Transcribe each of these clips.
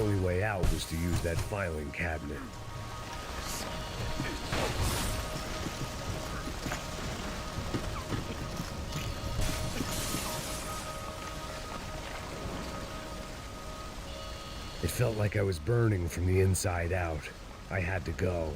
only way out was to use that filing cabinet. It felt like I was burning from the inside out. I had to go.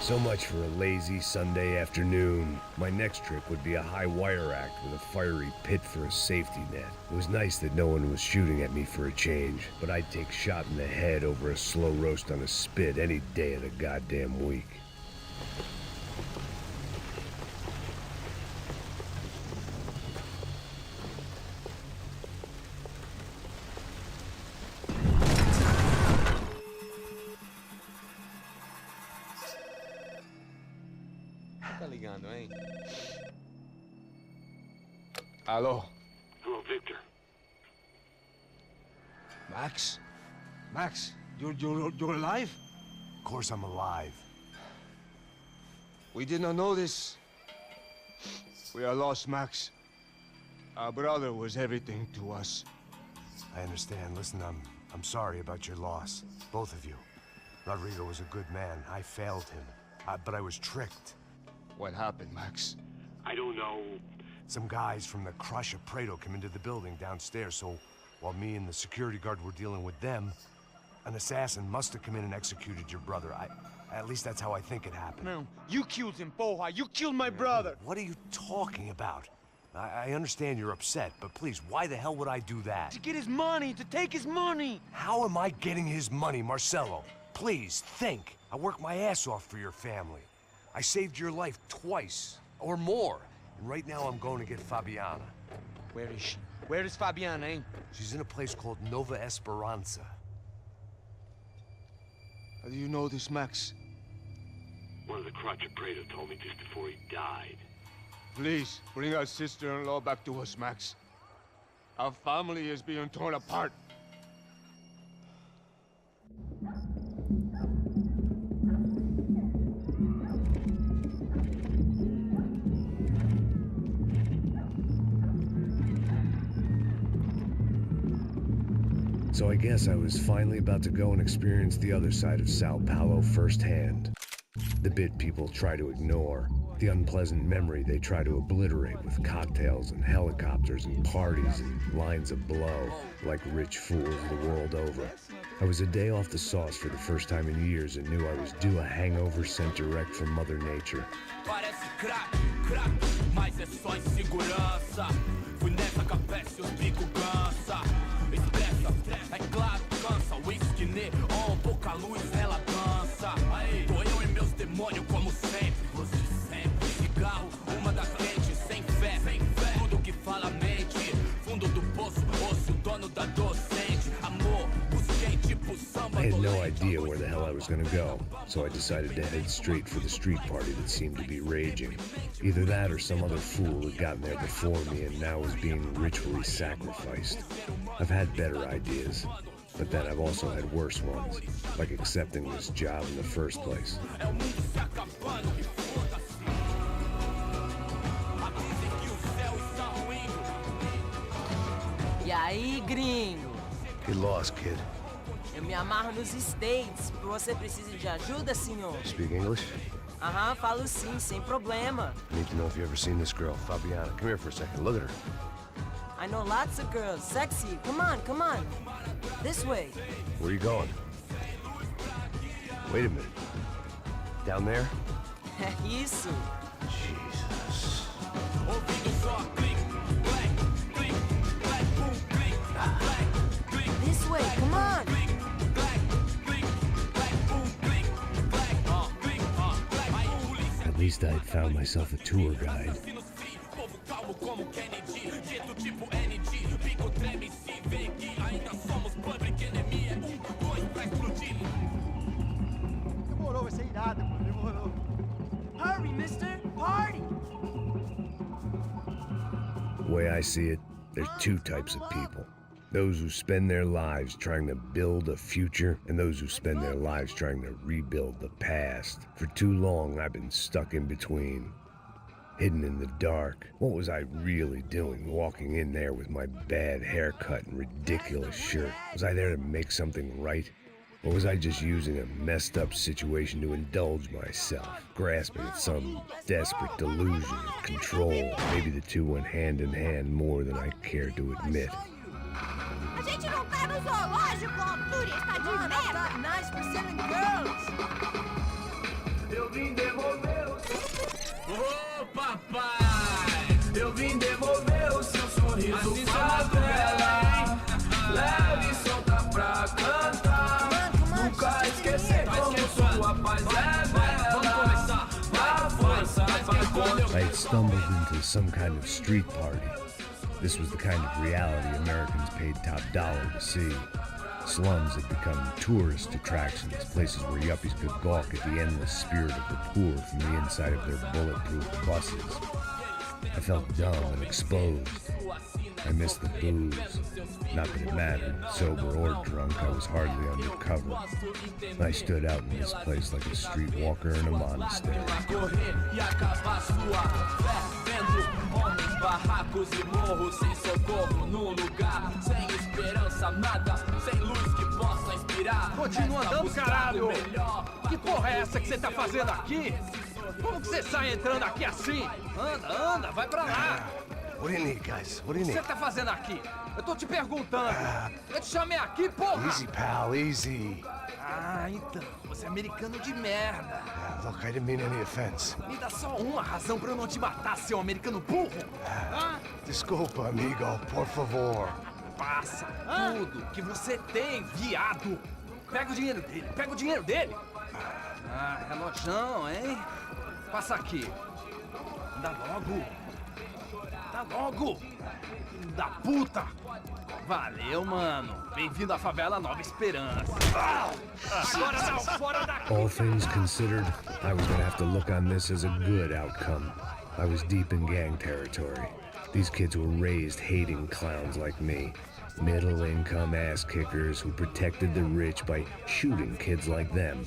So much for a lazy Sunday afternoon. My next trip would be a high wire act with a fiery pit for a safety net. It was nice that no one was shooting at me for a change, but I'd take shot in the head over a slow roast on a spit any day of the goddamn week. Tá ligando, hein? Alô? Hello, Victor. Max? Max, you're alive? Of course I'm alive. We did not know this. We are lost, Max. Our brother was everything to us. I understand. Listen, I'm sorry about your loss. Both of you. Rodrigo was a good man. I failed him. But I was tricked. What happened, Max? I don't know. Some guys from the Crush of Prado came into the building downstairs, so while me and the security guard were dealing with them, an assassin must have come in and executed your brother. At least that's how I think it happened. No, you killed him, Porra. You killed my brother. What are you talking about? I understand you're upset, but please, why the hell would I do that? To get his money, to take his money. How am I getting his money, Marcelo? Please, think. I worked my ass off for your family. I saved your life twice, or more. And right now I'm going to get Fabiana. Where is she? Where is Fabiana, eh? She's in a place called Nova Esperanza. How do you know this, Max? One of the Crotch of Prado told me just before he died. Please, bring our sister-in-law back to us, Max. Our family is being torn apart. So I guess I was finally about to go and experience the other side of Sao Paulo firsthand. The bit people try to ignore, the unpleasant memory they try to obliterate with cocktails and helicopters and parties and lines of blow, like rich fools the world over. I was a day off the sauce for the first time in years and knew I was due a hangover sent direct from Mother Nature. Parece crack, crack, mas é só insegurança. Fui nessa capeste, os bico cansa. Expressa, é claro, cansa. Whisky neon, pouca luz, ela dança. Tô eu e meus demônios como sempre. Você sempre. Cigarro, uma da frente, sem fé. Tudo que fala mente. Fundo do poço, osso, dono da docente. Amor, busquei tipo samba. I had no idea where the hell I was gonna go, so I decided to head straight for the street party that seemed to be raging. Either that or some other fool had gotten there before me and now was being ritually sacrificed. I've had better ideas, but then I've also had worse ones, like accepting this job in the first place. E aí, gringo? Get lost, kid. Eu me amarro nos States. Você precisa de ajuda, senhor? Speak English? Aham, falo sim, sem problema. I need to know if you've ever seen this girl, Fabiana. Come here for a second. Look at her. I know lots of girls. Sexy. Come on, come on. This way. Where are you going? Wait a minute. Down there? Isso. Jesus. This way, come on. At least I'd found myself a tour guide. Demorou, vai ser irado, pô. Demorou. Hurry, mister. Party. The way I see it, there's two types of people. Those who spend their lives trying to build a future, and those who spend their lives trying to rebuild the past. For too long, I've been stuck in between. Hidden in the dark. What was I really doing walking in there with my bad haircut and ridiculous shirt? Was I there to make something right? Or was I just using a messed up situation to indulge myself, grasping at some desperate delusion of control? Maybe the two went hand in hand more than I cared to admit. A gente não tá no zoológico, ó, turista de merda! Got nice for selling girls. Eu vim devolver o Ô papai, eu vim devolver o seu sorriso favela. Leve e solta pra cantar. Nunca esquecer como sua paz é bela. A força vai I had stumbled into some kind of street party. This was the kind of reality Americans paid top dollar to see. Slums had become tourist attractions, places where yuppies could gawk at the endless spirit of the poor from the inside of their bulletproof buses. I felt dumb and exposed. I missed the booze. Not that it mattered, sober or drunk, I was hardly undercover. I stood out in this place like a streetwalker in a monastery. barracos e morros sem socorro num lugar sem esperança, nada, sem luz que possa inspirar. Continua andando, caralho! Que porra é essa que você tá fazendo aqui? Como que você sai entrando aqui assim? Anda, anda, vai pra lá! What do you need, guys? What do you O que need? você tá fazendo aqui? Eu tô te perguntando. Eu te chamei aqui, porra! Easy, pal, easy. Ah, então, você é americano de merda. Look, I didn't mean any offense. Me dá só uma razão pra eu não te matar, seu americano burro. Desculpa, amigo, por favor. Passa tudo que você tem, viado. Pega o dinheiro dele, pega o dinheiro dele. Ah, relojão, hein? Passa aqui. Dá logo. Dá logo. Filho da puta. Valeu, mano. Bem-vindo à favela Nova Esperança. Agora não, fora daqui. All things considered, I was gonna have to look on this as a good outcome. I was deep in gang territory. These kids were raised hating clowns like me. Middle-income ass-kickers who protected the rich by shooting kids like them.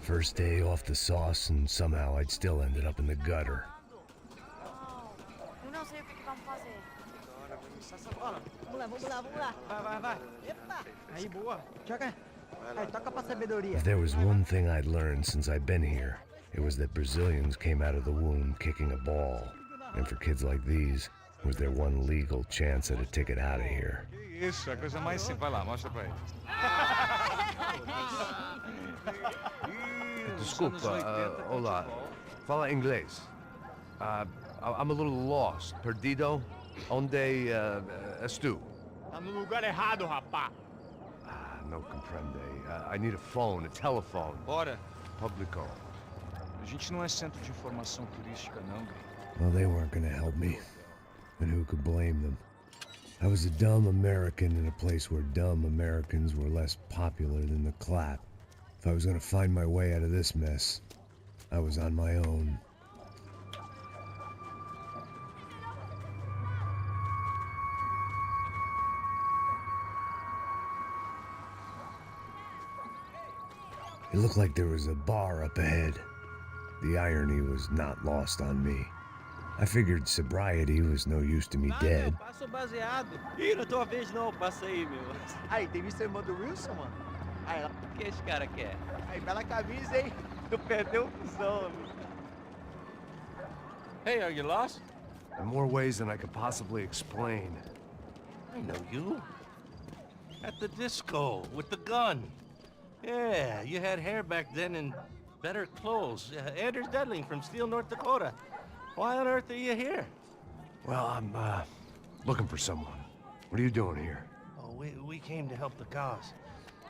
First day off the sauce, and somehow I'd still ended up in the gutter. Eu não sei o que vamos fazer. Vamos lá, vamos lá, vamos lá. Vai, vai, vai. Epa! Aí, boa. Joga. Aí, toca pra sabedoria. If there was one thing I'd learned since I'd been here, it was that Brazilians came out of the womb kicking a ball. And for kids like these, was their one legal chance at a ticket out of here. Que isso, é a coisa mais simples. Vai lá, mostra pra eles. Desculpa, olá. Fala inglês. I'm a little lost. Perdido? Onde estou? Tá no lugar errado, rapá. No comprende. I need a phone, a telephone. Bora. Publico. A gente não é centro de informação turística, não, gringo. Well, they weren't gonna help me. And who could blame them? I was a dumb American in a place where dumb Americans were less popular than the clap. If I was gonna find my way out of this mess, I was on my own. It looked like there was a bar up ahead. The irony was not lost on me. I figured sobriety was no use to me dead. Passa o baseado. Ih, não é tua vez não, passa aí, meu. Aí, tem visto a irmã do Wilson, mano? Aí, ela... O que esse cara quer? Aí, bela camisa, hein? Tu perdeu o fusão, amigo. Hey, are you lost? In more ways than I could possibly explain. I know you. At the disco, with the gun. Yeah, you had hair back then and better clothes. Anders Dedling from Steele, North Dakota. Why on earth are you here? Well, I'm, looking for someone. What are you doing here? Oh, we came to help the cause.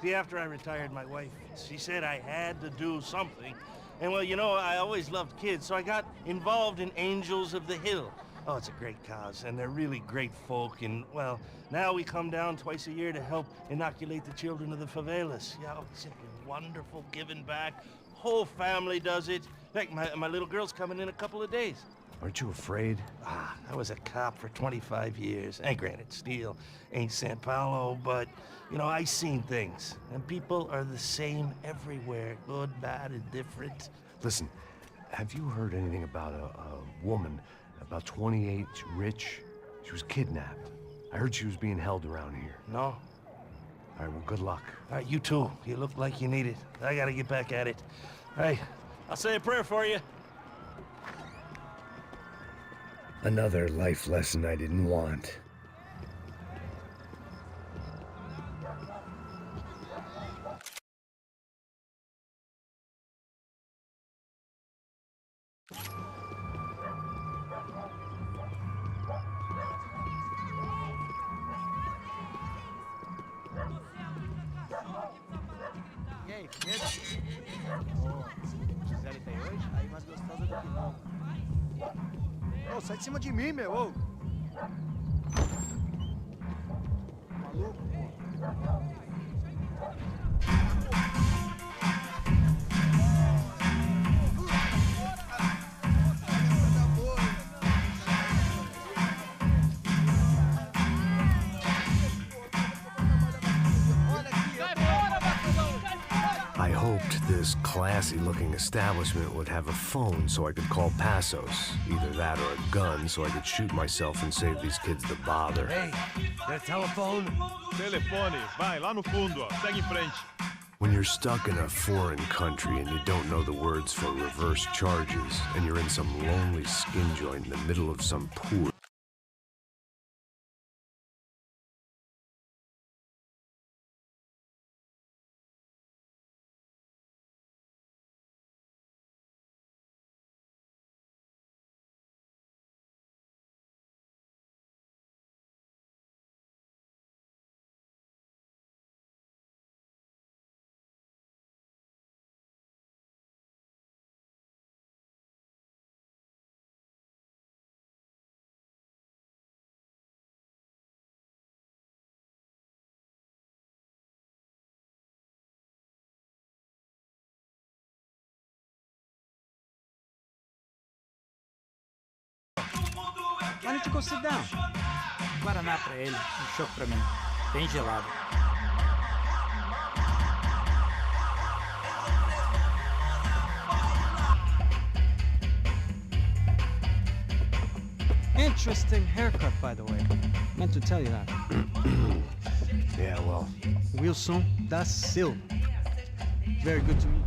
See, after I retired, my wife, she said I had to do something. And well, you know, I always loved kids, so I got involved in Angels of the Hill. Oh, it's a great cause, and they're really great folk, and, well, now we come down twice a year to help inoculate the children of the favelas. Yeah, oh, it's simply wonderful, giving back. Whole family does it. In fact, my little girl's coming in a couple of days. Aren't you afraid? I was a cop for 25 years. And granted, Steele ain't San Paulo, but, you know, I seen things. And people are the same everywhere, good, bad, indifferent. Listen, have you heard anything about a woman, about 28, rich? She was kidnapped. I heard she was being held around here. No? All right, well, good luck. All right, you too. You look like you need it. I gotta get back at it. All right, I'll say a prayer for you. Another life lesson I didn't want. E aí, medo? Gisele tem hoje? Aí mais gostosa do que não. Ô, sai de cima de mim, meu, ô! Maluco, pô. I hoped this classy-looking establishment would have a phone so I could call Passos. Either that or a gun so I could shoot myself and save these kids the bother. Hey, got a telephone? Telefone, vai, lá no fundo, ó. Segue em frente. When you're stuck in a foreign country and you don't know the words for reverse charges, and you're in some lonely skin joint in the middle of some poor Why don't you go sit down? Guaraná pra ele, choco pra mim. Bem gelado. Interesting haircut, by the way. Meant to tell you that. Yeah, well, Wilson da Silva. Very good to me.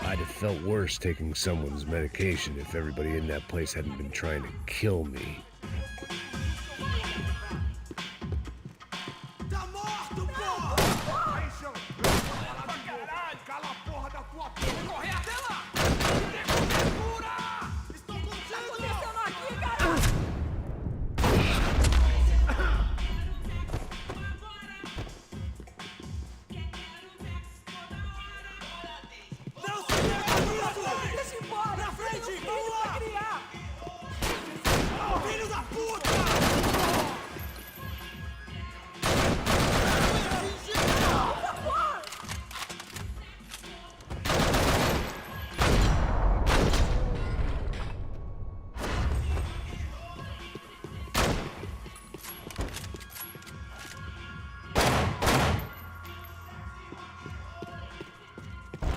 I'd have felt worse taking someone's medication if everybody in that place hadn't been trying to kill me.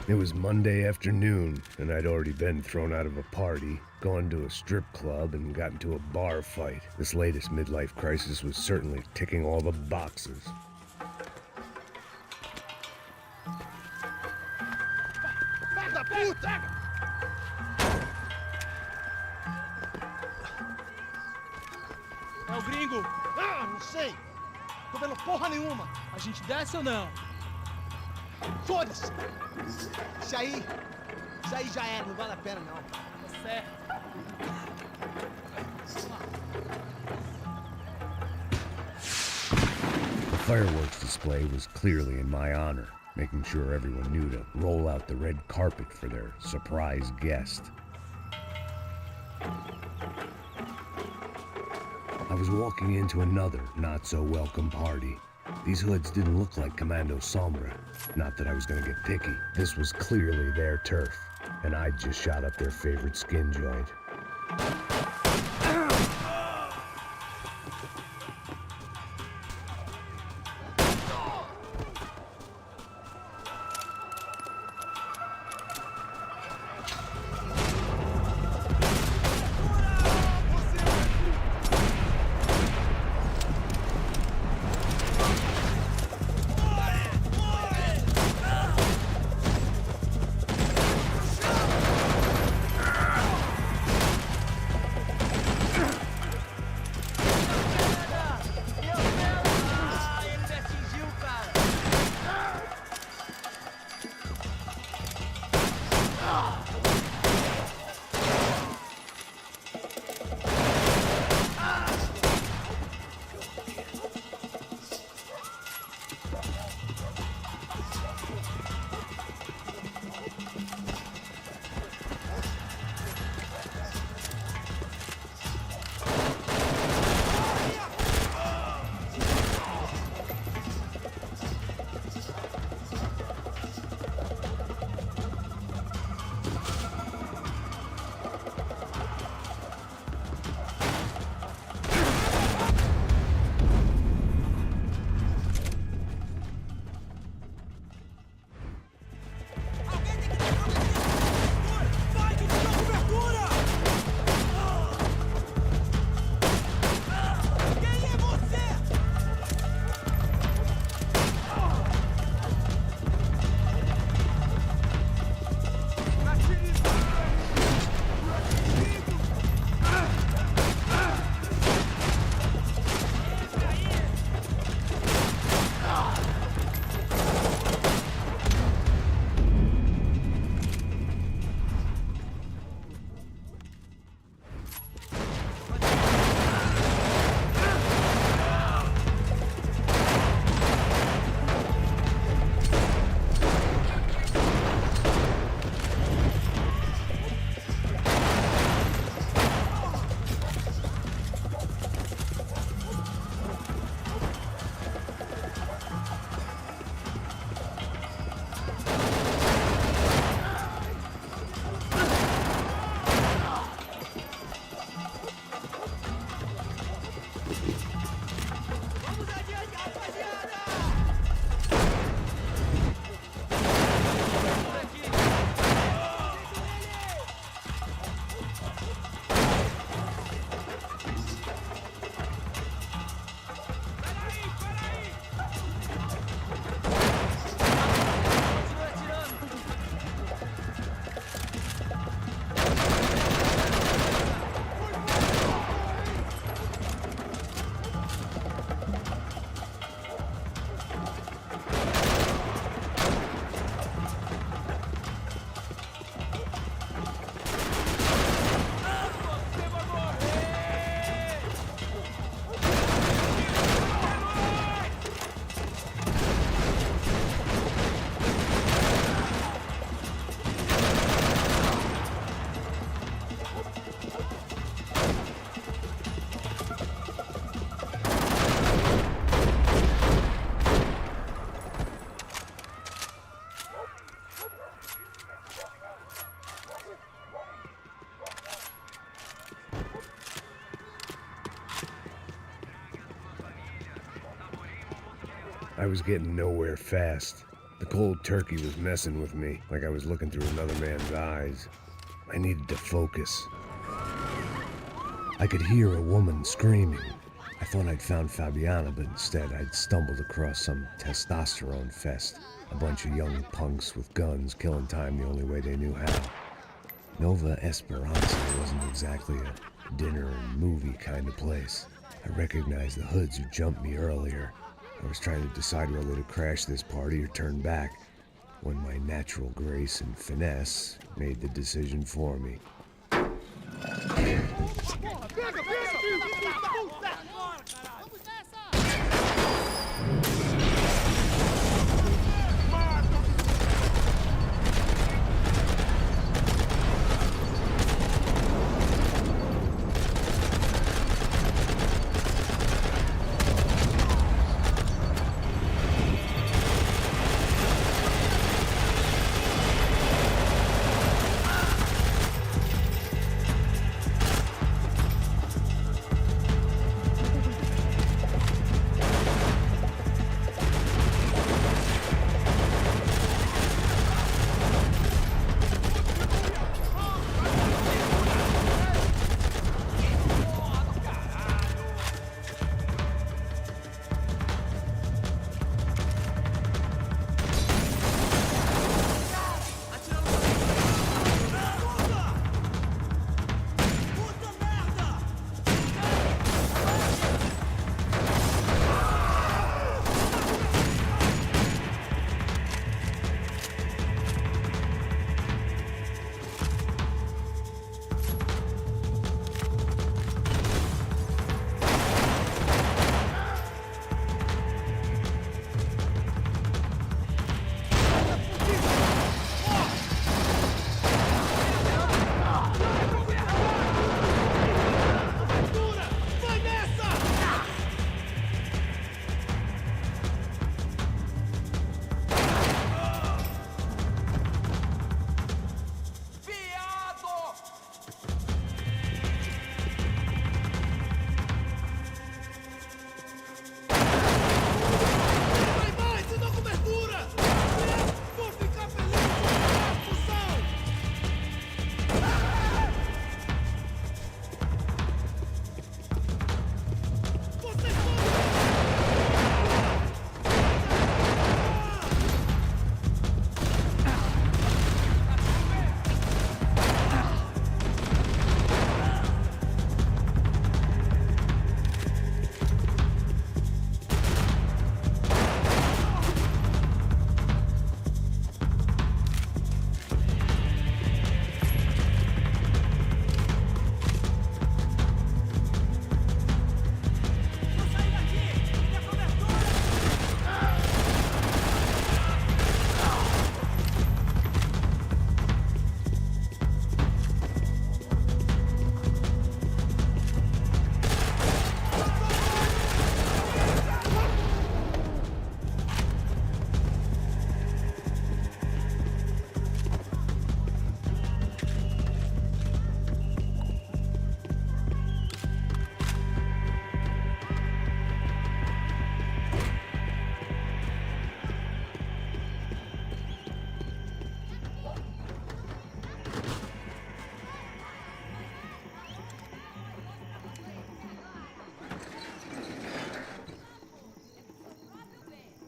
It was Monday afternoon, and I'd already been thrown out of a party, gone to a strip club, and got into a bar fight. This latest midlife crisis was certainly ticking all the boxes. Pega, puta! É o gringo! Ah, não sei! Tô vendo porra nenhuma! A gente desce ou não? Foda-se! Isso aí já era, não vale a pena não. Tá certo. The fireworks display was clearly in my honor, making sure everyone knew to roll out the red carpet for their surprise guest. I was walking into another not-so-welcome party. These hoods didn't look like Commando Sombra. Not that I was gonna get picky. This was clearly their turf, and I'd just shot up their favorite skin joint. I was getting nowhere fast. The cold turkey was messing with me, like I was looking through another man's eyes. I needed to focus. I could hear a woman screaming. I thought I'd found Fabiana, but instead I'd stumbled across some testosterone fest. A bunch of young punks with guns killing time the only way they knew how. Nova Esperanza wasn't exactly a dinner and movie kind of place. I recognized the hoods who jumped me earlier. I was trying to decide whether to crash this party or turn back, when my natural grace and finesse made the decision for me.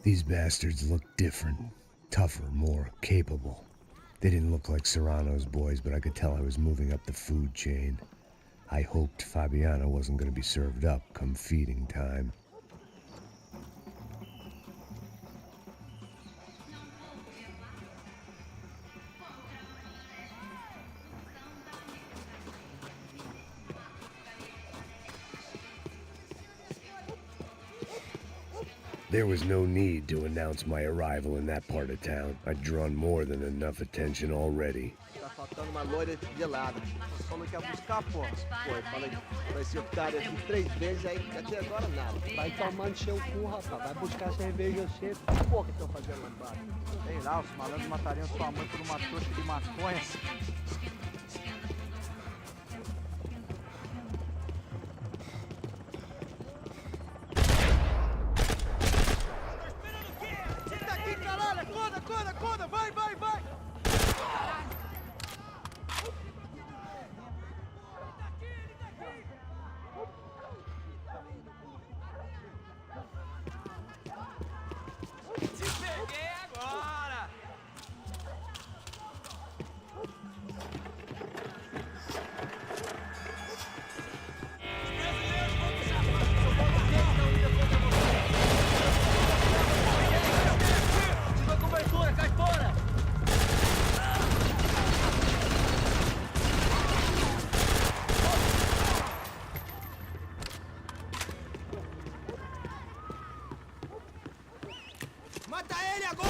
These bastards looked different, tougher, more capable. They didn't look like Serrano's boys, but I could tell I was moving up the food chain. I hoped Fabiana wasn't going to be served up come feeding time. There was no need to announce my arrival in that part of town. I'd drawn more than enough attention already. Tá faltando uma loira gelada. Falou que ia buscar, porra. Foi, falei, vai ser otário aqui 3 vezes, aí até agora nada. Vai tomar no seu cu, rapaz. Vai buscar cerveja cedo. Porra, que estão fazendo lá embaixo? Sei lá, os malandros matariam sua mãe por uma trouxa de maconha. Corre! Mata ele agora!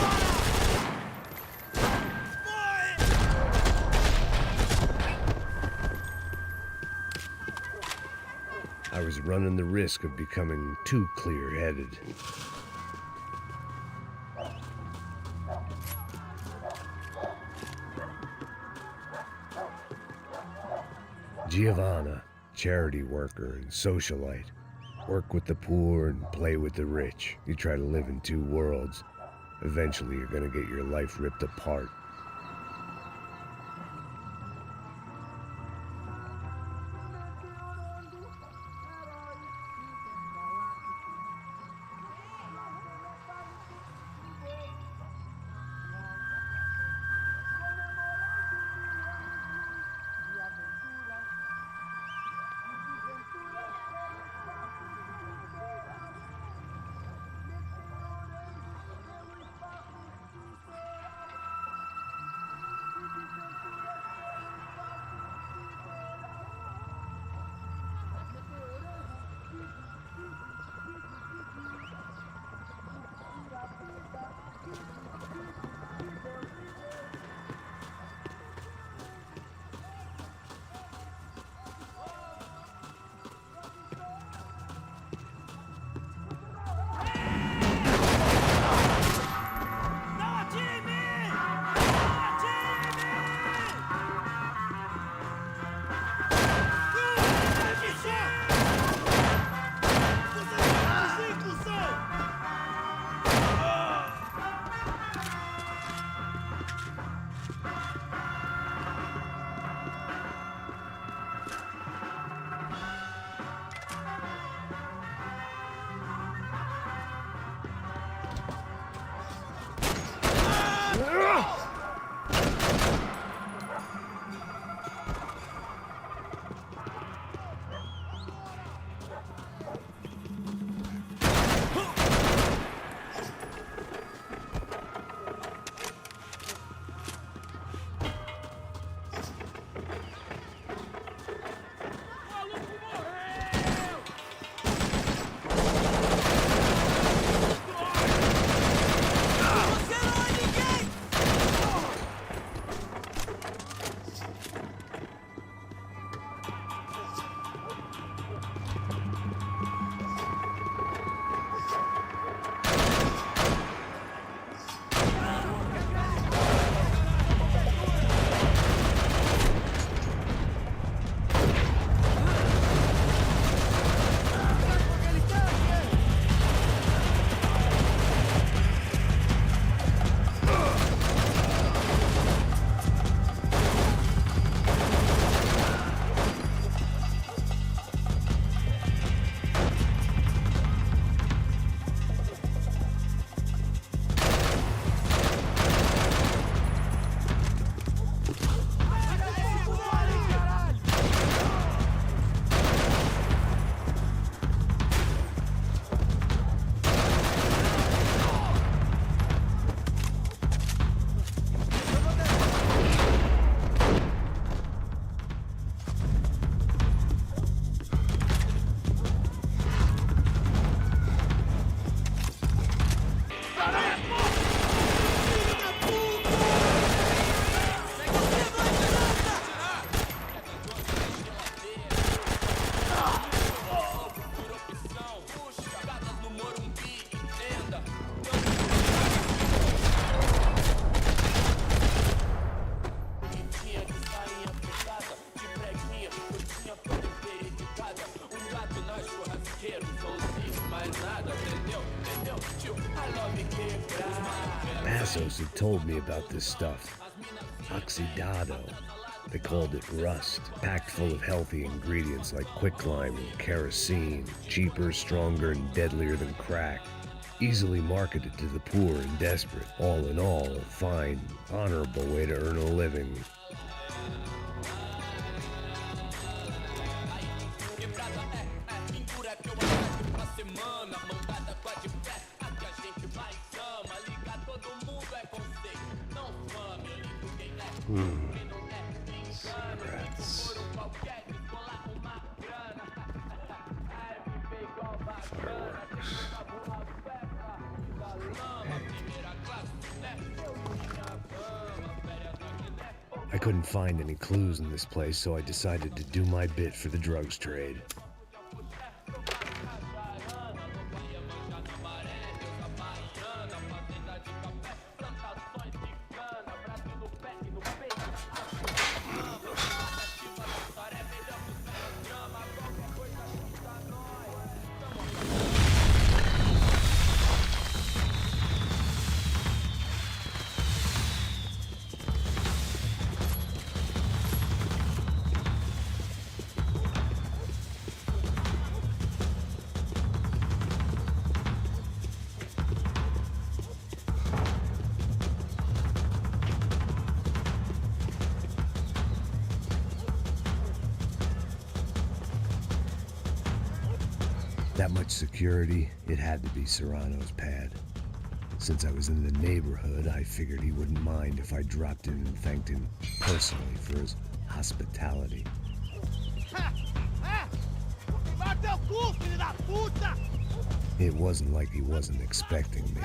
I was running the risk of becoming too clear-headed. Giovanna, charity worker and socialite. Work with the poor and play with the rich. You try to live in two worlds. Eventually you're gonna get your life ripped apart. Massos had told me about this stuff. Oxidado. They called it rust, packed full of healthy ingredients like quicklime and kerosene, cheaper, stronger, and deadlier than crack. Easily marketed to the poor and desperate. All in all, a fine, honorable way to earn a living. Cigarettes. Fireworks. Hey. couldn't find any clues in this place, so I decided to do my bit for the drugs trade. That much security, it had to be Serrano's pad. Since I was in the neighborhood, I figured he wouldn't mind if I dropped in and thanked him personally for his hospitality. It wasn't like he wasn't expecting me.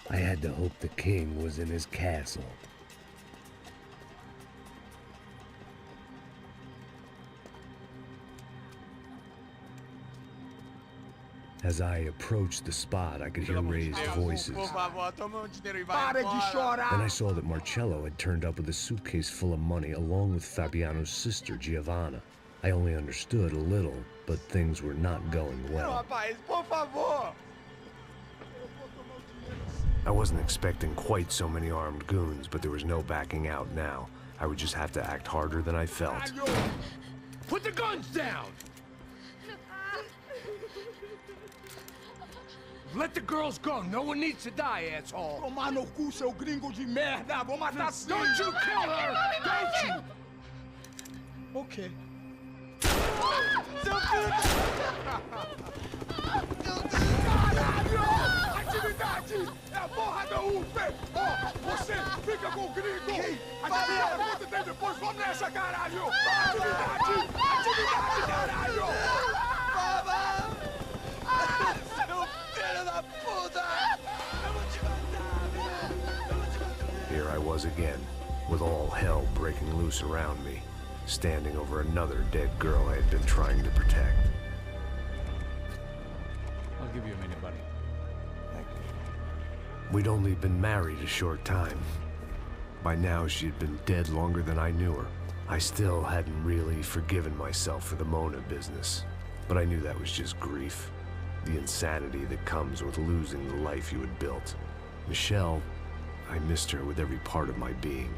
I had to hope the king was in his castle. As I approached the spot, I could hear raised voices. Then I saw that Marcello had turned up with a suitcase full of money along with Fabiano's sister, Giovanna. I only understood a little, but things were not going well. I wasn't expecting quite so many armed goons, but there was no backing out now. I would just have to act harder than I felt. Put the guns down! Let the girls go. No one needs to die, asshole. Tomar no cu, seu gringo de merda. Vou matar sim. Don't you kill her! Don't you! Okay. Seu filho Caralho! Atividade! É a porra da UP! Ó, você fica com o gringo! A gente fala quanto tem depois. Vamos nessa, caralho! Atividade! Atividade, caralho! Here I was again, with all hell breaking loose around me, standing over another dead girl I had been trying to protect. I'll give you a minute, buddy. Thank you. We'd only been married a short time. By now, she had been dead longer than I knew her. I still hadn't really forgiven myself for the Mona business, but I knew that was just grief. The insanity that comes with losing the life you had built. Michelle, I missed her with every part of my being.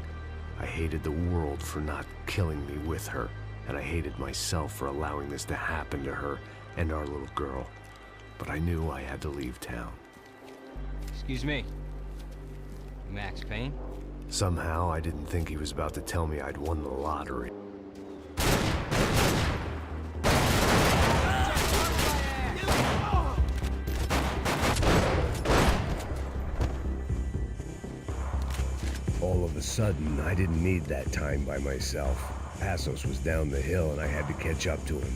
I hated the world for not killing me with her, and I hated myself for allowing this to happen to her and our little girl. But I knew I had to leave town. Excuse me. Max Payne? Somehow, I didn't think he was about to tell me I'd won the lottery. All of a sudden, I didn't need that time by myself. Passos was down the hill and I had to catch up to him.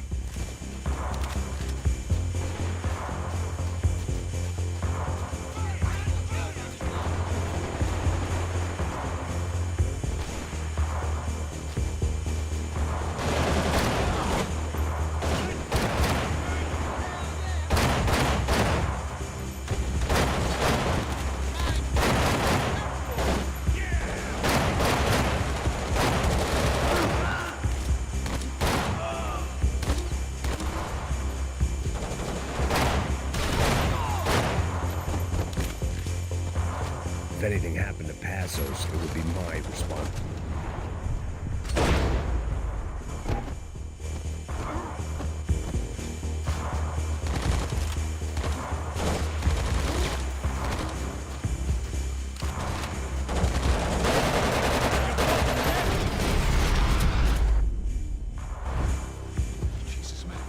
If anything happened to Passos, it would be my responsibility.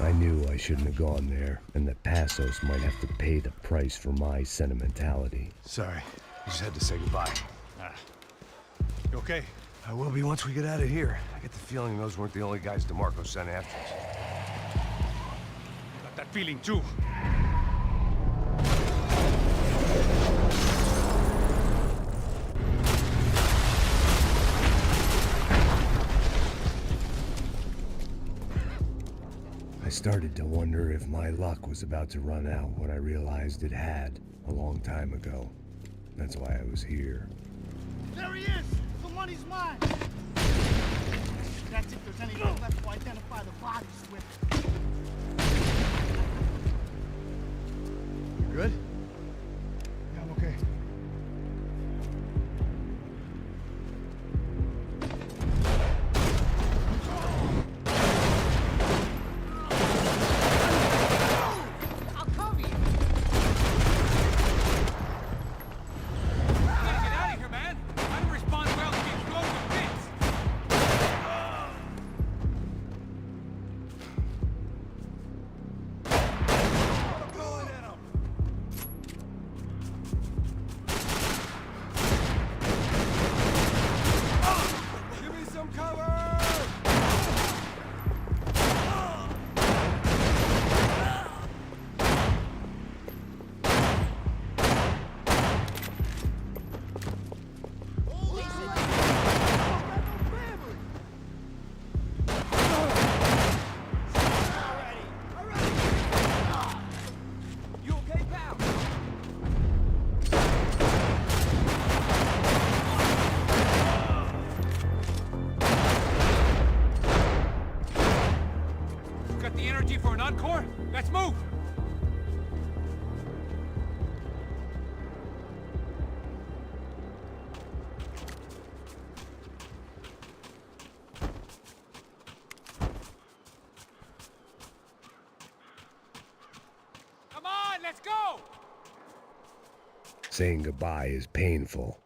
I knew I shouldn't have gone there, and that Passos might have to pay the price for my sentimentality. Sorry, I just had to say goodbye. You okay? I will be once we get out of here. I get the feeling those weren't the only guys DeMarco sent after us. Got that feeling too. I started to wonder if my luck was about to run out when I realized it had a long time ago. That's why I was here. There he is! The money's mine! That's if there's anything left to identify the bodies with. You good? Yeah, I'm okay. Encore? Let's move! Come on, let's go! Saying goodbye is painful.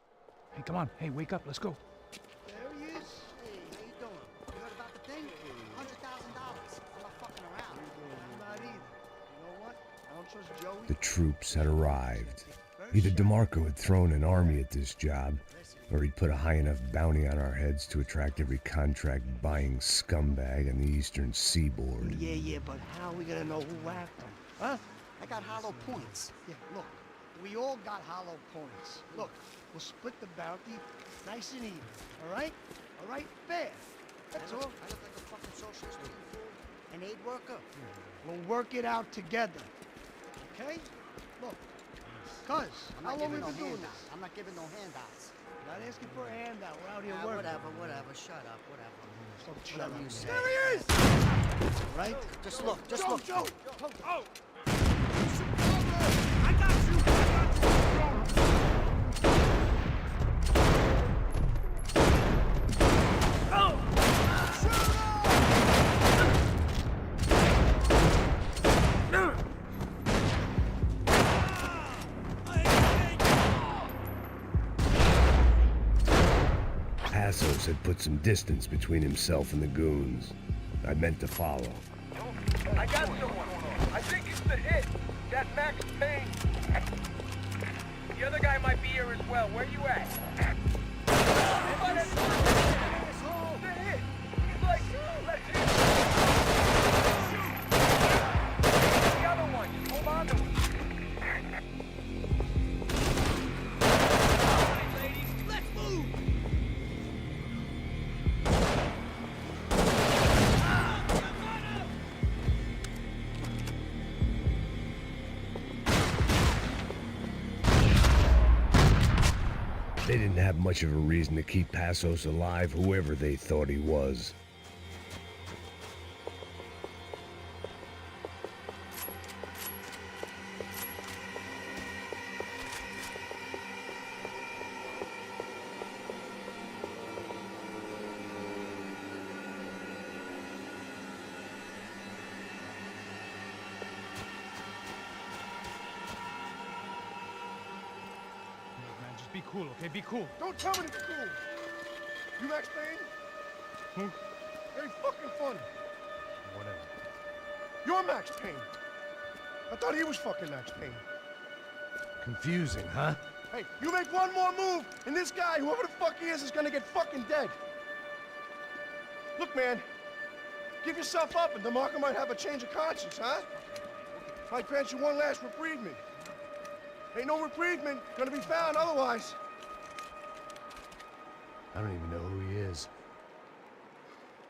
Hey, come on. Hey, wake up. Let's go. There he is. Hey, how you doing? You heard about the thing? $100,000. I'm not fucking around. I'm not either. You know what? I don't trust Joey. The troops had arrived. Either DeMarco had thrown an army at this job, or he'd put a high enough bounty on our heads to attract every contract-buying scumbag on the eastern seaboard. Yeah, but how are we gonna know who whacked him? Huh? I got hollow points. Yeah, look. We all got hollow points. Look, we'll split the bounty nice and even. All right? All right? Fair. That's all. I look like a fucking socialist, an aid worker. We'll work it out together. Okay? Look. Cuz, how long we been doing this? I'm not giving no handouts. Not asking for a handout. We're out here working. Whatever. Shut up, whatever. Shut up. You say. There he is! Right? Just look. Joe! Oh! I got you! Passos had put some distance between himself and the goons. I meant to follow. I got someone. I think it's the hit. That Max Payne. The other guy might be here as well. Where you at? The hit. He's like, let's hit. The other one. Just hold on to him. Ladies, let's move. They didn't have much of a reason to keep Passos alive, whoever they thought he was. Be cool, okay? Be cool. Don't tell me to be cool. You Max Payne? Who? Very fucking funny. Whatever. You're Max Payne. I thought he was fucking Max Payne. Confusing, huh? Hey, you make one more move, and this guy, whoever the fuck he is gonna get fucking dead. Look, man, give yourself up, and DeMarco might have a change of conscience, huh? Might grant you one last reprievement. Ain't no reprievement gonna be found otherwise. I don't even know who he is.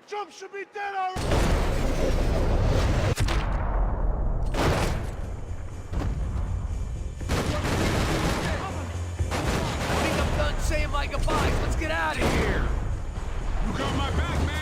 Jump should be dead already! I think I'm done saying my goodbyes. Let's get out of here. You got my back, man.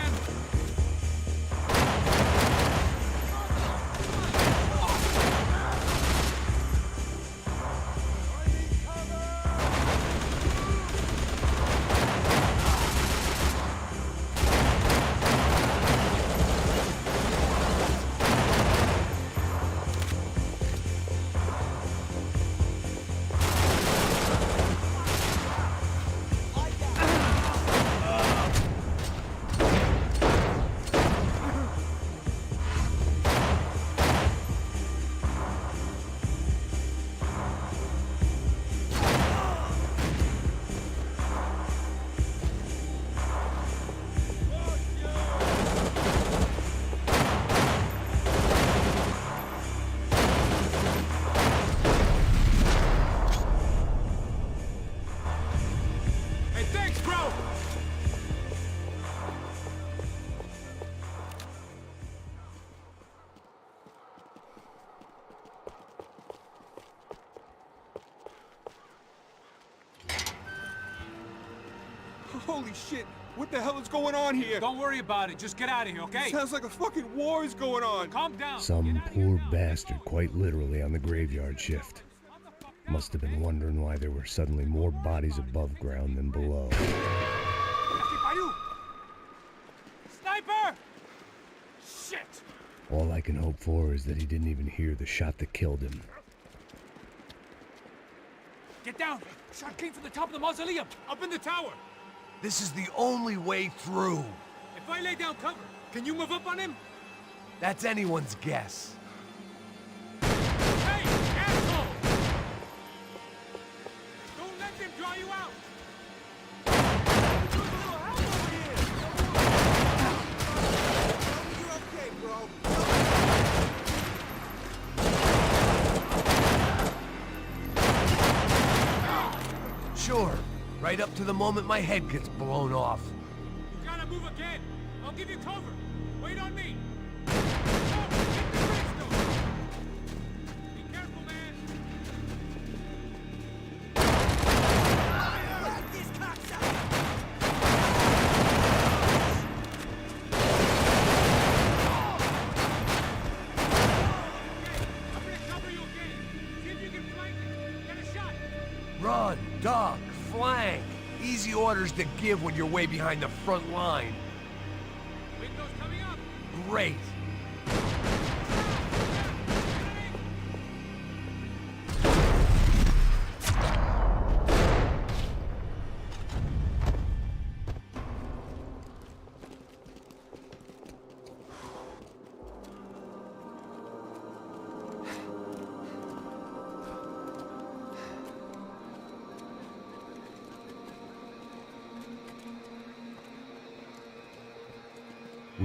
Holy shit! What the hell is going on here? Don't worry about it. Just get out of here, okay? Sounds like a fucking war is going on. Calm down. Some poor bastard, quite literally, on the graveyard shift. Must have been wondering why there were suddenly more bodies above ground than below. Sniper! Shit! All I can hope for is that he didn't even hear the shot that killed him. Get down! Shot came from the top of the mausoleum, up in the tower. This is the only way through. If I lay down cover, can you move up on him? That's anyone's guess. Hey, asshole! Don't let them draw you out. You're okay, bro. Sure, right up to the moment my head gets blown off. You gotta move again. I'll give you cover. Wait on me. Run, duck, flank. Easy orders to give when you're way behind the front line. Windows coming up. Great.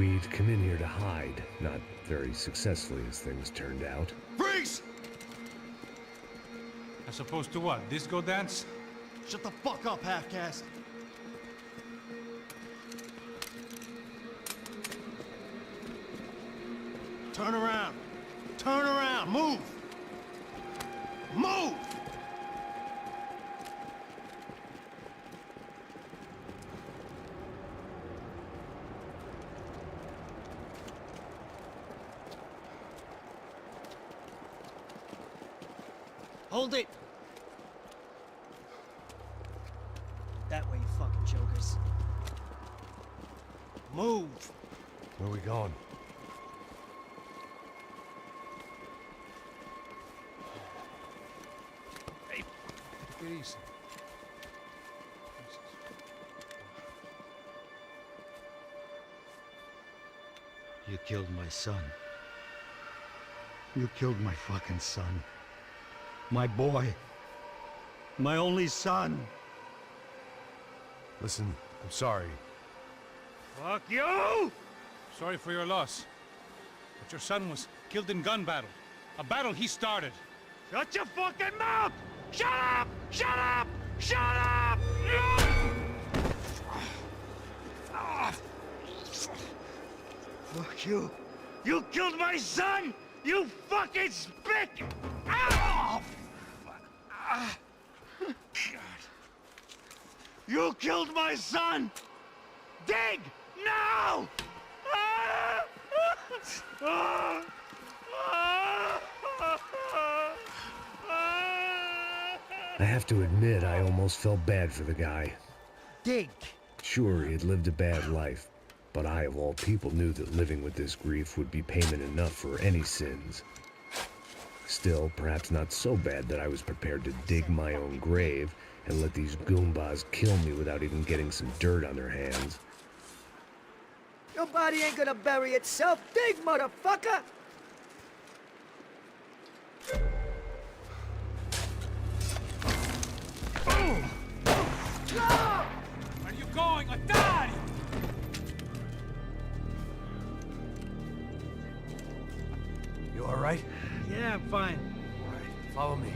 We'd come in here to hide, not very successfully as things turned out. Freeze! As opposed to what? Disco dance? Shut the fuck up, half-caste. Turn around. Turn around. Move. Move! Hold it! That way, you fucking jokers. Move! Where are we going? Hey, take it easy. You killed my son. You killed my fucking son. My boy. My only son. Listen, I'm sorry. Fuck you! Sorry for your loss. But your son was killed in gun battle. A battle he started. Shut your fucking mouth! Shut up! Shut up! Shut up! Fuck you. You killed my son! You fucking spick! Ow! You killed my son! Dig! Now! I have to admit, I almost felt bad for the guy. Dig! Sure, he had lived a bad life, but I, of all people, knew that living with this grief would be payment enough for any sins. Still, perhaps not so bad that I was prepared to dig my own grave and let these goombas kill me without even getting some dirt on their hands. Your body ain't gonna bury itself. Dig, motherfucker! Where are you going? I die! You all right? Yeah, I'm fine. All right, follow me.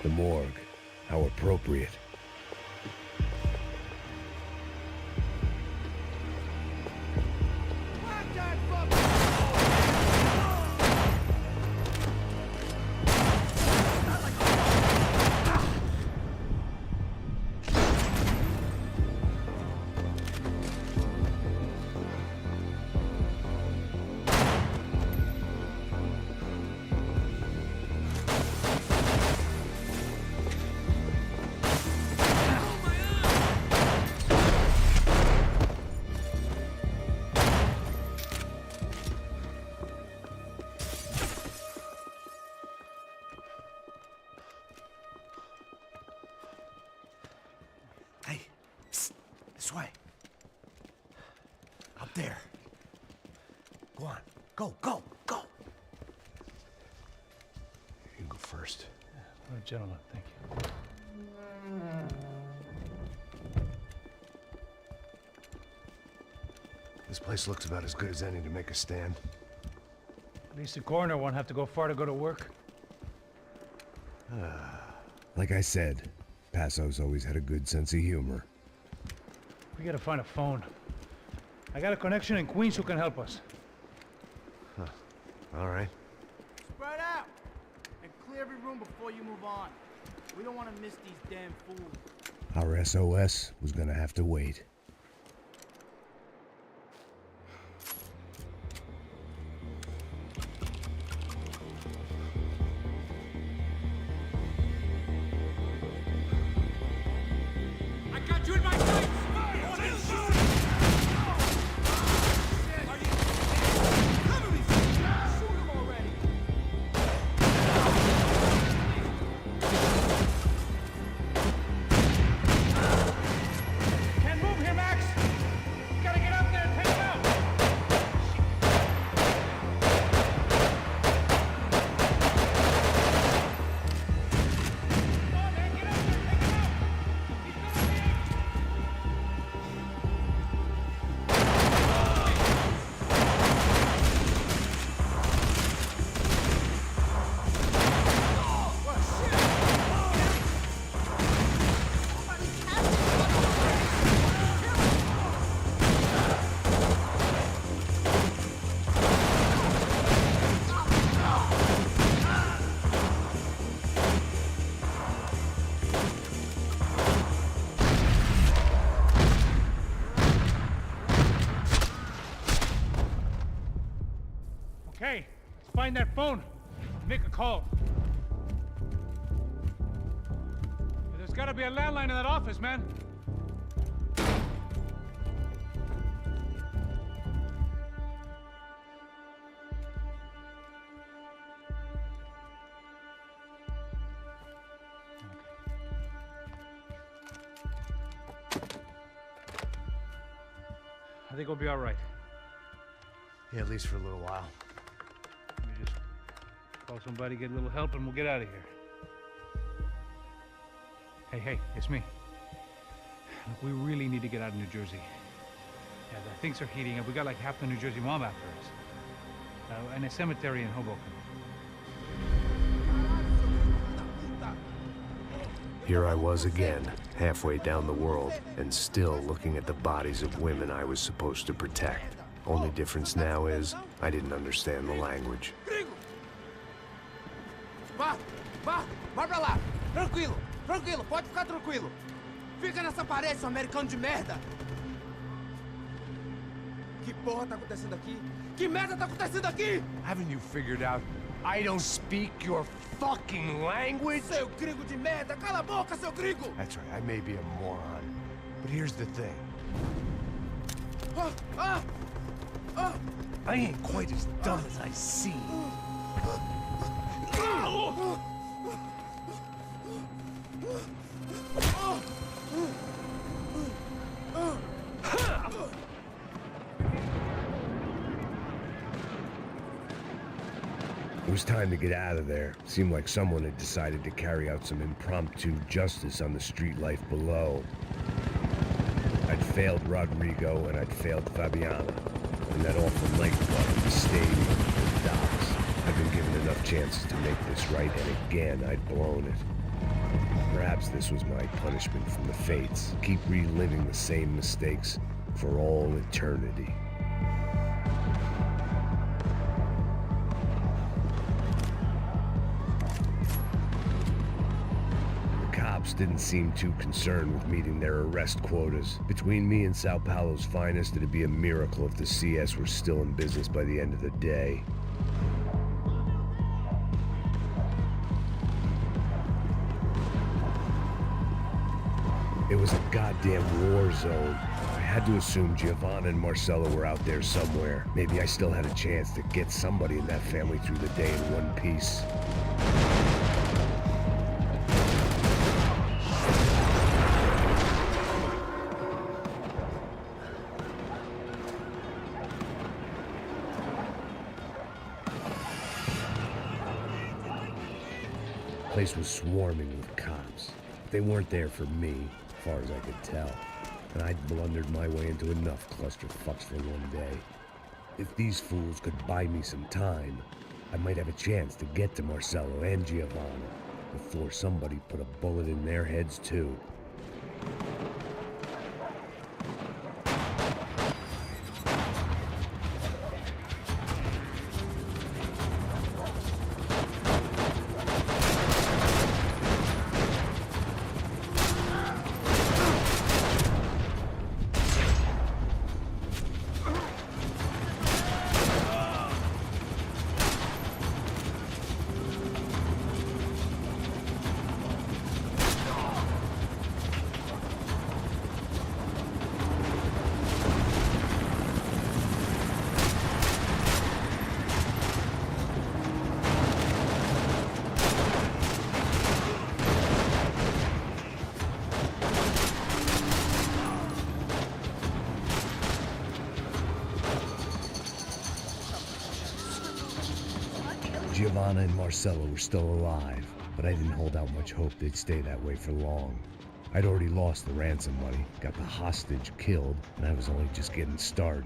The morgue. How appropriate. Hey, psst, this way. Up there. Go on. Go, go, go. You go first. Gentlemen, thank you. This place looks about as good as any to make a stand. At least the coroner won't have to go far to go to work. Like I said, Passo's always had a good sense of humor. We gotta find a phone. I got a connection in Queens who can help us. All right. Spread out! And clear every room before you move on. We don't want to miss these damn fools. Our SOS was gonna have to wait. I got you in my sights! Can't move here, Max! You gotta get up there and take him out! Come on, man, get up there, take him out! He's gonna be... Okay, let's find that phone. Make a call. There's gotta be a landline in that office, man. I think we'll be all right. Yeah, at least for a little while. Let me just call somebody, get a little help, and we'll get out of here. Hey, it's me. Look, we really need to get out of New Jersey. Yeah, things are heating up. We got like half the New Jersey mob after us. And a cemetery in Hoboken. Here I was again, halfway down the world, and still looking at the bodies of women I was supposed to protect. Only difference now is, I didn't understand the language. Vai pra lá! Tranquilo, pode ficar tranquilo. Fica nessa parede, seu americano de merda! Que porra tá acontecendo aqui? Que merda tá acontecendo aqui? Haven't you figured out I don't speak your fucking language? Seu gringo de merda! Cala a boca, seu gringo! That's right, I may be a moron, but here's the thing. I ain't quite as dumb as I seem. It was time to get out of there. Seemed like someone had decided to carry out some impromptu justice on the street life below. I'd failed Rodrigo and I'd failed Fabiana. And that awful nightclub, the stadium, the docks. I'd been given enough chances to make this right, and again I'd blown it. Perhaps this was my punishment from the fates. Keep reliving the same mistakes for all eternity. Didn't seem too concerned with meeting their arrest quotas. Between me and Sao Paulo's finest, it'd be a miracle if the CS were still in business by the end of the day. It was a goddamn war zone. I had to assume Giovanna and Marcella were out there somewhere. Maybe I still had a chance to get somebody in that family through the day in one piece. The place was swarming with cops. They weren't there for me, as far as I could tell. and I'd blundered my way into enough clusterfucks for one day. If these fools could buy me some time, I might have a chance to get to Marcello and Giovanna before somebody put a bullet in their heads too. Giovanna and Marcello were still alive, but I didn't hold out much hope they'd stay that way for long. I'd already lost the ransom money, got the hostage killed, and I was only just getting started.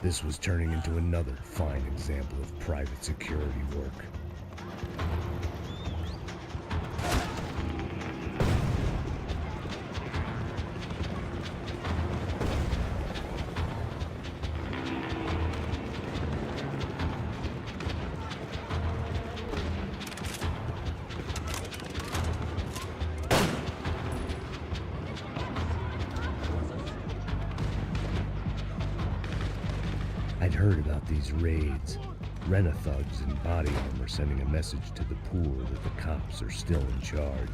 This was turning into another fine example of private security work. I'd heard about these raids. Rena-thugs in body armor sending a message to the poor that the cops are still in charge.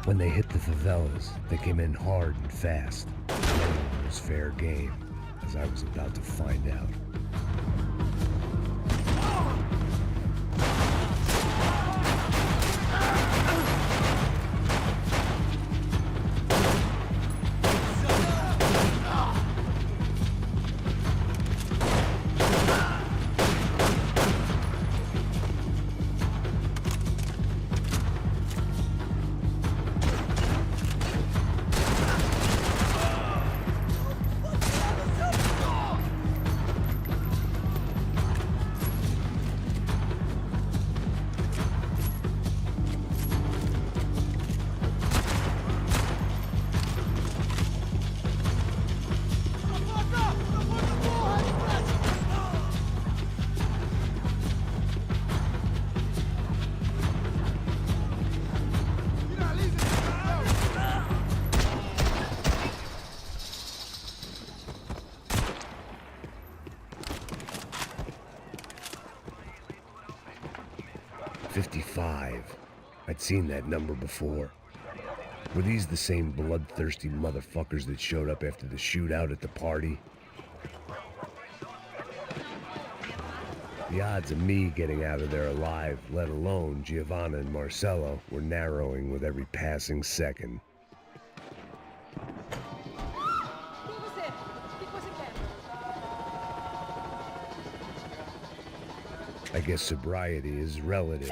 When they hit the favelas, they came in hard and fast. No one was fair game, as I was about to find out. "55. I'd seen that number before. Were these the same bloodthirsty motherfuckers that showed up after the shootout at the party? The odds of me getting out of there alive, let alone Giovanna and Marcello, were narrowing with every passing second. I guess sobriety is relative.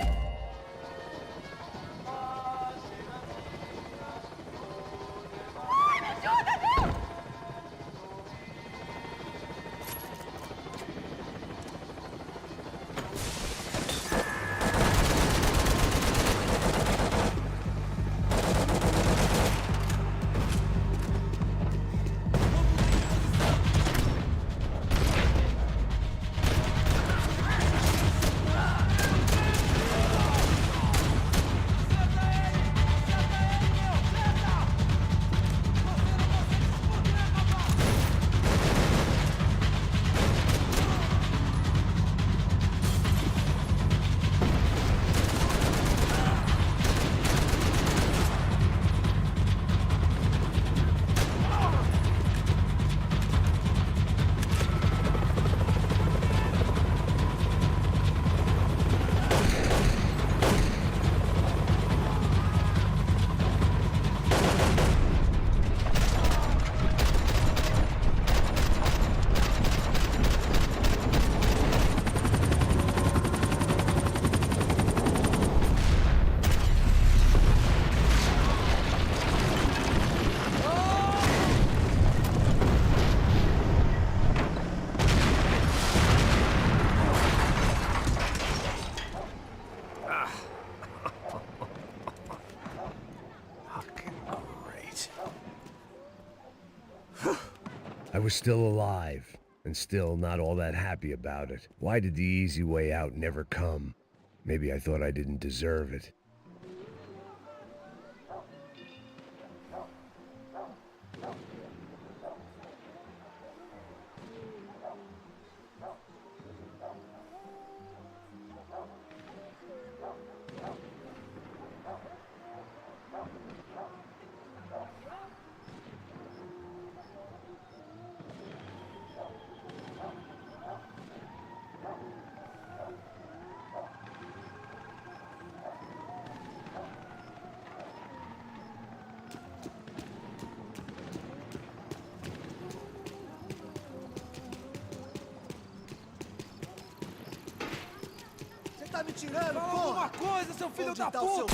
I was still alive, and still not all that happy about it. Why did the easy way out never come? Maybe I thought I didn't deserve it. Tá me tirando, Fala porra! alguma coisa, seu filho da Onde tá o puta!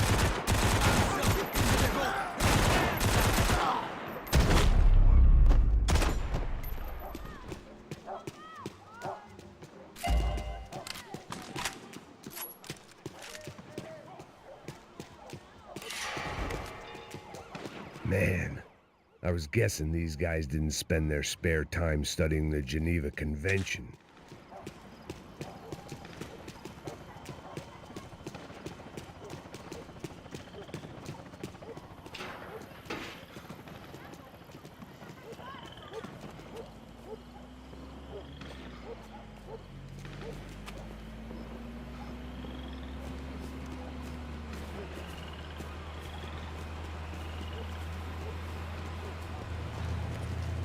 Man, I was guessing these guys didn't spend their spare time studying the Geneva Convention.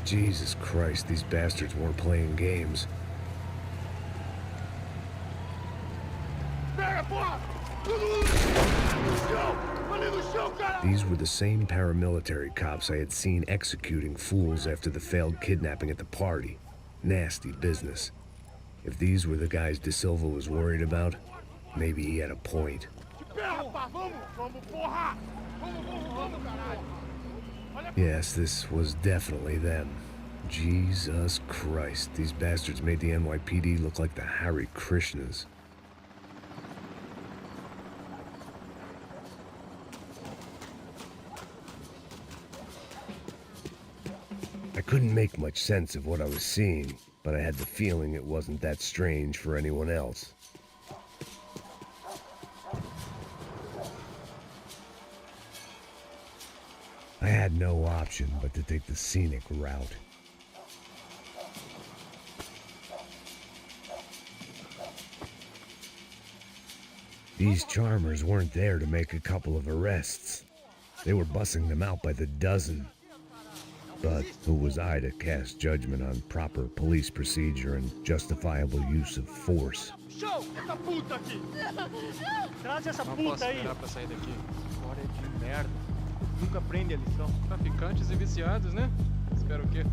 Jesus Christ, these bastards weren't playing games. These were the same paramilitary cops I had seen executing fools after the failed kidnapping at the party. Nasty business. If these were the guys De Silva was worried about, maybe he had a point. Yes, this was definitely them. Jesus Christ, these bastards made the NYPD look like the Hare Krishnas. I couldn't make much sense of what I was seeing, but I had the feeling it wasn't that strange for anyone else. I had no option but to take the scenic route. These charmers weren't there to make a couple of arrests. They were bussing them out by the dozen. But who was I to cast judgment on proper police procedure and justifiable use of force? Show essa puta aqui! Traz essa puta aí! Não posso esperar pra sair daqui. História de merda. Nunca aprende a lição. Traficantes e viciados, né? Espera o quê?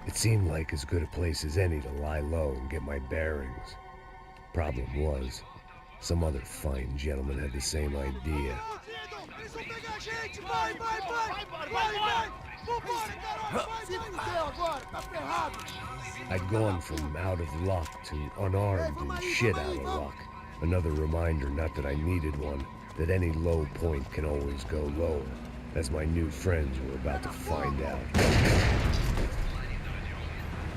It seemed like as good a place as any to lie low and get my bearings. Problem was, some other fine gentleman had the same idea. I'd gone from out of luck to unarmed and shit out of luck. Another reminder, not that I needed one, that any low point can always go lower, as my new friends were about to find out.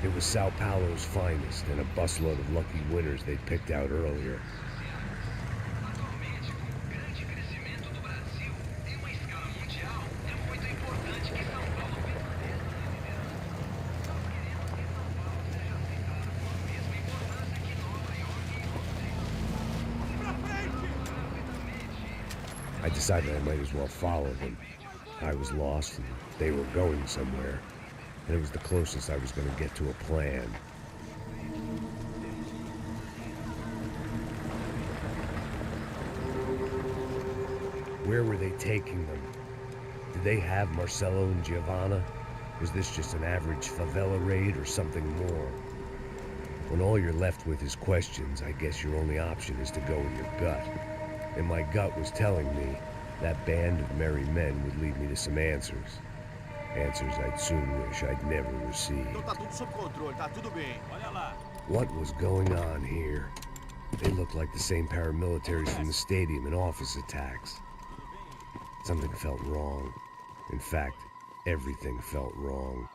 It was Sao Paulo's finest and a busload of lucky winners they'd picked out earlier. I decided I might as well follow them. I was lost and they were going somewhere, and it was the closest I was going to get to a plan. Where were they taking them? Did they have Marcelo and Giovanna? Was this just an average favela raid or something more? When all you're left with is questions, I guess your only option is to go with your gut. And my gut was telling me that band of merry men would lead me to some answers. Answers I'd soon wish I'd never received. What was going on here? They looked like the same paramilitaries from the stadium and office attacks. Something felt wrong. In fact, everything felt wrong.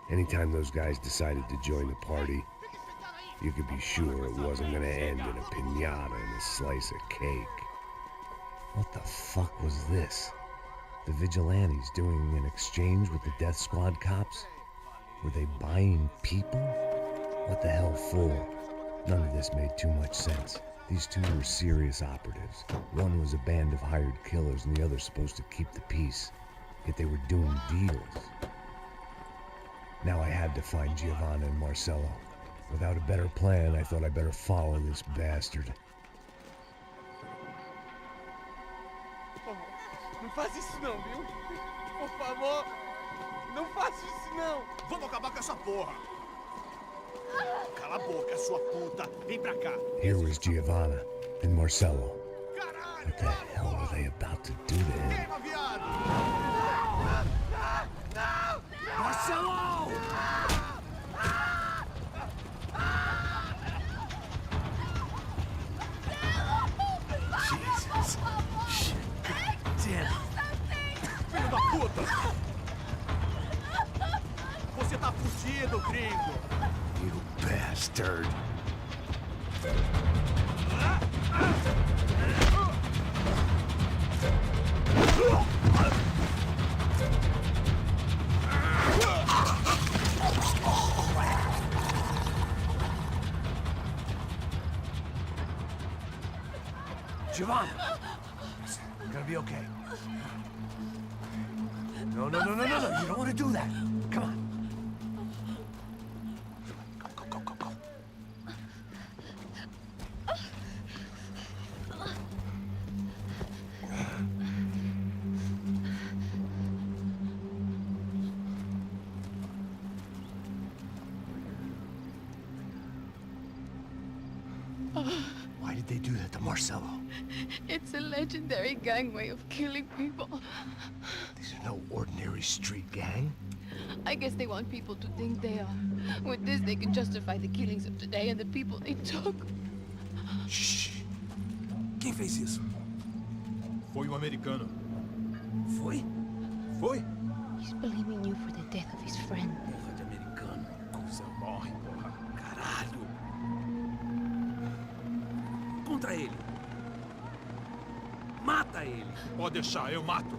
Anytime those guys decided to join the party, you could be sure it wasn't gonna end in a piñata and a slice of cake. What the fuck was this? The vigilantes doing an exchange with the death squad cops? Were they buying people? What the hell for? None of this made too much sense. These two were serious operatives. One was a band of hired killers and the other supposed to keep the peace. Yet they were doing deals. Now I had to find Giovanna and Marcelo. Without a better plan, I thought I better follow this bastard. Não faz isso não, viu? Por favor, não faça isso não. Vamos acabar com essa porra. Cala a boca, sua puta. Vem pra cá. Here was Giovanna and Marcelo. What the hell were they about to do to him? Marcelo! Jesus. Shit. Damn. Filho da puta! Você tá fudido, gringo! You bastard. Giovanna! You're gonna be okay. No, no, no, no, no, no. You don't want to do that. Come on. Go, go, go, go, go. Why did they do that to Marcelo? It's a legendary gangway of killing people. These are no ordinary street gang. I guess they want people to think they are. With this, they can justify the killings of today and the people they took. Shh. Quem fez isso? Foi americano. Foi? Foi? He's blaming you for the death of his friend. Porra de americano. Coisa morre, porra. Caralho. Contra ele. Mata ele. Pode deixar, eu mato.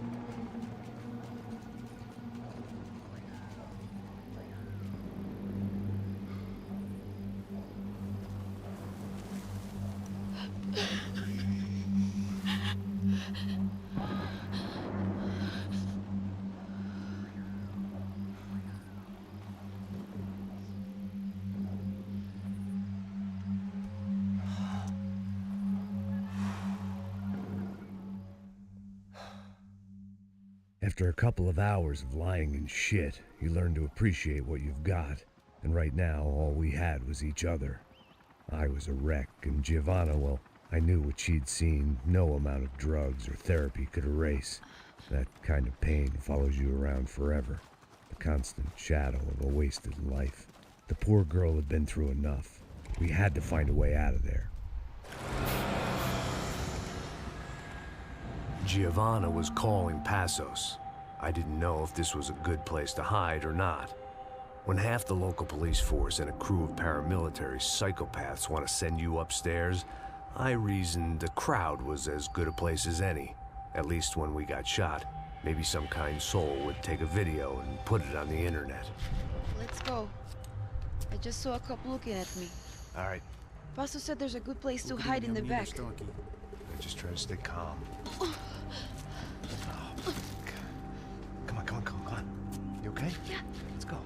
After a couple of hours of lying and shit, you learn to appreciate what you've got. And right now, all we had was each other. I was a wreck, and Giovanna, well, I knew what she'd seen no amount of drugs or therapy could erase. That kind of pain follows you around forever. The constant shadow of a wasted life. The poor girl had been through enough. We had to find a way out of there. Giovanna was calling Passos. I didn't know if this was a good place to hide or not. When half the local police force and a crew of paramilitary psychopaths want to send you upstairs, I reasoned the crowd was as good a place as any. At least when we got shot, maybe some kind soul would take a video and put it on the internet. Let's go. I just saw a cop looking at me. All right. Pastor said there's a good place to hide in the back. I just try to stay calm. Oh, come on. You okay? Yeah. Let's go.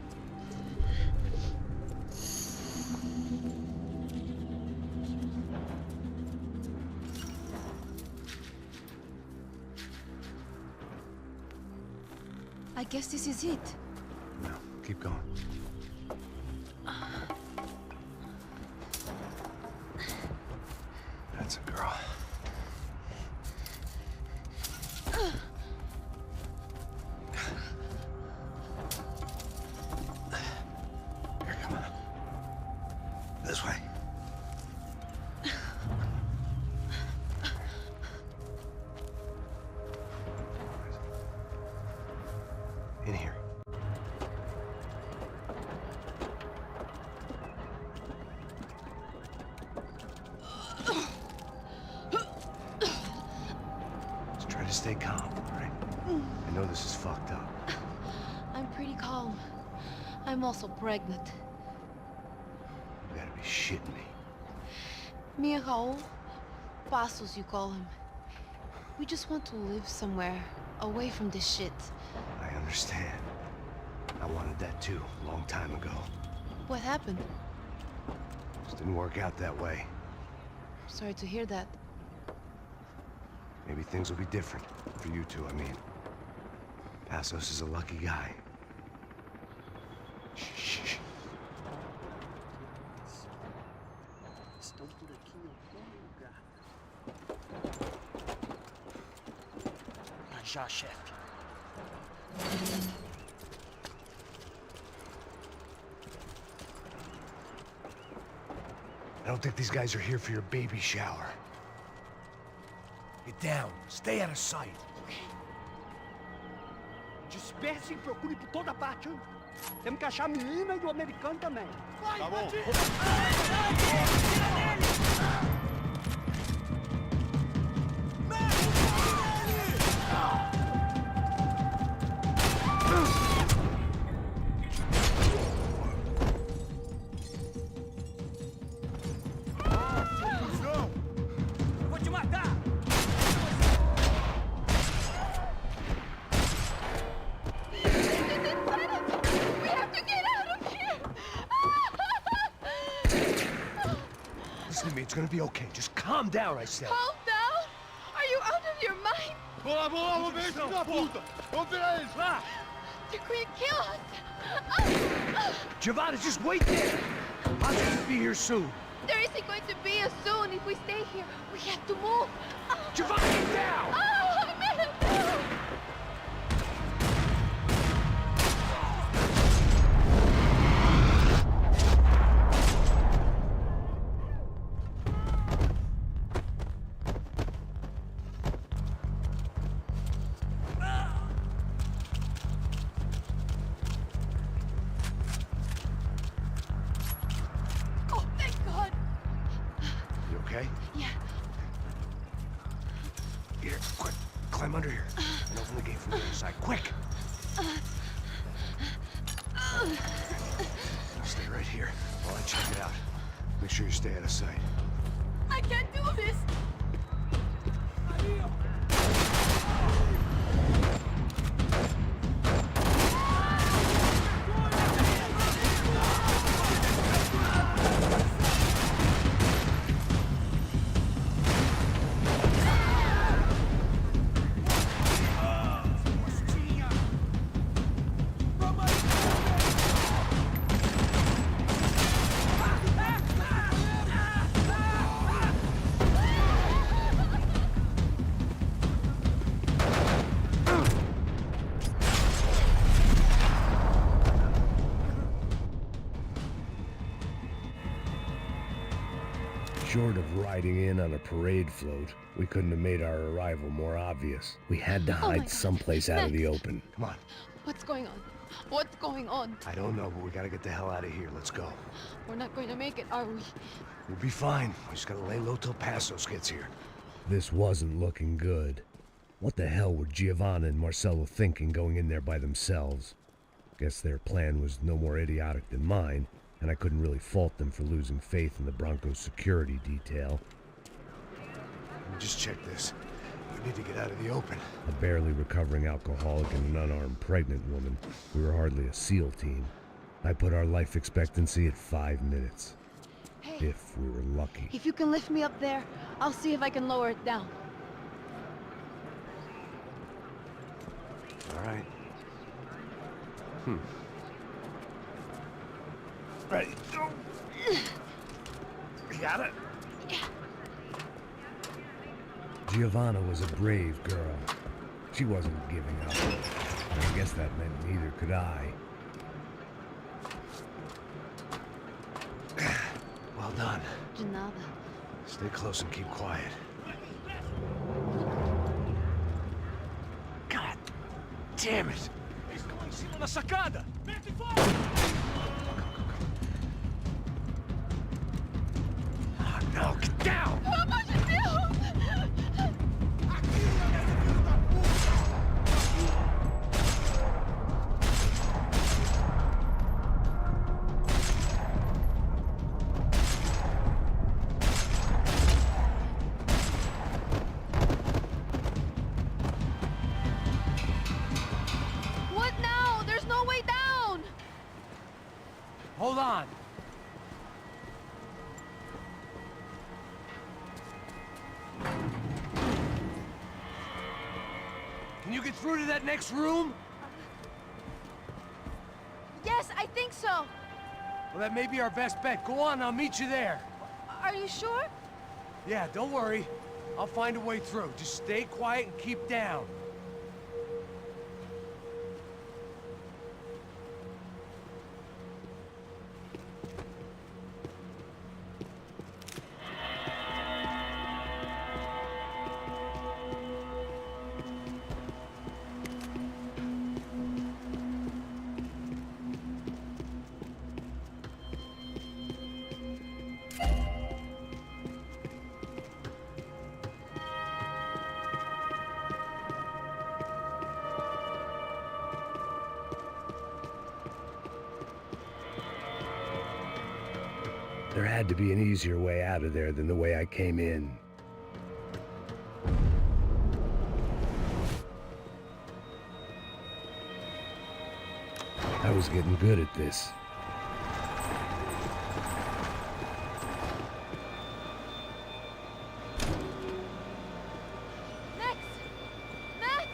I guess this is it. No, keep going. That's a girl. Here, come on. This way. In here. Just try to stay calm, all right? I know this is fucked up. I'm pretty calm. I'm also pregnant. You gotta be shitting me. Me and Raul, Passos you call him. We just want to live somewhere, away from this shit. I understand. I wanted that too, a long time ago. What happened? Just didn't work out that way. Sorry to hear that. Maybe things will be different. For you two, I mean. Passos is a lucky guy. Shh. Estão por aqui em algum lugar. Já, chefe. I don't think these guys are here for your baby shower. Get down. Stay out of sight. Disperse e procure por toda parte. Temos que achar a menina e o americano também. Tá bom. Listen to me, it's gonna be okay. Just calm down, I said. Calm down? Are you out of your mind? Vamos ver esse filho da puta! Vamos virar eles, lá! They're going to kill us! Giovanna, just wait there! I'll just be here soon. There isn't going to be a soon if we stay here. We have to move. Giovanna, get down! Oh, man! Oh, thank God! You okay? Yeah. Here, quick. Climb under here. And open the gate from the other side. Quick! Stay right here while I check it out. Make sure you stay out of sight. I can't do this! Short of riding in on a parade float, we couldn't have made our arrival more obvious. We had to hide someplace out of the open. Come on. What's going on? What's going on? I don't know, but we gotta get the hell out of here. Let's go. We're not going to make it, are we? We'll be fine. We just gotta lay low till Passos gets here. This wasn't looking good. What the hell were Giovanna and Marcello thinking going in there by themselves? Guess their plan was no more idiotic than mine, and I couldn't really fault them for losing faith in the Broncos security detail. Let me just check this. We need to get out of the open. A barely recovering alcoholic and an unarmed pregnant woman. We were hardly a SEAL team. I put our life expectancy at 5 minutes. Hey, if we were lucky. if you can lift me up there, I'll see if I can lower it down. All right. Ready, go. You got it? Giovanna was a brave girl. She wasn't giving up. And I guess that meant neither could I. Well done. De nada. Stay close and keep quiet. God damn it! Eles estão em cima da sacada! Mete fogo! Oh no, get down! Pelo amor de Deus! What now? There's no way down! Hold on. Can you get through to that next room? Yes, I think so. Well, that may be our best bet. Go on, I'll meet you there. Are you sure? Yeah, don't worry. I'll find a way through. Just stay quiet and keep down. There had to be an easier way out of there than the way I came in. I was getting good at this. Max! Max!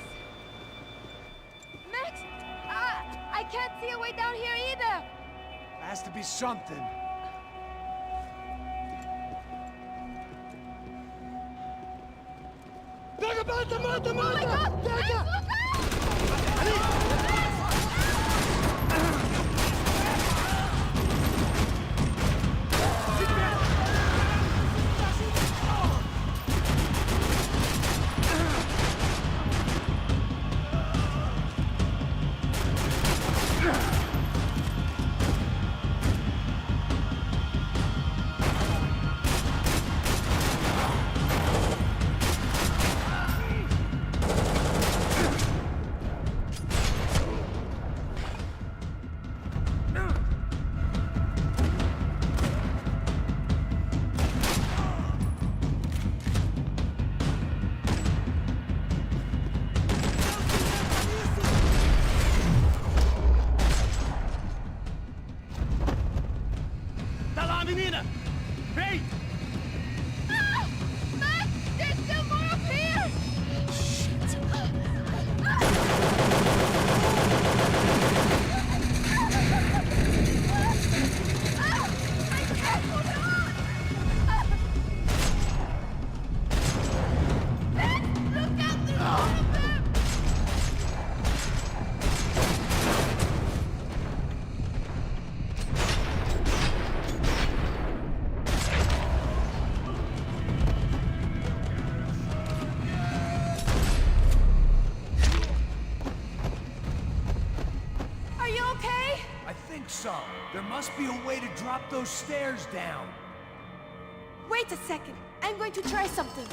Max! I can't see a way down here either! Has to be something. Mata, mata, mata! menina! Vem! Ah! Max, there's still more up here! so. There must be a way to drop those stairs down. Wait a second. I'm going to try something.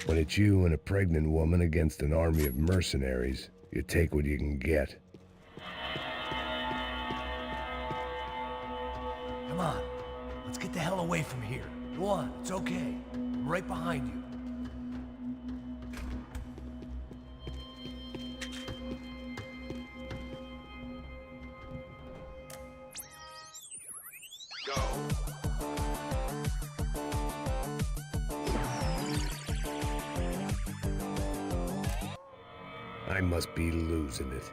When it's you and a pregnant woman against an army of mercenaries, you take what you can get. Come on. Let's get the hell away from here. Go on, it's okay. I'm right behind you. I must be losing it.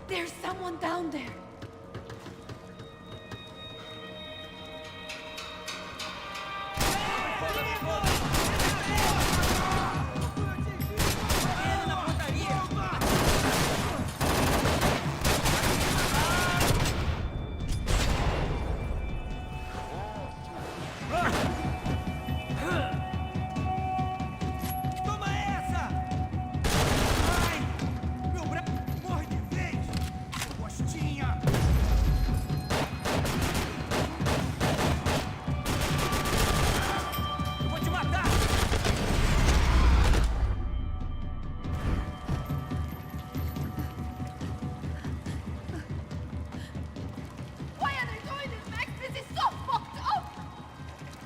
There's someone down there.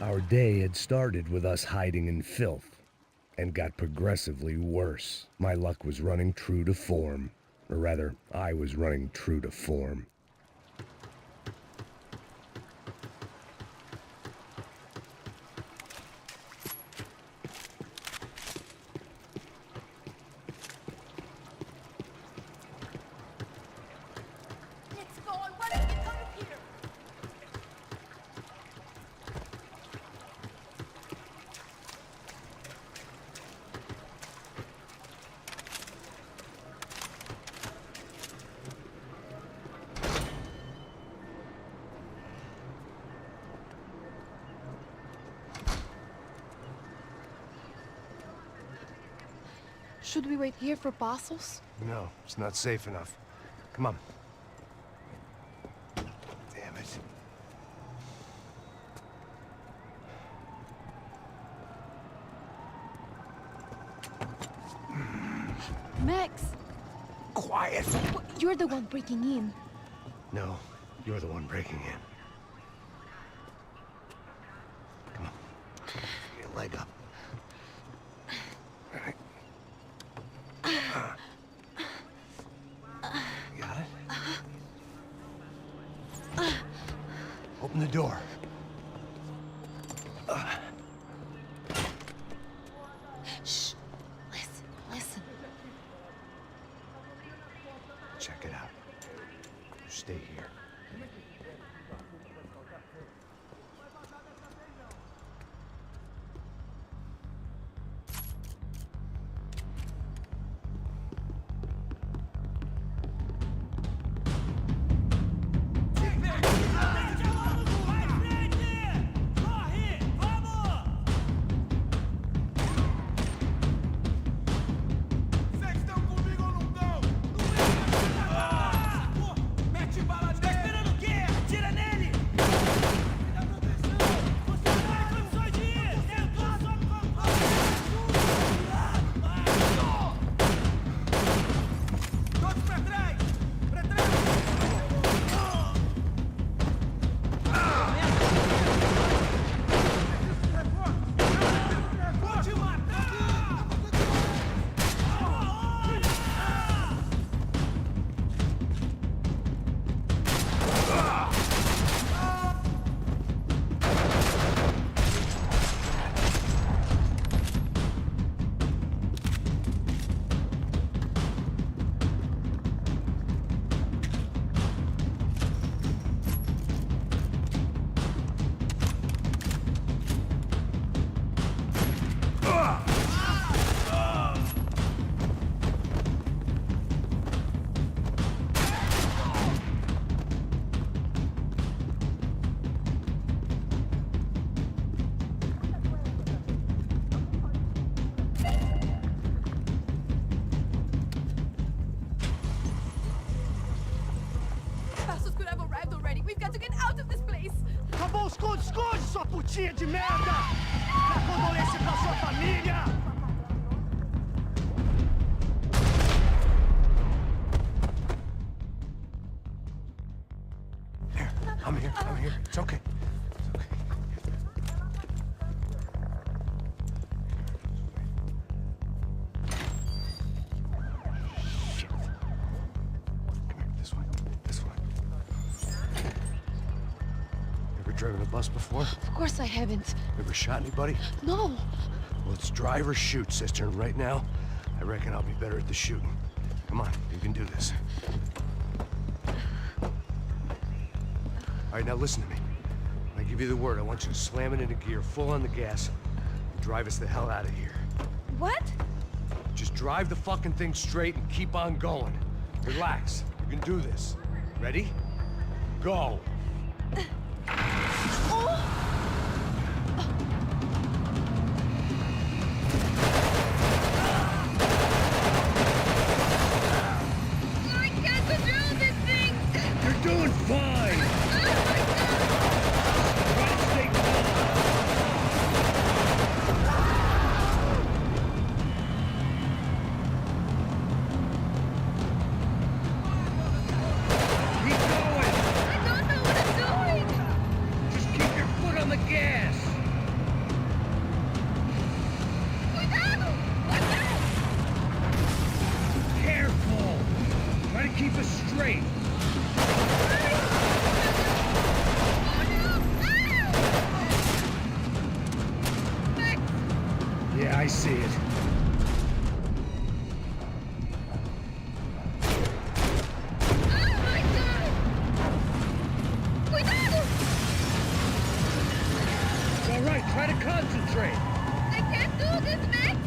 Our day had started with us hiding in filth, and got progressively worse. My luck was running true to form. Or rather, I was running true to form. Let's go. Why don't you come up here? Should we wait here for parcels? No, it's not safe enough. Come on. Damn it. Max! Quiet! You're the one breaking in. No, you're the one breaking in. Come on. Get your leg up. All right. You got it? Open the door. Shh. Listen, listen. Check it out. You stay here. out of this place! Acabou, esconde, esconde, sua putinha de merda! Dá condolência pra sua família! I'm here. It's okay. Shit. Come here, this way. Ever driven a bus before? Of course I haven't. Ever shot anybody? No. Well, it's drive or shoot, sister, and right now, I reckon I'll be better at the shooting. Come on, you can do this. All right, now listen to me. When I give you the word, I want you to slam it into gear, full on the gas, and drive us the hell out of here. What? Just drive the fucking thing straight and keep on going. Relax. You can do this. Ready? Go. I can't control this thing! You're doing fine! Try to stay Keep going! I don't know what I'm doing! Just keep your foot on the gas! Cuidado! Watch out! Careful! Try to keep us straight! Yeah, I see it. Oh my god! Cuidado! It's all right, try to concentrate! I can't do this, Max!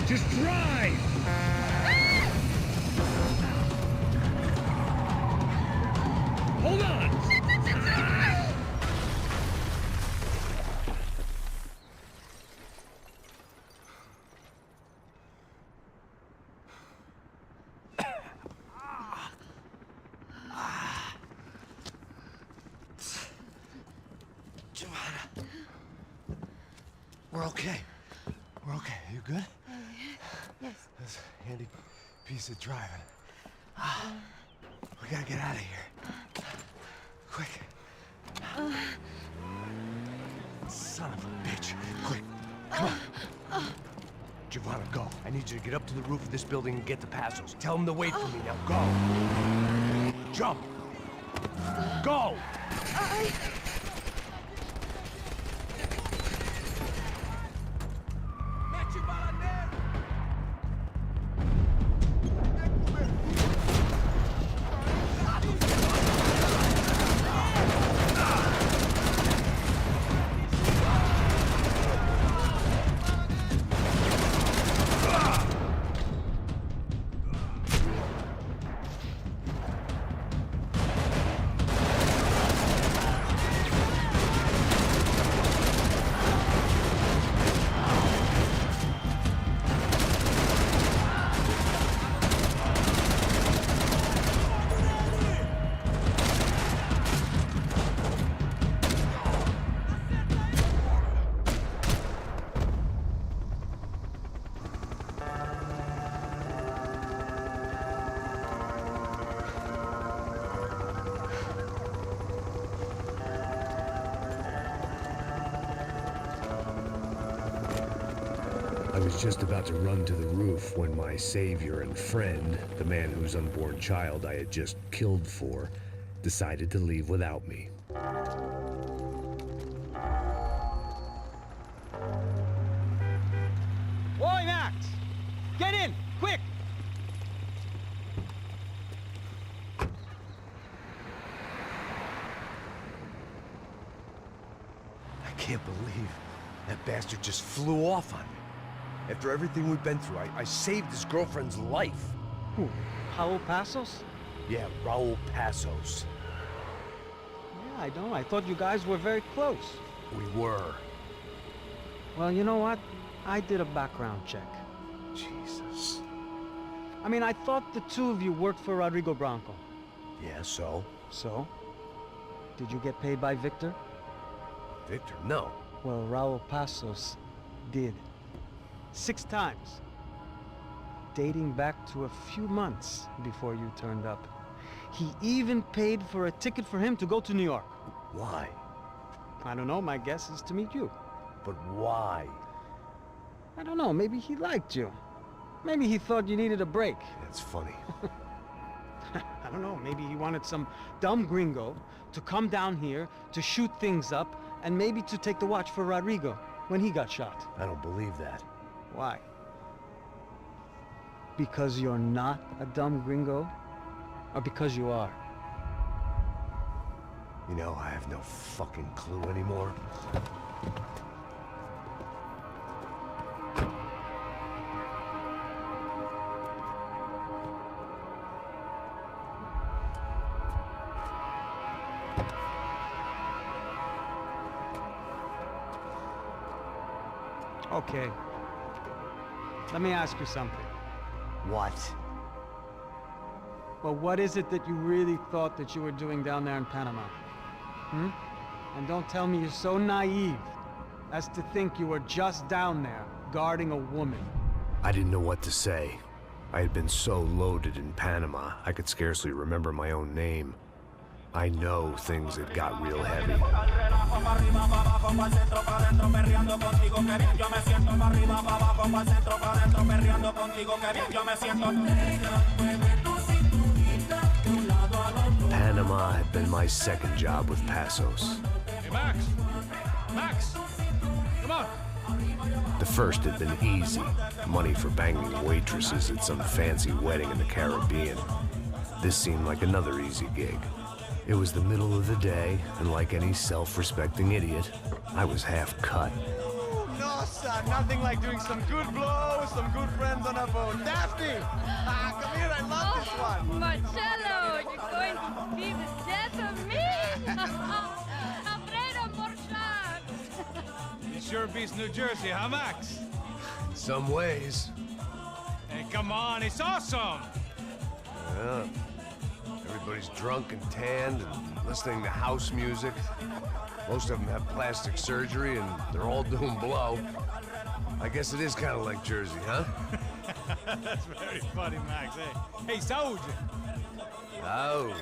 Just drive! Hold on! Giovanna. We're okay. We're okay. You good? Yes. That's a handy piece of driving. We gotta get out of here. Quick. Son of a bitch. Quick. Come on. Giovanna, go. I need you to get up to the roof of this building and get the Passos. Tell them to wait for me. Now go. Jump. Go. I was just about to run to the roof when my savior and friend, the man whose unborn child I had just killed for, decided to leave without me. Oi, Max! Get in, quick! I can't believe that bastard just flew off on me. After everything we've been through, I saved his girlfriend's life. Who? Raul Passos? Yeah, Raul Passos. Yeah, I know. I thought you guys were very close. We were. Well, you know what? I did a background check. Jesus. I mean, I thought the two of you worked for Rodrigo Branco. Yeah, so? So? Did you get paid by Victor? Victor? No. Well, Raul Passos did. 6 times. Dating back to a few months before you turned up. He even paid for a ticket for him to go to New York. Why? I don't know, my guess is to meet you. But why? I don't know, maybe he liked you. Maybe he thought you needed a break. That's funny. I don't know, maybe he wanted some dumb gringo to come down here to shoot things up and maybe to take the watch for Rodrigo when he got shot. I don't believe that. Why? Because you're not a dumb gringo? Or because you are? You know, I have no fucking clue anymore. Okay. Let me ask you something. What? Well, what is it that you really thought that you were doing down there in Panama? Hmm? And don't tell me you're so naive as to think you were just down there guarding a woman. I didn't know what to say. I had been so loaded in Panama, I could scarcely remember my own name. I know things had got real heavy. Panama had been my second job with Passos. Hey, Max! Max! Come on! The first had been easy. Money for banging waitresses at some fancy wedding in the Caribbean. This seemed like another easy gig. It was the middle of the day, and like any self-respecting idiot, I was half cut. No, son, nothing like doing some good blow with some good friends on a boat. Daphne! Come here, I love this one. Marcello, you're going to be the death of me? Alfredo Morchat. It sure beats New Jersey, huh, Max? In some ways. Hey, come on, it's awesome! Yeah. Everybody's drunk and tanned and listening to house music. Most of them have plastic surgery and they're all doing blow. I guess it is kind of like Jersey, huh? That's very funny, Max. Hey, Saúde! Oh.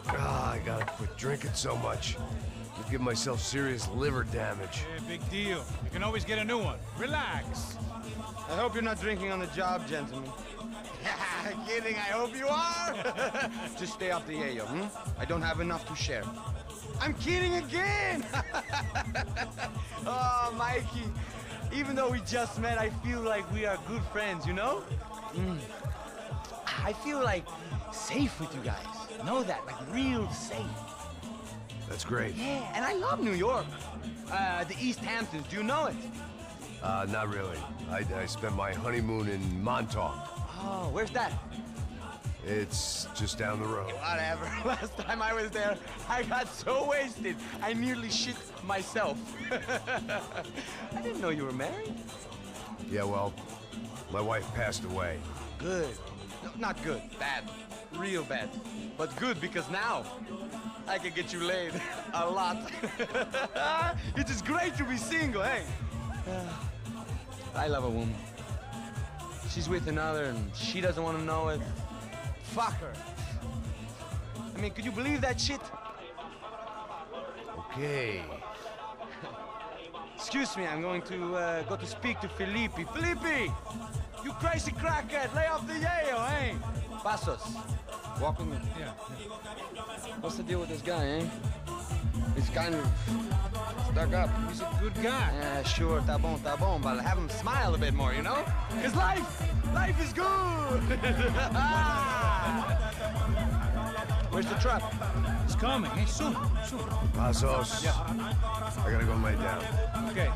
Ah, I gotta quit drinking so much. I give myself serious liver damage. Yeah, big deal. You can always get a new one. Relax. I hope you're not drinking on the job, gentlemen. Kidding, I hope you are. Just stay off the yayo, I don't have enough to share. I'm kidding again! Oh, Mikey, even though we just met, I feel like we are good friends, you know? I feel like safe with you guys. Know that, like real safe. That's great. Yeah, and I love New York. The East Hamptons, do you know it? Not really. I spent my honeymoon in Montauk. Oh, where's that? It's just down the road. Whatever. Last time I was there, I got so wasted, I nearly shit myself. I didn't know you were married. Yeah, well, my wife passed away. Good. No, not good. Bad. Real bad. But good because now I can get you laid a lot. It is great to be single, hey? I love a woman. She's with another and she doesn't want to know it. Fuck her. I mean, could you believe that shit? Okay. Excuse me, I'm going to go to speak to Felipe. Felipe! You crazy crackhead, lay off the yayo, eh? Passos, walk with me. Yeah. What's the deal with this guy, eh? He's kind of stuck up. He's a good guy. Yeah, sure, tá bom, but have him smile a bit more, you know? Because life is good! Where's the truck? It's coming, hey, soon. Passos. Yeah. I gotta go lay down. Okay.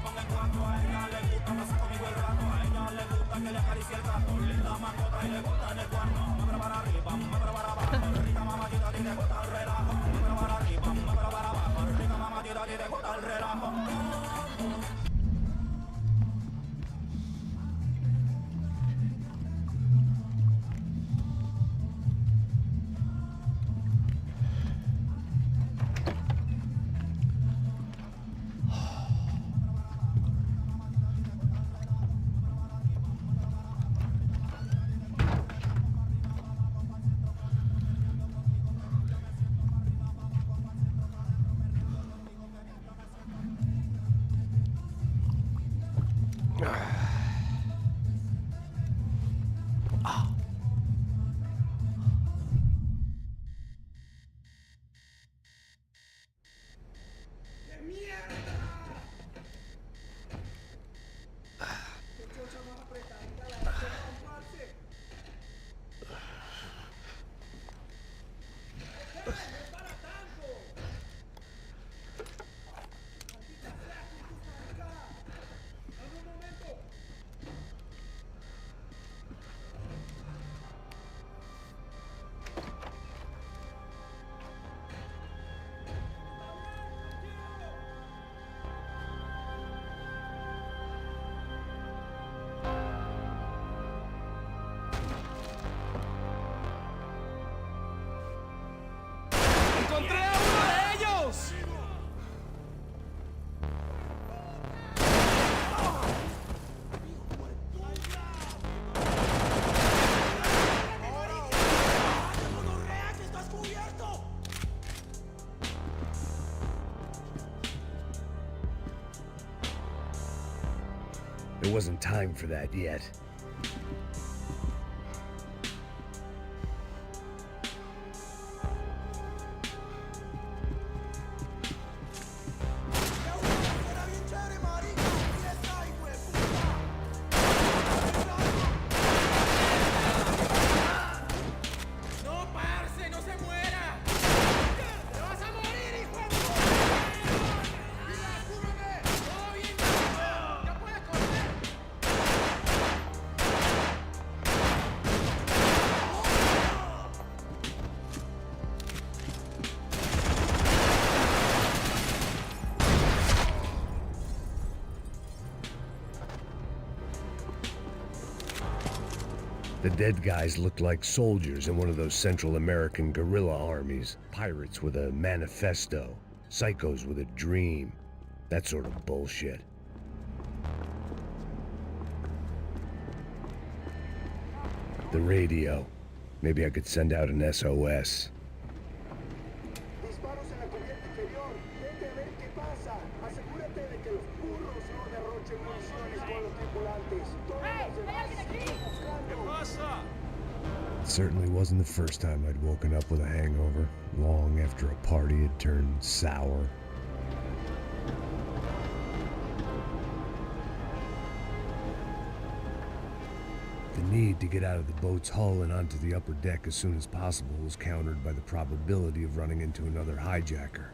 ¡Encontré a uno de ellos! It wasn't time for that yet. The dead guys looked like soldiers in one of those Central American guerrilla armies. Pirates with a manifesto. Psychos with a dream. That sort of bullshit. The radio. Maybe I could send out an SOS. It certainly wasn't the first time I'd woken up with a hangover, long after a party had turned sour. The need to get out of the boat's hull and onto the upper deck as soon as possible was countered by the probability of running into another hijacker.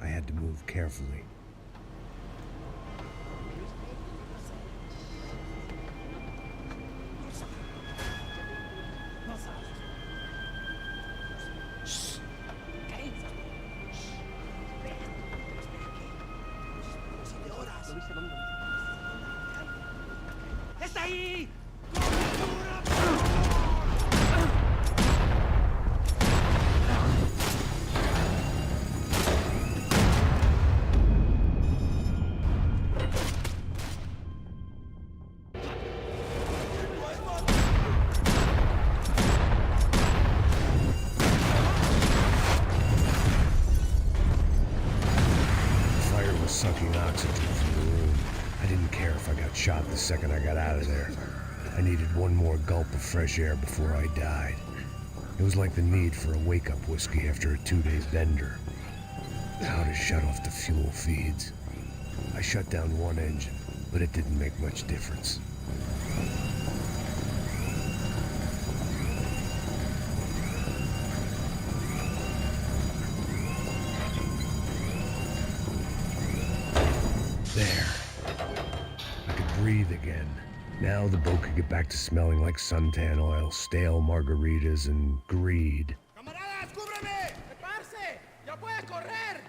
I had to move carefully. ¡Está ahí! Sucking oxygen from the room. I didn't care if I got shot the second I got out of there. I needed one more gulp of fresh air before I died. It was like the need for a wake-up whiskey after a 2-day bender. How to shut off the fuel feeds. I shut down one engine, but it didn't make much difference. There. I could breathe again. Now the boat could get back to smelling like suntan oil, stale margaritas, and greed. ¡Camaradas, cúbreme! ¡Prepárese! ¡Ya puede correr!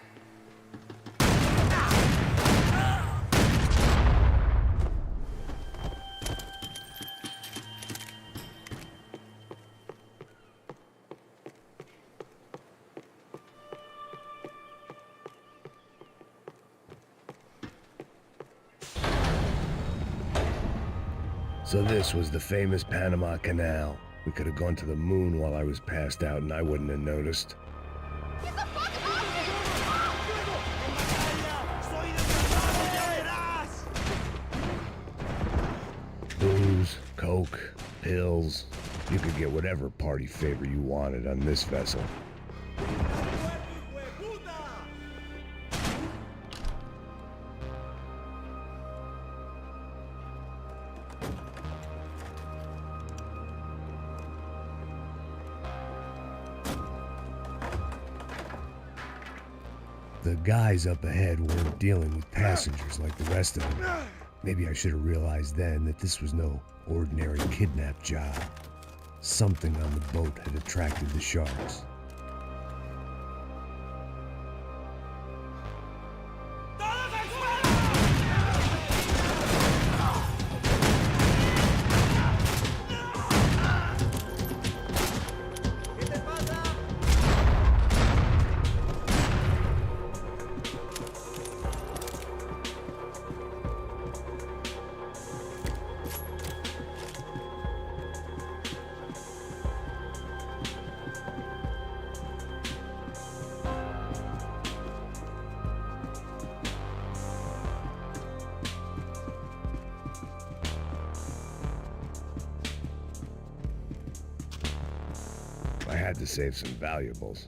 So this was the famous Panama Canal. We could have gone to the moon while I was passed out and I wouldn't have noticed. Booze, coke, pills. You could get whatever party favor you wanted on this vessel. The guys up ahead weren't dealing with passengers like the rest of them. Maybe I should have realized then that this was no ordinary kidnap job. Something on the boat had attracted the sharks. I had to save some valuables.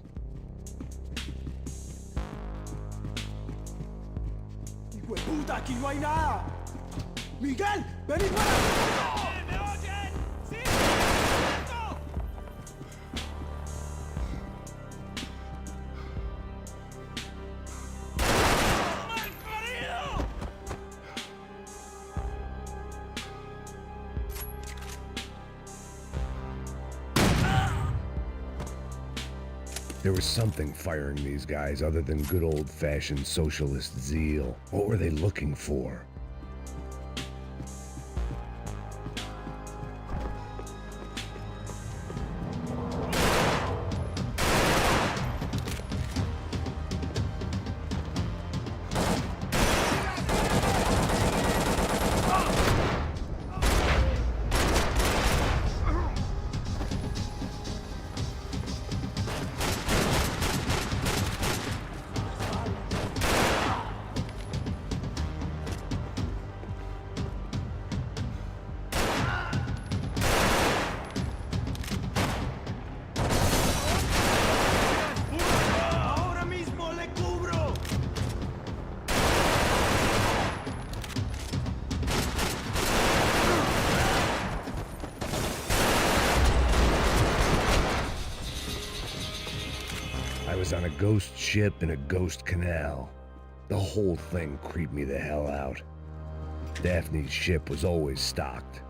¡Hijo de puta! ¡Aquí no hay nada! ¡Miguel! ¡Vení para! ¡Me oyen! ¡Sí! There was something firing these guys other than good old-fashioned socialist zeal. What were they looking for? I was on a ghost ship in a ghost canal. The whole thing creeped me the hell out. Daphne's ship was always stocked.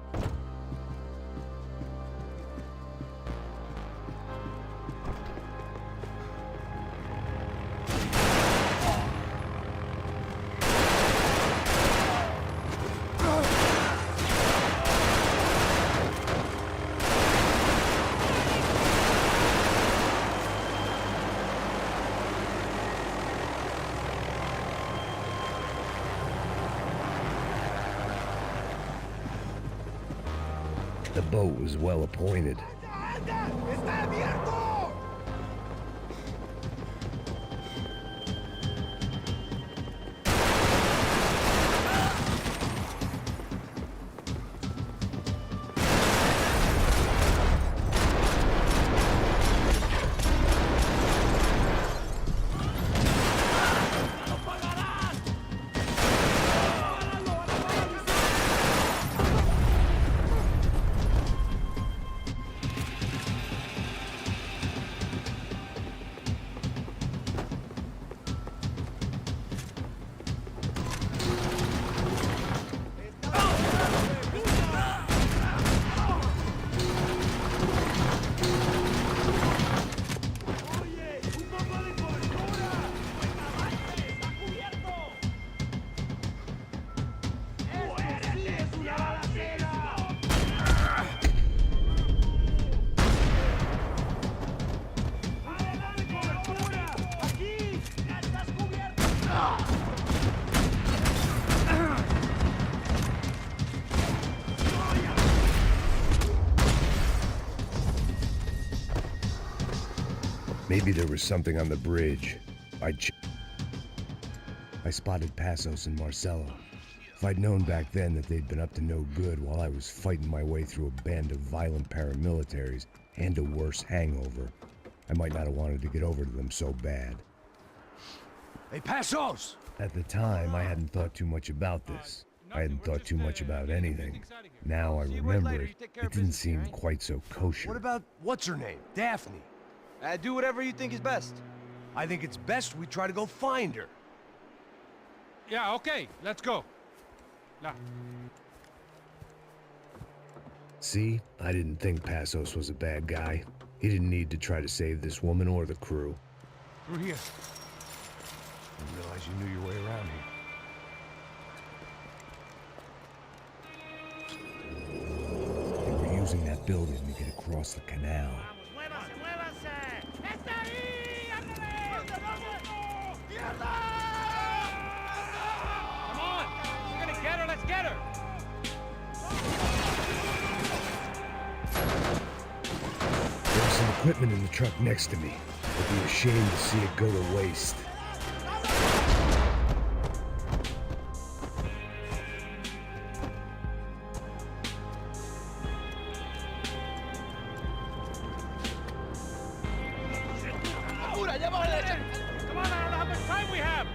The boat was well appointed. ¡Está abierto! Maybe there was something on the bridge. I spotted Passos and Marcelo. If I'd known back then that they'd been up to no good while I was fighting my way through a band of violent paramilitaries and a worse hangover, I might not have wanted to get over to them so bad. Hey, Passos! At the time, I hadn't thought too much about this. I hadn't thought too much about anything. Now I remember it didn't seem quite so kosher. What about, what's her name? Daphne? Do whatever you think is best. I think it's best we try to go find her. Yeah, okay, let's go. Now. See, I didn't think Passos was a bad guy. He didn't need to try to save this woman or the crew. Through here. Didn't realize you knew your way around here. They were using that building to get across the canal. Come on! We're gonna get her, let's get her! There was some equipment in the truck next to me. I'd be ashamed to see it go to waste. Come on, I don't know how much time we have!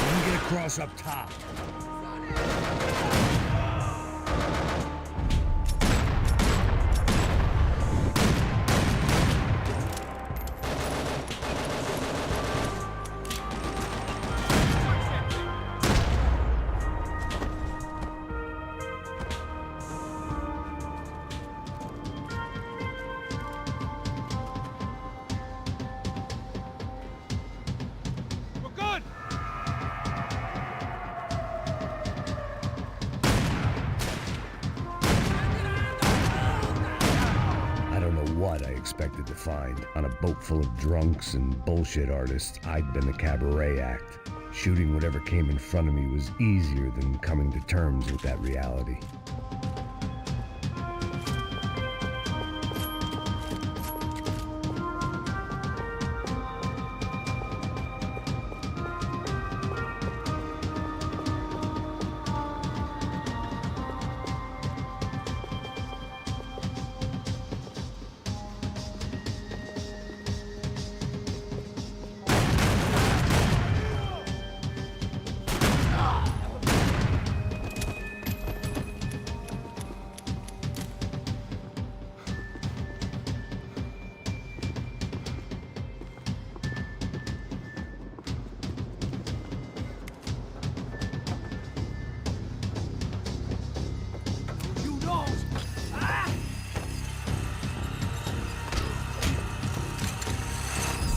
We can get across up top. What I expected to find. On a boat full of drunks and bullshit artists, I'd been the cabaret act. Shooting whatever came in front of me was easier than coming to terms with that reality.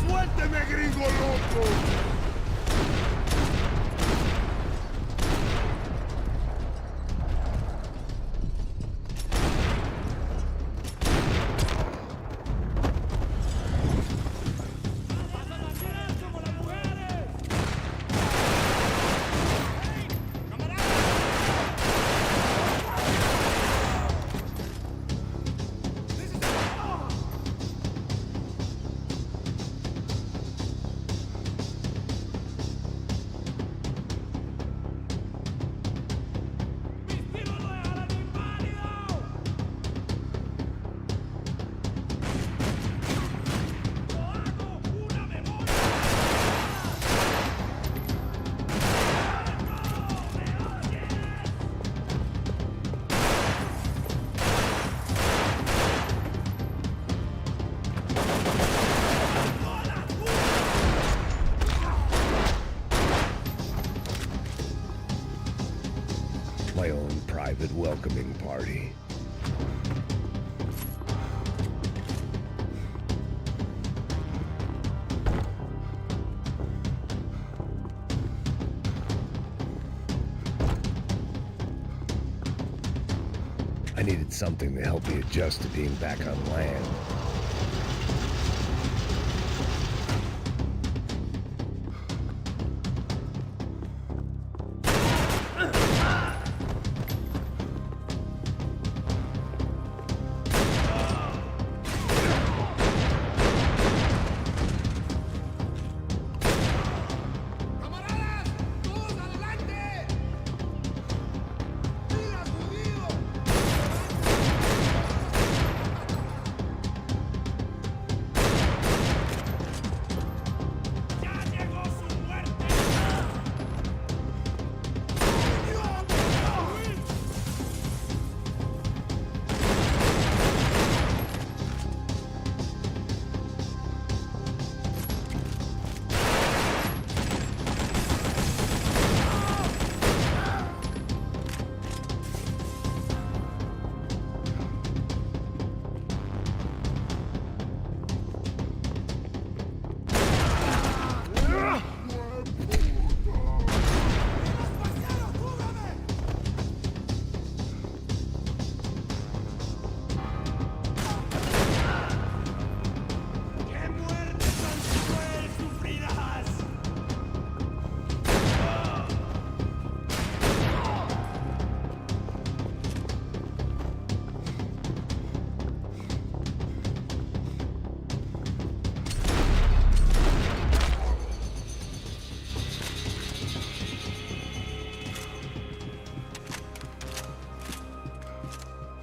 ¡Suélteme, gringo loco! My own private welcoming party. I needed something to help me adjust to being back on land.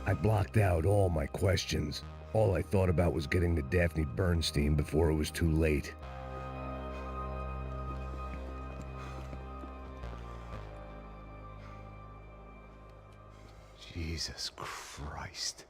I blocked out all my questions. All I thought about was getting to Daphne Bernstein before it was too late. Jesus Christ.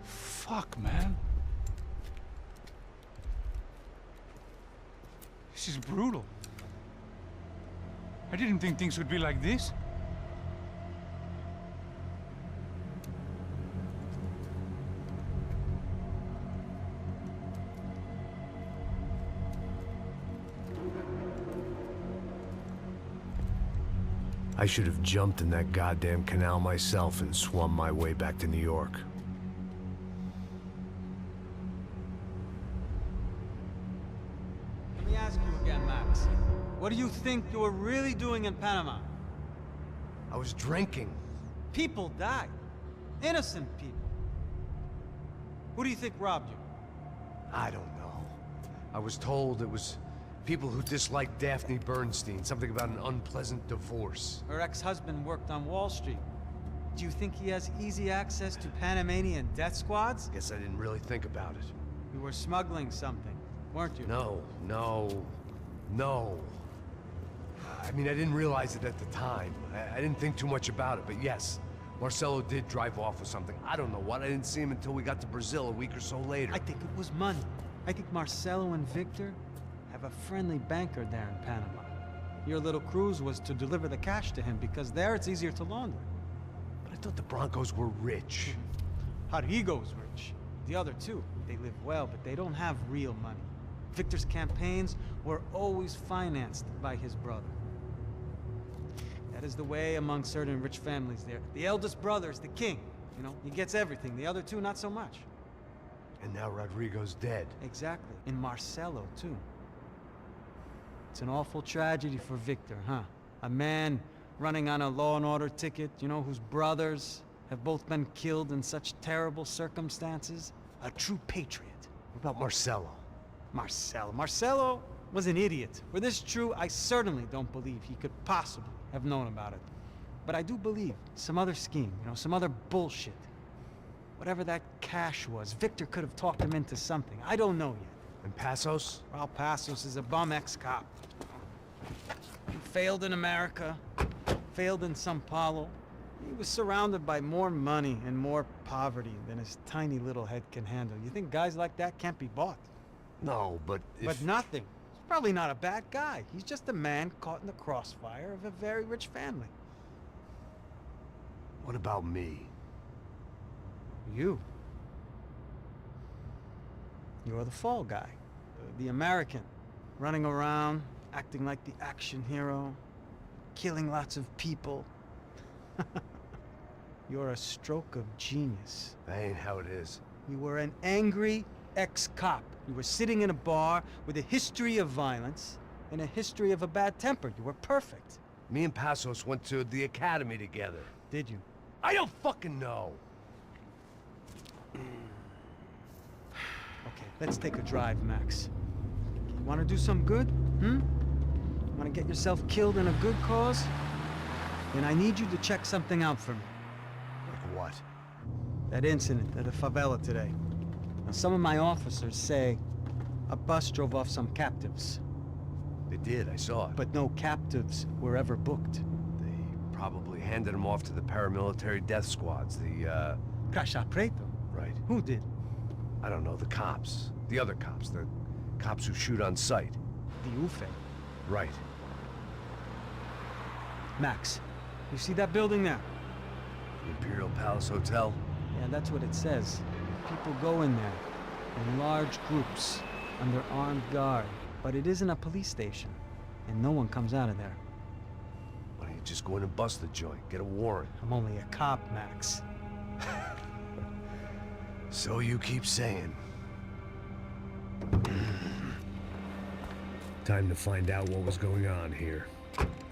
Fuck, man. This is brutal. I didn't think things would be like this. I should have jumped in that goddamn canal myself and swum my way back to New York. Let me ask you again, Max. What do you think you were really doing in Panama? I was drinking. People died. Innocent people. Who do you think robbed you? I don't know. I was told it was people who disliked Daphne Bernstein, something about an unpleasant divorce. Her ex-husband worked on Wall Street. Do you think he has easy access to Panamanian death squads? Guess I didn't really think about it. You were smuggling something, weren't you? No. I mean, I didn't realize it at the time. I didn't think too much about it, but yes, Marcelo did drive off with something. I don't know what. I didn't see him until we got to Brazil a week or so later. I think it was money. I think Marcelo and Victor have a friendly banker there in Panama. Your little cruise was to deliver the cash to him because there it's easier to launder. But I thought the Broncos were rich. Rodrigo's rich. The other two, they live well, but they don't have real money. Victor's campaigns were always financed by his brother. That is the way among certain rich families there. The eldest brother is the king. You know, he gets everything. The other two, not so much. And now Rodrigo's dead. Exactly. And Marcelo, too. It's an awful tragedy for Victor, huh? A man running on a law and order ticket, you know, whose brothers have both been killed in such terrible circumstances. A true patriot. What about Marcelo? Marcelo was an idiot. Were this true, I certainly don't believe he could possibly have known about it. But I do believe some other scheme, you know, some other bullshit. Whatever that cash was, Victor could have talked him into something. I don't know yet. And Passos? Raul Passos is a bum ex-cop. He failed in America, failed in Sao Paulo. He was surrounded by more money and more poverty than his tiny little head can handle. You think guys like that can't be bought? No, but if... But nothing. He's probably not a bad guy. He's just a man caught in the crossfire of a very rich family. What about me? You. You're the fall guy. The American. Running around, acting like the action hero. Killing lots of people. You're a stroke of genius. That ain't how it is. You were an angry ex-cop. You were sitting in a bar with a history of violence and a history of a bad temper. You were perfect. Me and Passos went to the academy together. Did you? I don't fucking know. Okay, let's take a drive, Max. You want to do some good? Want to get yourself killed in a good cause? Then I need you to check something out for me. Like what? That incident at the favela today. Now, some of my officers say a bus drove off some captives. They did, I saw it. But no captives were ever booked. They probably handed them off to the paramilitary death squads, the, Crasha Preto? Right. Who did? I don't know, the cops. The other cops, the cops who shoot on sight. The UFE. Right. Max, you see that building there? The Imperial Palace Hotel? Yeah, that's what it says. People go in there, in large groups, under armed guard. But it isn't a police station, and no one comes out of there. Why don't you just go in and bust the joint, get a warrant? I'm only a cop, Max. So you keep saying. Time to find out what was going on here.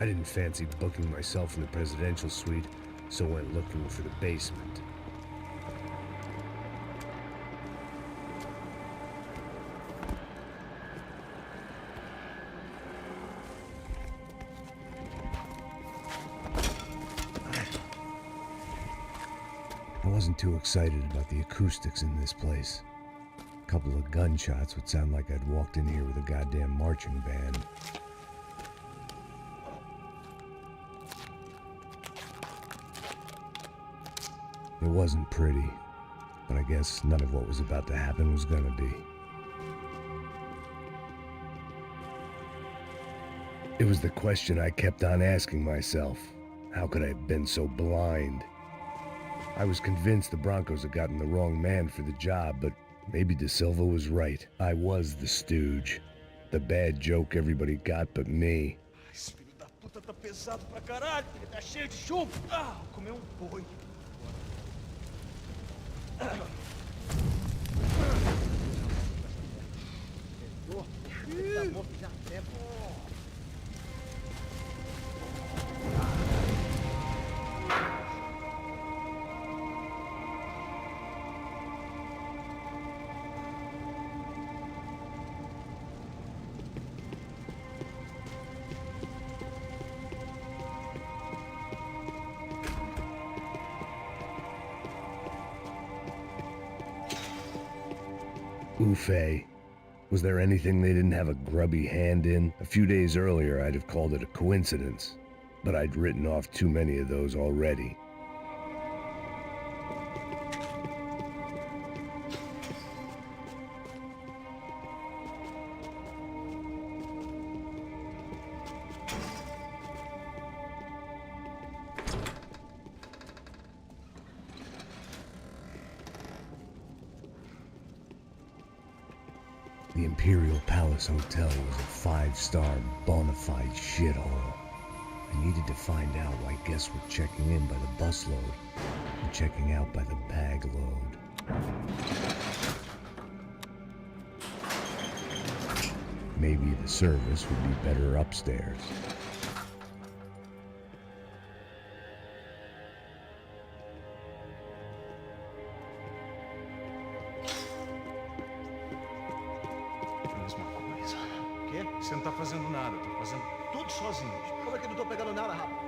I didn't fancy booking myself in the presidential suite, so went looking for the basement. I wasn't too excited about the acoustics in this place. A couple of gunshots would sound like I'd walked in here with a goddamn marching band. It wasn't pretty, but I guess none of what was about to happen was gonna be. It was the question I kept on asking myself. How could I have been so blind? I was convinced the Broncos had gotten the wrong man for the job, but maybe De Silva was right. I was the stooge. The bad joke everybody got but me. Esse filho da puta tá pesado pra caralho, ele tá cheio de chumbo. Ah, comeu um boi. Tá morto já há tempo. Ufe. Was there anything they didn't have a grubby hand in? A few days earlier, I'd have called it a coincidence, but I'd written off too many of those already. The Imperial Palace Hotel was a five-star, bona fide shithole. I needed to find out why guests were checking in by the busload and checking out by the bag load. Maybe the service would be better upstairs. Você não tá fazendo nada, tô fazendo tudo sozinho. Como é que eu não tô pegando nada, rapaz?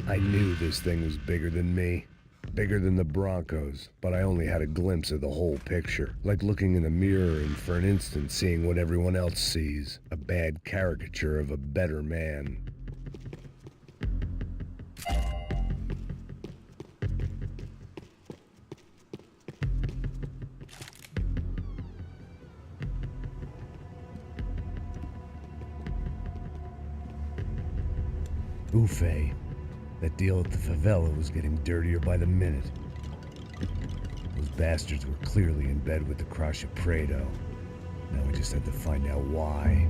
I knew this thing was bigger than me. Bigger than the Broncos, but I only had a glimpse of the whole picture. Like looking in a mirror and for an instant seeing what everyone else sees. A bad caricature of a better man. Buffet. That deal at the favela was getting dirtier by the minute. Those bastards were clearly in bed with the Crash of Prado. Now we just had to find out why.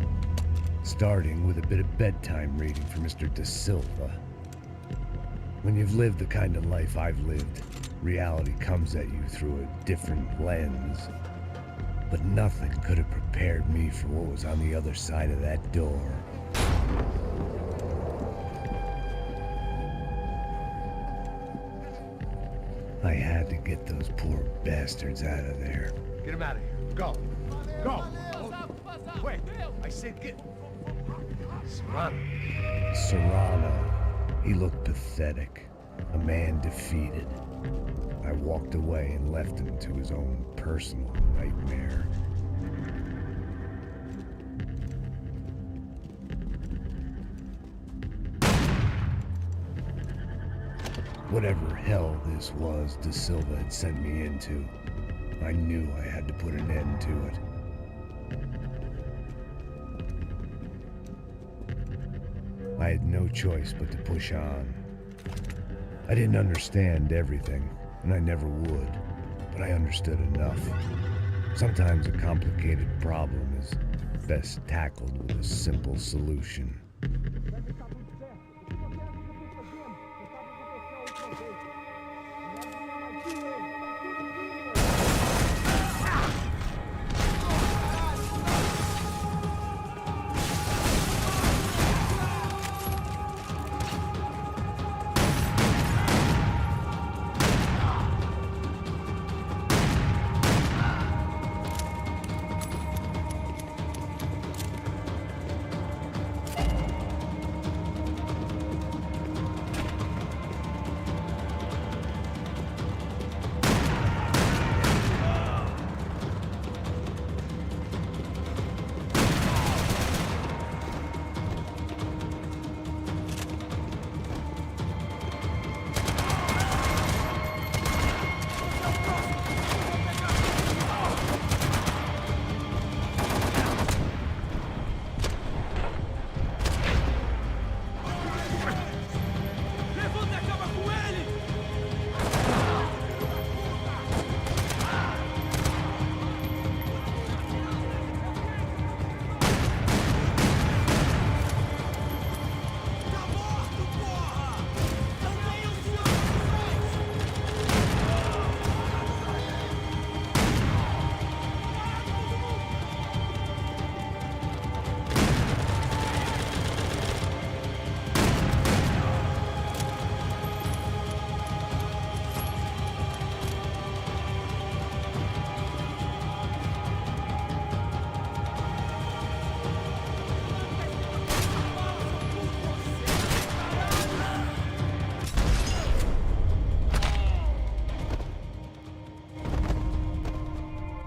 Starting with a bit of bedtime reading for Mr. Da Silva. When you've lived the kind of life I've lived, reality comes at you through a different lens. But nothing could have prepared me for what was on the other side of that door. I had to get those poor bastards out of there. Get him out of here. Go. Go. Wait. I said get... Serrano. Serrano. He looked pathetic. A man defeated. I walked away and left him to his own personal nightmare. Whatever hell this was Da Silva had sent me into, I knew I had to put an end to it. I had no choice but to push on. I didn't understand everything, and I never would, but I understood enough. Sometimes a complicated problem is best tackled with a simple solution.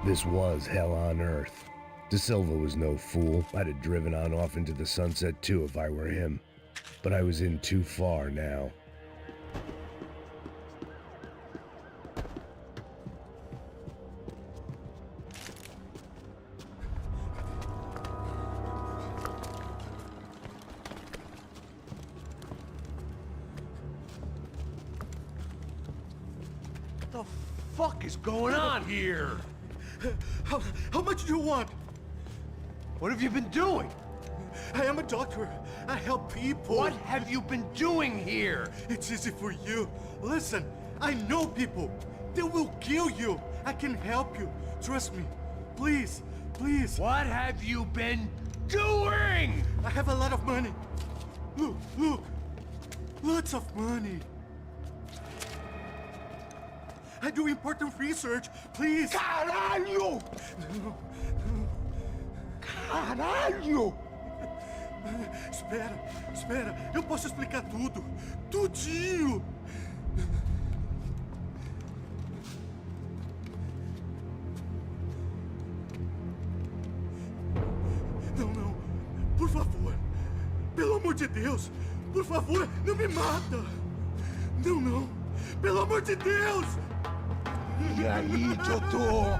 This was hell on earth. Da Silva was no fool. I'd have driven on off into the sunset too if I were him. But I was in too far now. What the fuck is going on here? How much do you want? What have you been doing? I am a doctor. I help people. What have you been doing here? It's easy for you. Listen, I know people. They will kill you. I can help you. Trust me. Please, please. What have you been doing? I have a lot of money. Look, look. Lots of money. I do important research. Please. Caralho! Caralho! Espera, eu posso explicar tudo. Tudinho. Não, por favor. Pelo amor de Deus, por favor, não me mata. Não, pelo amor de Deus. E aí, Totó?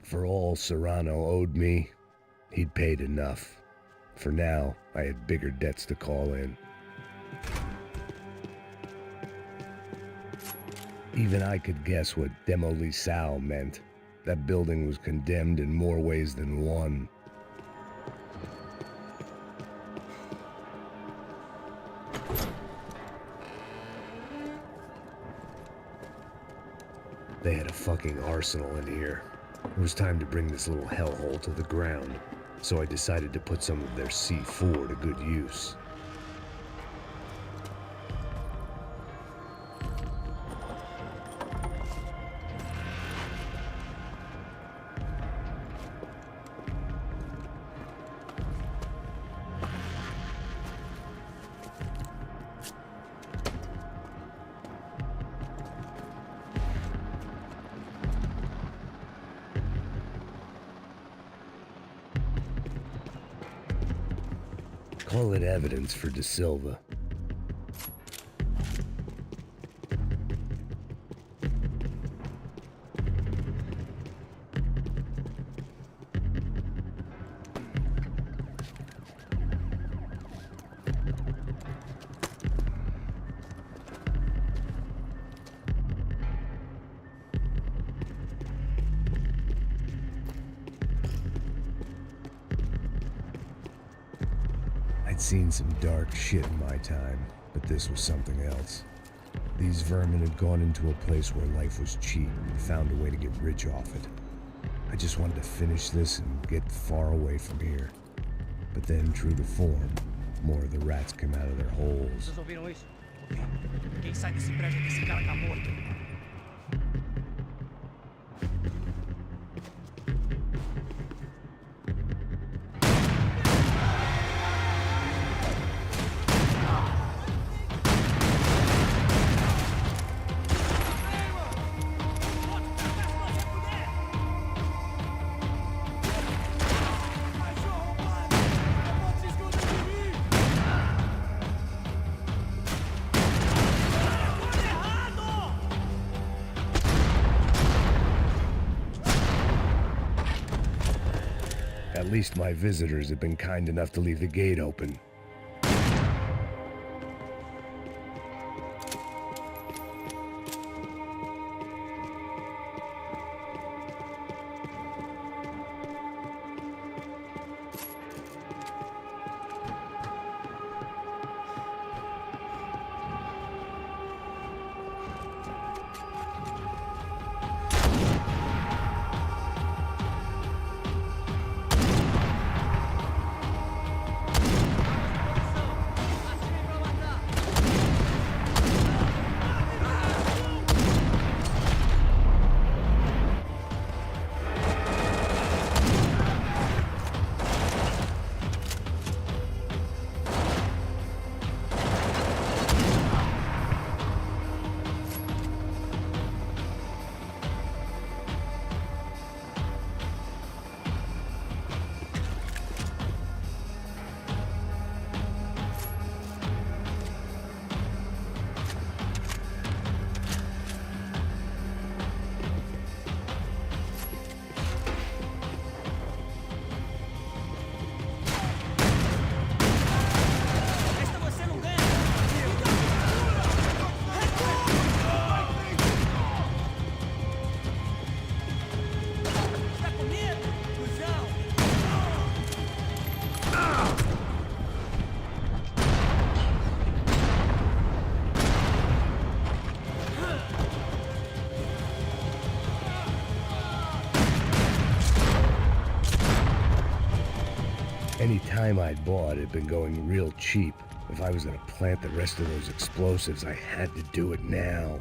For all Serrano owed me, he'd paid enough. For now, I had bigger debts to call in. Even I could guess what Demolisal meant. That building was condemned in more ways than one. They had a fucking arsenal in here. It was time to bring this little hellhole to the ground, so I decided to put some of their C4 to good use. Call it evidence for De Silva. I'd seen some dark shit in my time, but this was something else. These vermin had gone into a place where life was cheap and found a way to get rich off it. I just wanted to finish this and get far away from here. But then, true to form, more of the rats came out of their holes. Vocês ouviram isso? Quem sai desse prédio que esse cara tá morto? At least my visitors have been kind enough to leave the gate open. Any time I'd bought had been going real cheap. If I was gonna plant the rest of those explosives, I had to do it now.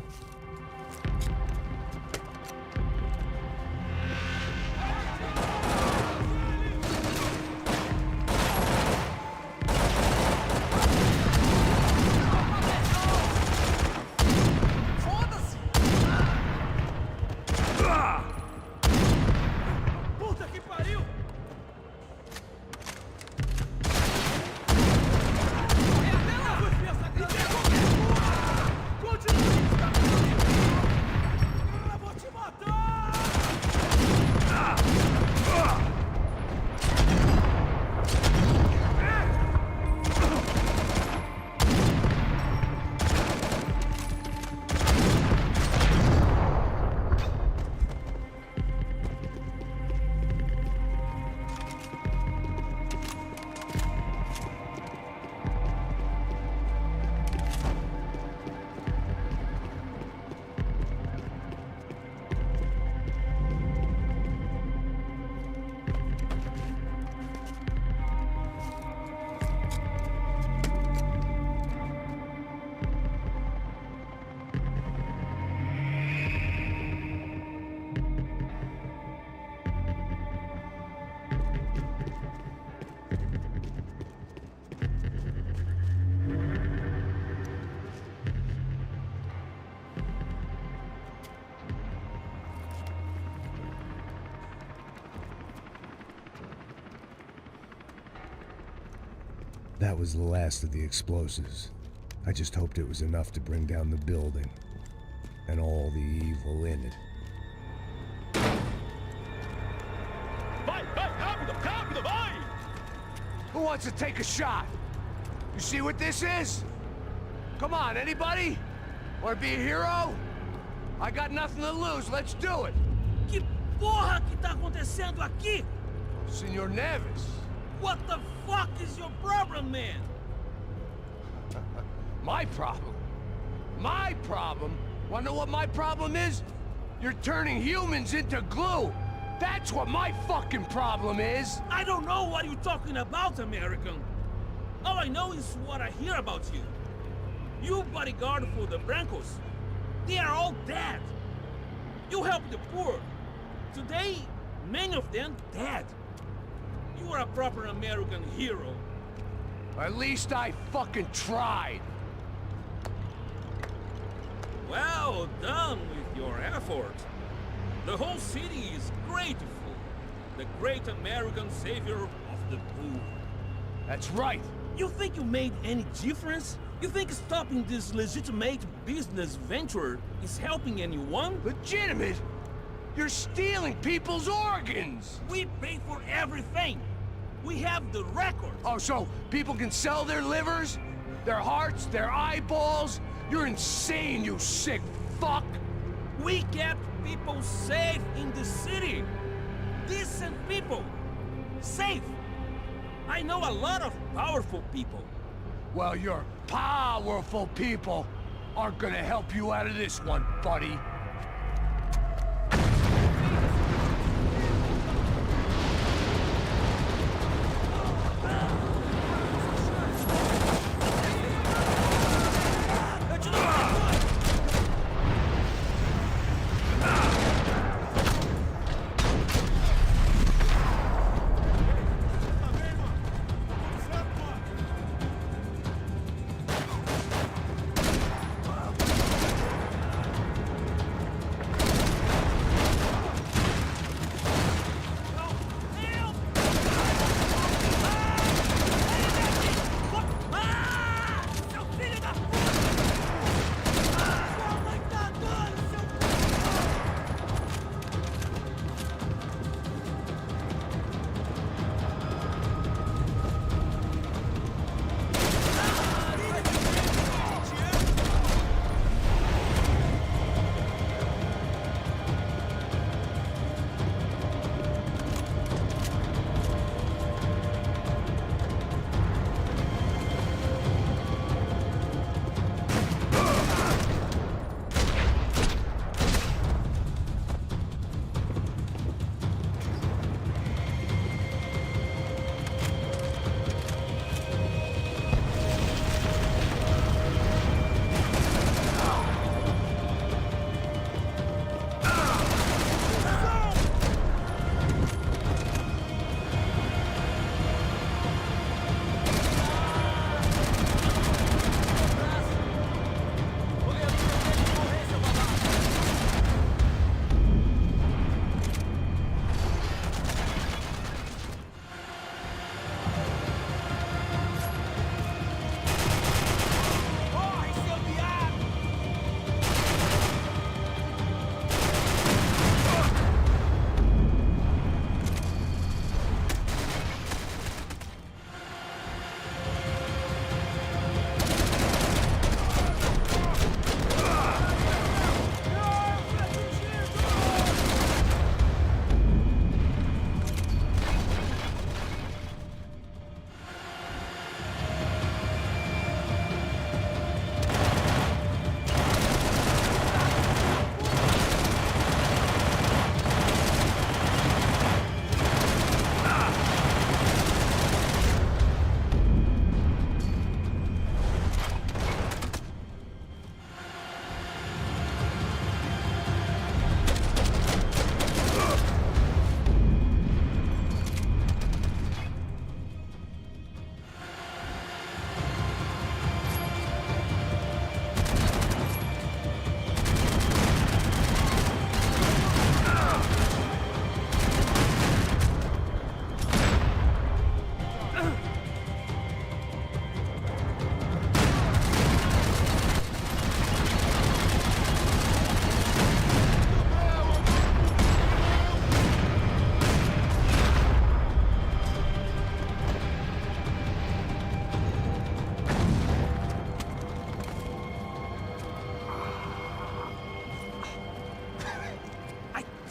That was the last of the explosives. I just hoped it was enough to bring down the building and all the evil in it. Who wants to take a shot? You see what this is? Come on, anybody? Want to be a hero? I got nothing to lose, let's do it! Que porra que tá acontecendo aqui? Senor Neves. What the fuck is your problem, man? My problem? My problem? Wanna know what my problem is? You're turning humans into glue! That's what my fucking problem is! I don't know what you're talking about, American. All I know is what I hear about you. You bodyguard for the Brancos. They are all dead. You help the poor. Today, many of them dead. You are a proper American hero. At least I fucking tried. Well done with your effort. The whole city is grateful. The great American savior of the poor. That's right. You think you made any difference? You think stopping this legitimate business venture is helping anyone? Legitimate? You're stealing people's organs! We pay for everything! We have the record! Oh, so people can sell their livers? Their hearts? Their eyeballs? You're insane, you sick fuck! We kept people safe in the city! Decent people! Safe! I know a lot of powerful people. Well, your powerful people aren't gonna help you out of this one, buddy.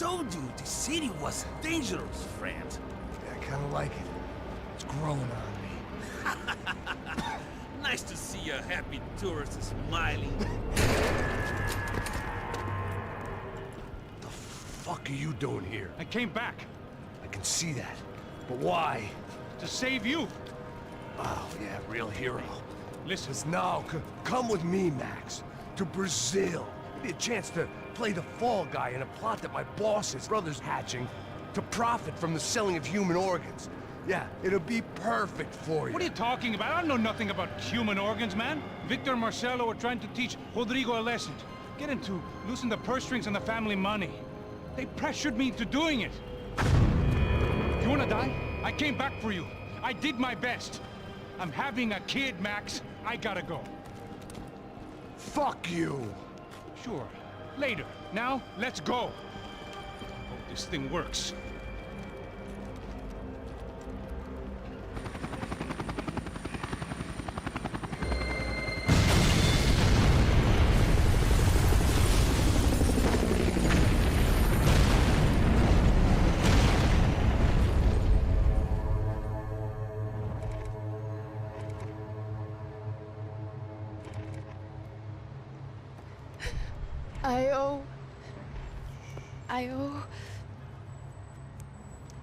told you the city was dangerous, friend. Yeah, I kinda like it. It's growing on me. Nice to see a happy tourist smiling. The fuck are you doing here? I came back. I can see that. But why? To save you. Oh, yeah, real hero. Listen. Now, come with me, Max. To Brazil. Give me a chance to play the fall guy in a plot that my boss's brother's hatching to profit from the selling of human organs. Yeah, it'll be perfect for you. What are you talking about? I know nothing about human organs, man. Victor and Marcelo are trying to teach Rodrigo a lesson. Get him to loosen the purse strings on the family money. They pressured me into doing it. You wanna die? I came back for you. I did my best. I'm having a kid, Max. I gotta go. Fuck you! Sure. Later. Now, let's go. Hope this thing works.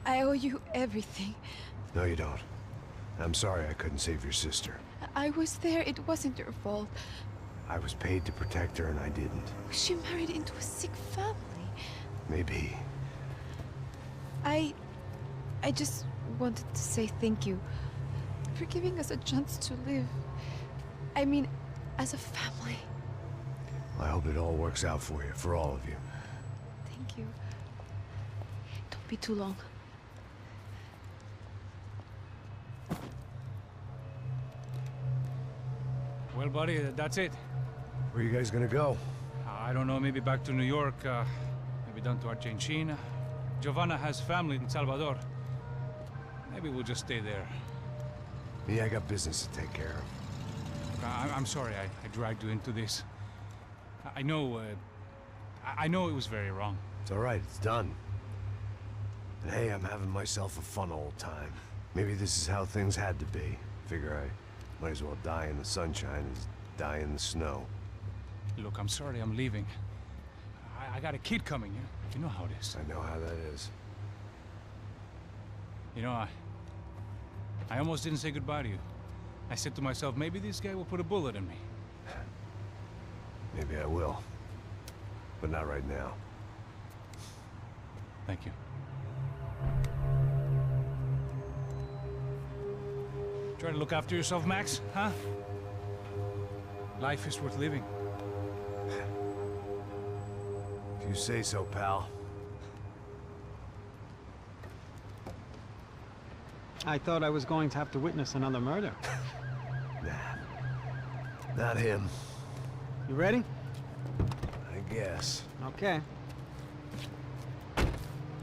I owe you everything. No, you don't. I'm sorry I couldn't save your sister. I was there. It wasn't your fault. I was paid to protect her and I didn't. She married into a sick family. Maybe. I just wanted to say thank you for giving us a chance to live. I mean, as a family. I hope it all works out for you, for all of you. Thank you. Don't be too long. Well, buddy, that's it. Where are you guys gonna go? I don't know, maybe back to New York, maybe down to Argentina. Giovanna has family in Salvador. Maybe we'll just stay there. Yeah, I got business to take care of. I'm sorry I dragged you into this. I know it was very wrong. It's all right, it's done. And hey, I'm having myself a fun old time. Maybe this is how things had to be. Figure I might as well die in the sunshine as die in the snow. Look, I'm sorry I'm leaving. I got a kid coming, you know how it is. I know how that is. You know, I almost didn't say goodbye to you. I said to myself, maybe this guy will put a bullet in me. Maybe I will. But not right now. Thank you. Try to look after yourself, Max, huh? Life is worth living. If you say so, pal. I thought I was going to have to witness another murder. Nah. Not him. You ready? I guess. Okay.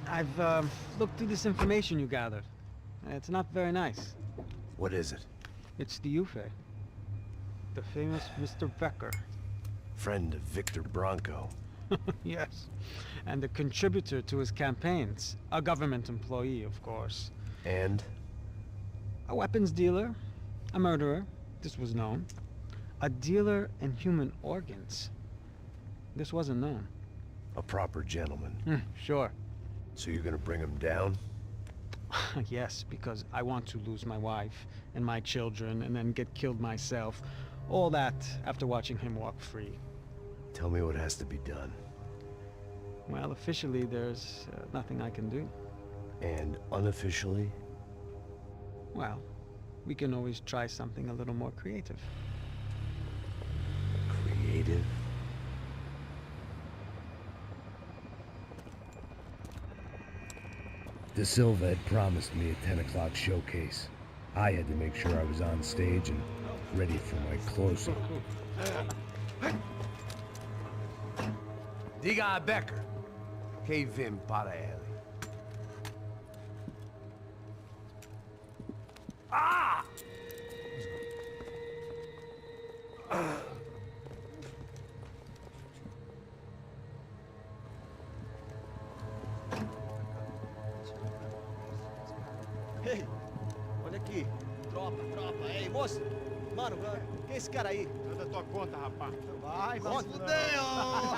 I've looked through this information you gathered. It's not very nice. What is it? It's the Ufe. The famous Mr. Becker. Friend of Victor Bronco. Yes. And a contributor to his campaigns. A government employee, of course. And? A weapons dealer. A murderer. This was known. A dealer in human organs. This wasn't known. A proper gentleman. Sure. So you're gonna bring him down? Yes, because I want to lose my wife and my children and then get killed myself. All that after watching him walk free. Tell me what has to be done. Well, officially there's nothing I can do. And unofficially? Well, we can always try something a little more creative. Creative? De Silva had promised me a 10 o'clock showcase. I had to make sure I was on stage and ready for my close-up. Diga a Becker. Que vim para ele. Ah! Moço, mano, quem é esse cara aí? Manda tua conta, rapaz. Vai se fuder, ó!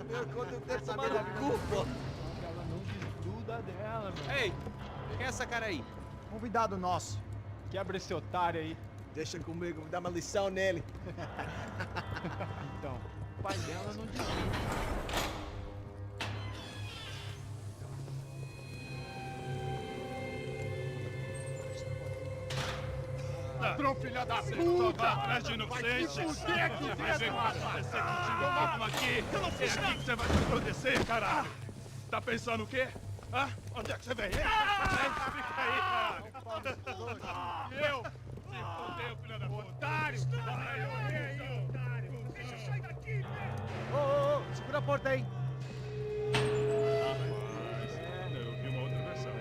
Meu conta eu quero saber da cu, pô! Ela não desgruda dela, mano. Ei, quem é essa cara aí? Convidado nosso. Quebra esse otário aí. Deixa comigo, vou dar uma lição nele. Então, o pai dela não desgruda. Ladrão, filha da puta! Atrás de inocentes! Vai ver o que vai acontecer contigo mesmo aqui! Eu não fiz nada! É aqui que você vai se acontecer, caralho! Tá pensando o quê? Hã? Onde é que você vem? Fica aí, caralho! Eu? Se fodeu, filha da puta! Otário! Otário! Deixa eu sair daqui! Ô, segura a porta aí! Eu vi uma outra versão.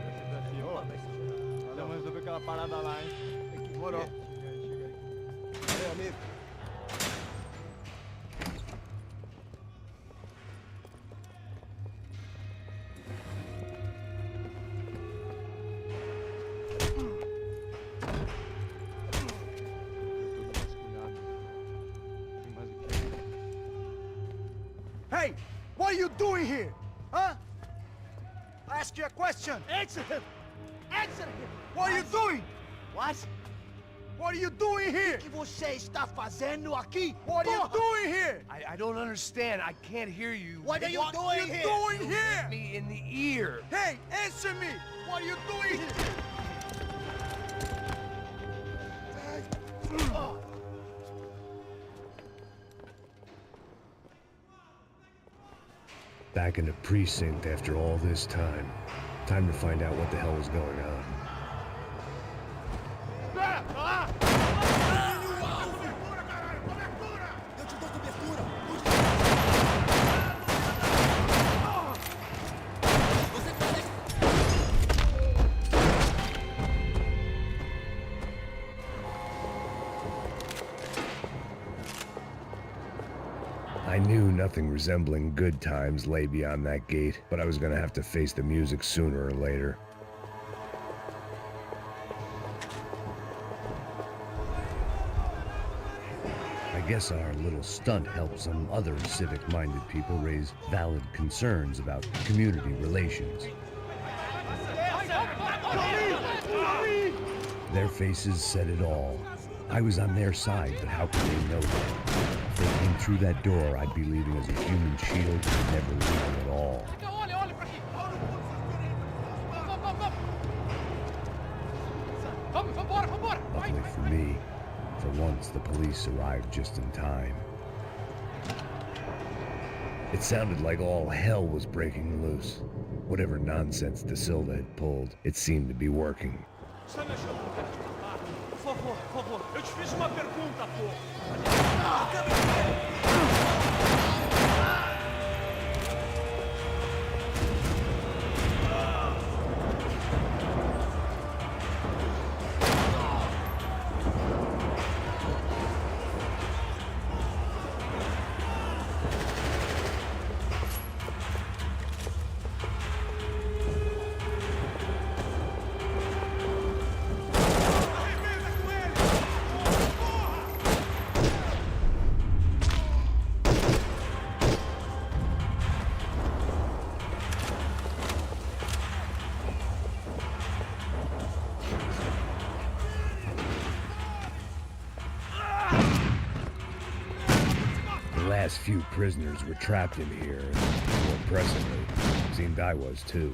Vamos resolver aquela parada lá, hein? Demorou. Chega aí. Meu amigo. Hey, what are you doing here? Huh? I ask you a question. Answer him. Answer him. What are you doing? What? What are you doing here? O que você está fazendo aqui? What are you doing here? I don't understand. I can't hear you. What are you What doing are you here? doing here? Hit me in the ear. Hey, answer me. What are you doing here? Back in the precinct after all this time. Time to find out what the hell was going on. I knew nothing resembling good times lay beyond that gate, but I was gonna have to face the music sooner or later. I guess our little stunt helped some other civic-minded people raise valid concerns about community relations. Their faces said it all. I was on their side, but how could they know that? If they came through that door, I'd be leaving as a human shield and never leaving at all. Luckily for me, for once the police arrived just in time. It sounded like all hell was breaking loose. Whatever nonsense De Silva had pulled, it seemed to be working. Por favor, eu te fiz uma pergunta, pô. The last few prisoners were trapped in here, and more pressingly, seemed I was too.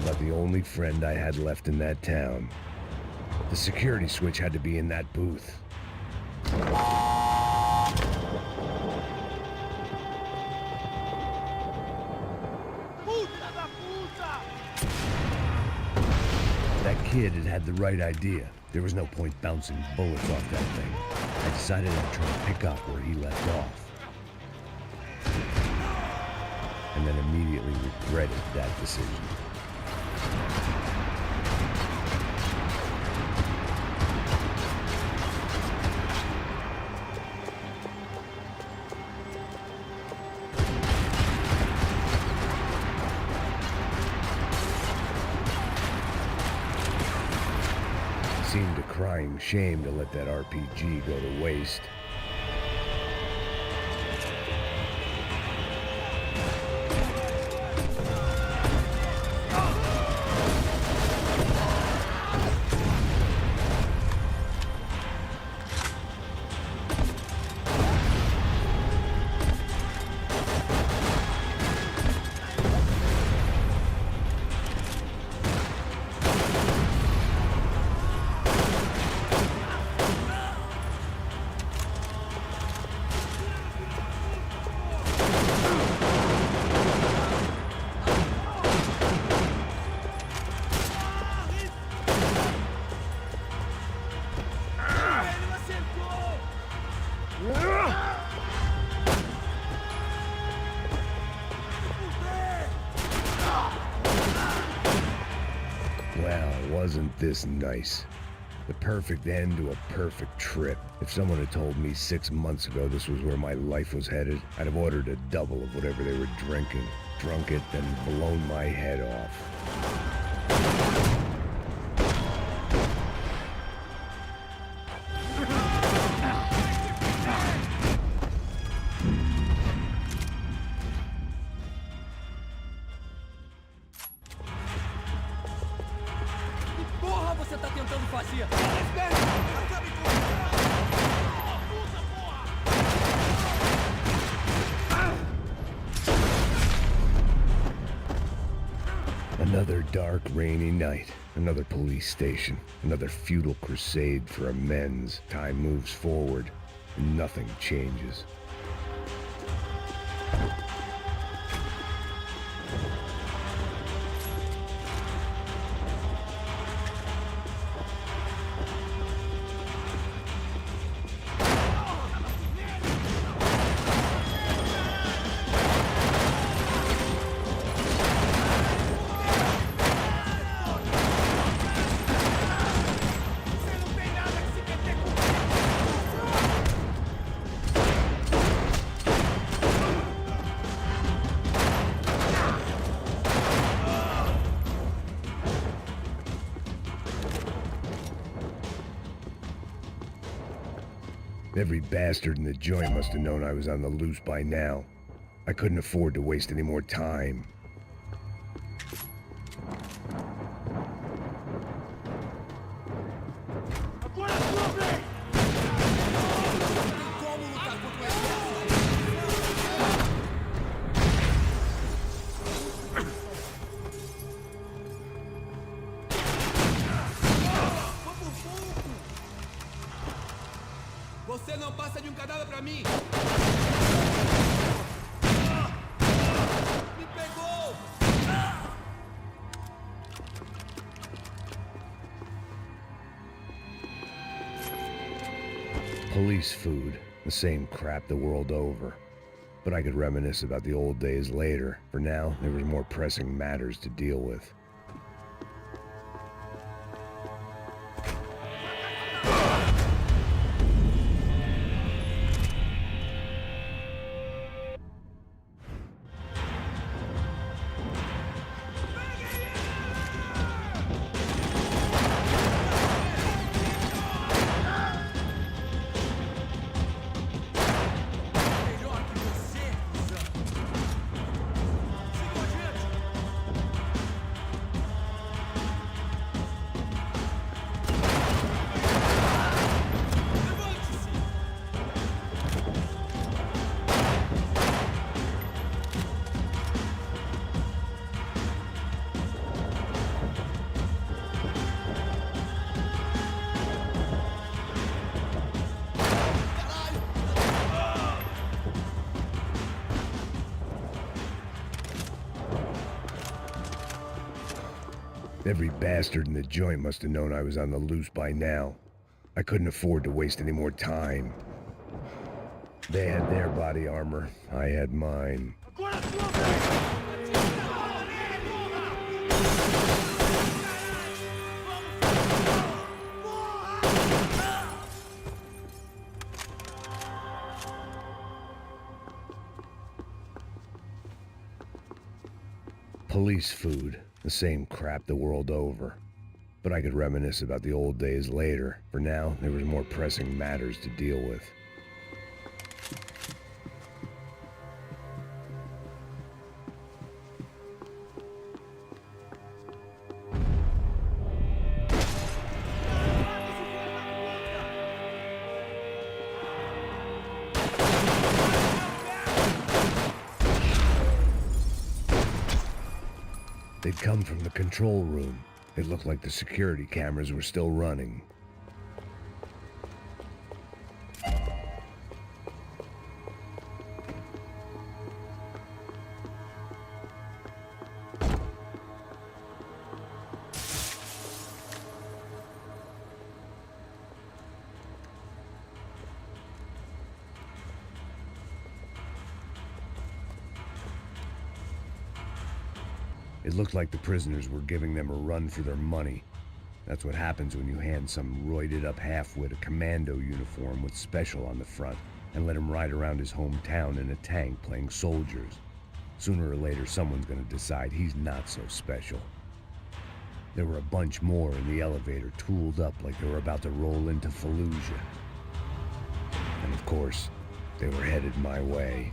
about the only friend I had left in that town. The security switch had to be in that booth. That kid had the right idea. There was no point bouncing bullets off that thing. I decided I'd try to pick up where he left off. And then immediately regretted that decision. Seemed a crying shame to let that RPG go to waste. Wow, wasn't this nice? The perfect end to a perfect trip. If someone had told me 6 months ago this was where my life was headed, I'd have ordered a double of whatever they were drinking, drunk it, then blown my head off. Porra, você tá tentando fazer? Another dark, rainy night. Another police station. Another futile crusade for amends. Time moves forward, and nothing changes. Every bastard in the joint must have known I was on the loose by now. I couldn't afford to waste any more time. Você não passa de cadáver pra mim! Me pegou! Police food, the same crap the world over. But I could reminisce about the old days later. For now, there was more pressing matters to deal with. Every bastard in the joint must have known I was on the loose by now. I couldn't afford to waste any more time. They had their body armor, I had mine. Police food, the same crap the world over. But I could reminisce about the old days later. For now, there was more pressing matters to deal with. They'd come from the control room. It looked like the security cameras were still running. It looked like the prisoners were giving them a run for their money. That's what happens when you hand some roided-up halfwit a commando uniform with special on the front and let him ride around his hometown in a tank playing soldiers. Sooner or later, someone's gonna decide he's not so special. There were a bunch more in the elevator, tooled up like they were about to roll into Fallujah. And of course, they were headed my way.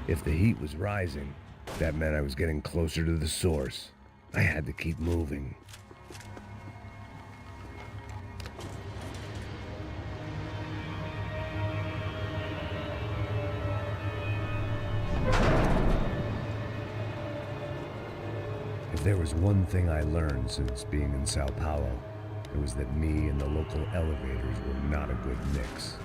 If the heat was rising, that meant I was getting closer to the source. I had to keep moving. If there was one thing I learned since being in Sao Paulo, it was that me and the local elevators were not a good mix.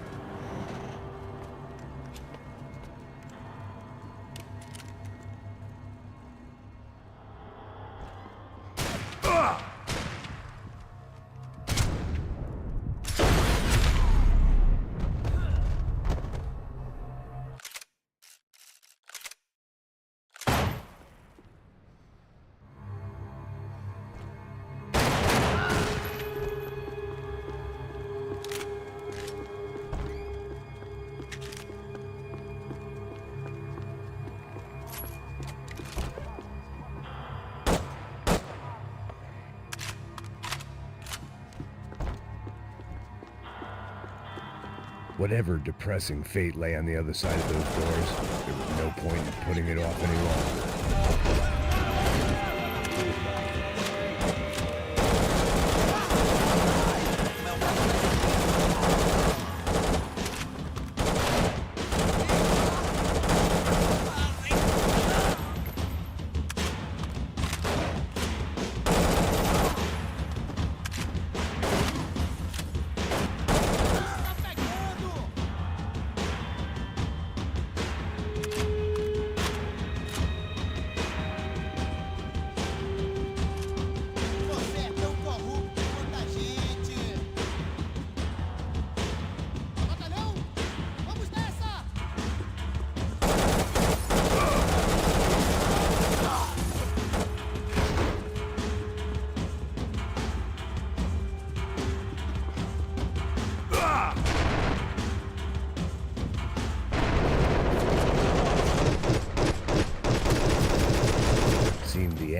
Whatever depressing fate lay on the other side of those doors, there was no point in putting it off any longer.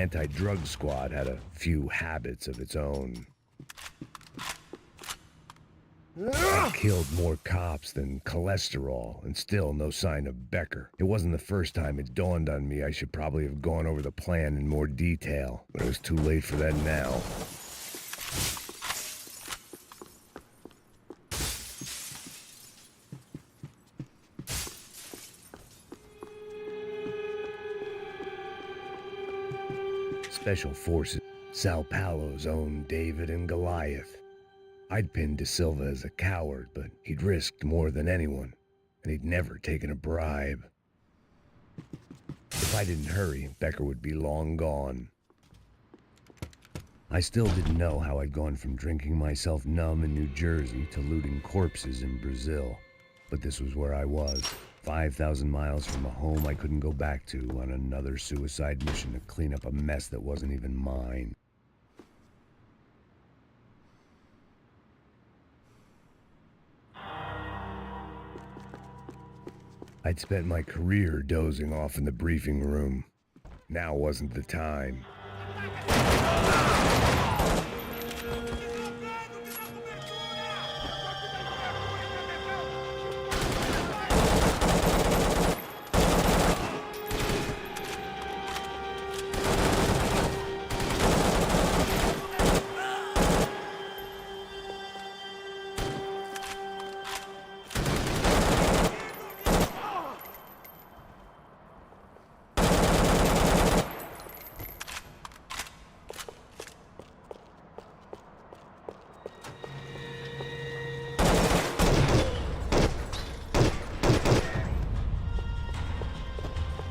anti-drug squad had a few habits of its own. I killed more cops than cholesterol, and still no sign of Becker. It wasn't the first time it dawned on me I should probably have gone over the plan in more detail, but it was too late for that now. Special Forces, Sao Paulo's own David and Goliath. I'd pinned De Silva as a coward, but he'd risked more than anyone, and he'd never taken a bribe. If I didn't hurry, Becker would be long gone. I still didn't know how I'd gone from drinking myself numb in New Jersey to looting corpses in Brazil, but this was where I was, 5,000 miles from a home I couldn't go back to, on another suicide mission to clean up a mess that wasn't even mine. I'd spent my career dozing off in the briefing room. Now wasn't the time.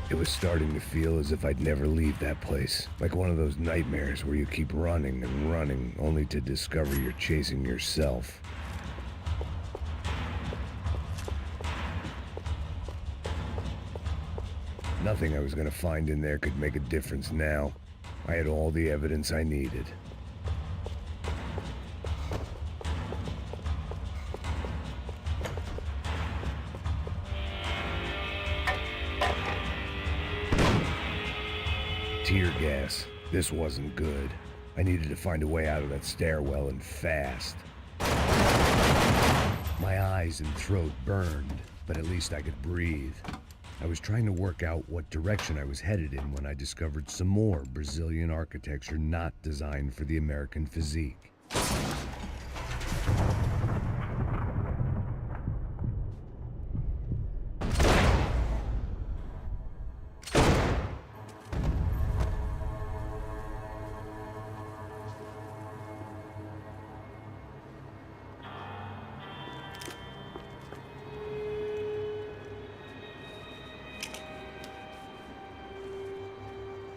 It was starting to feel as if I'd never leave that place. Like one of those nightmares where you keep running and running, only to discover you're chasing yourself. Nothing I was gonna find in there could make a difference now. I had all the evidence I needed. Tear gas. This wasn't good. I needed to find a way out of that stairwell, and fast. My eyes and throat burned, but at least I could breathe. I was trying to work out what direction I was headed in when I discovered some more Brazilian architecture not designed for the American physique.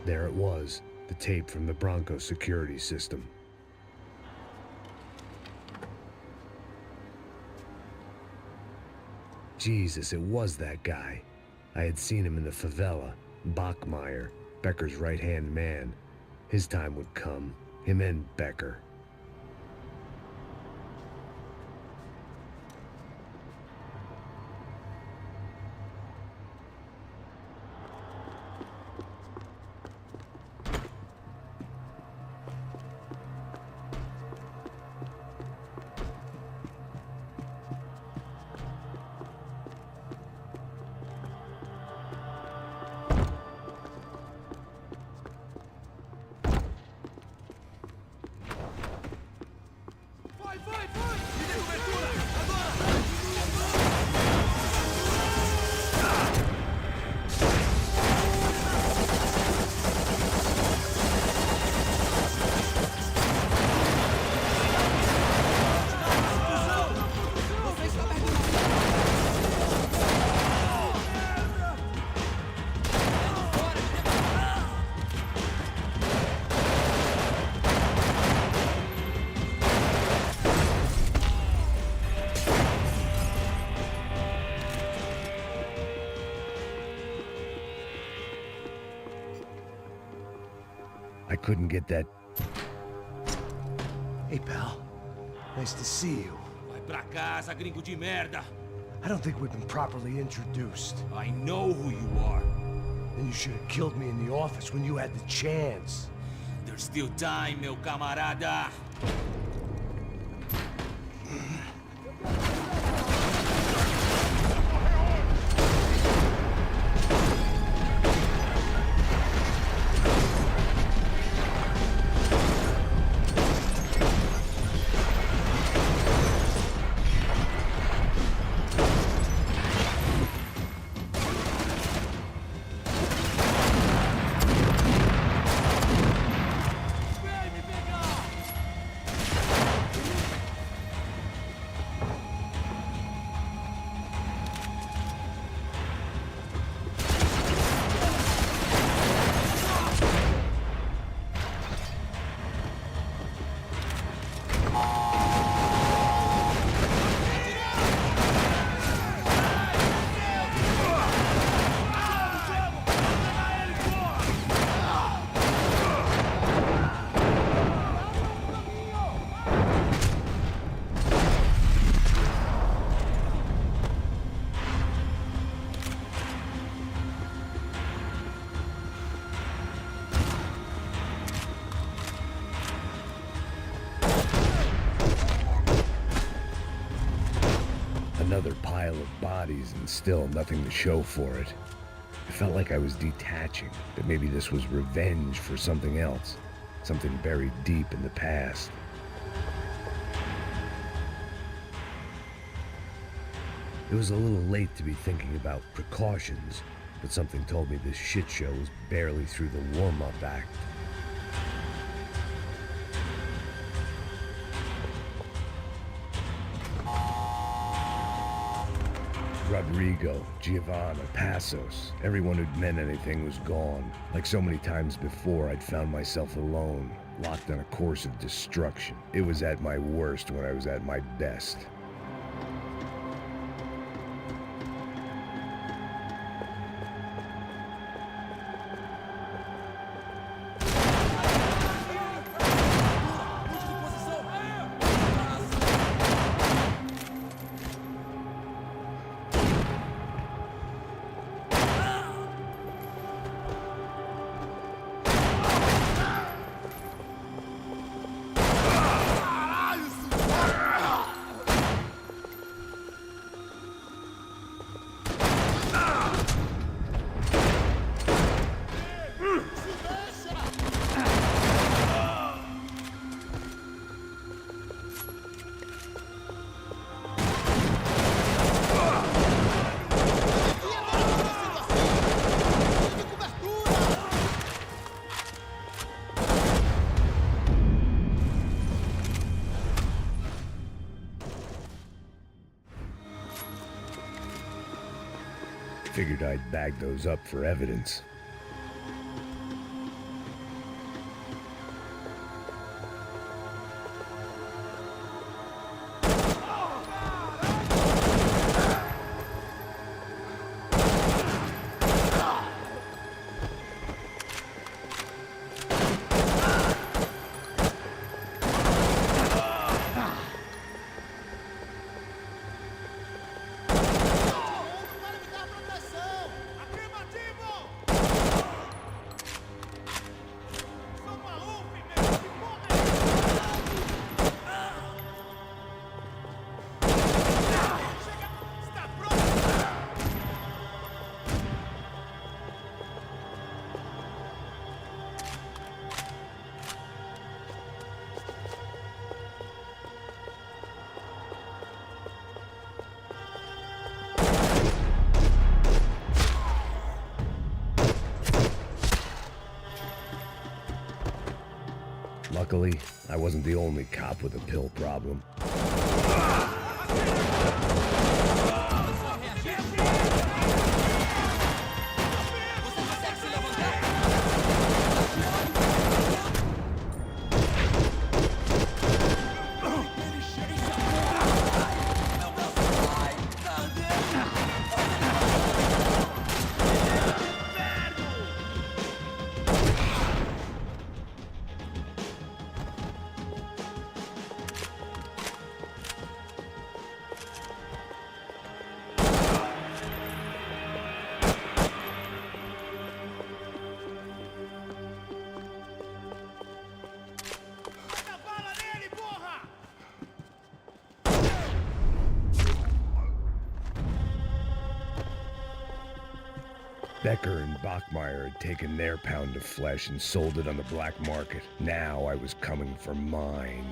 There it was, the tape from the Bronco security system. Jesus, it was that guy. I had seen him in the favela, Bachmeyer, Becker's right-hand man. His time would come, him and Becker. I couldn't get that. Hey, pal. Nice to see you. Vai pra casa, gringo de merda. I don't think we've been properly introduced. I know who you are. Then you should have killed me in the office when you had the chance. There's still time, meu camarada. Another pile of bodies and still nothing to show for it. It felt like I was detaching, that maybe this was revenge for something else, something buried deep in the past. It was a little late to be thinking about precautions, but something told me this shit show was barely through the warm-up act. Rodrigo, Giovanna, Passos, everyone who'd meant anything was gone. Like so many times before, I'd found myself alone, locked on a course of destruction. It was at my worst when I was at my best. Figured I'd bag those up for evidence. Luckily, I wasn't the only cop with a pill problem. Becker and Bachmeyer had taken their pound of flesh and sold it on the black market. Now I was coming for mine.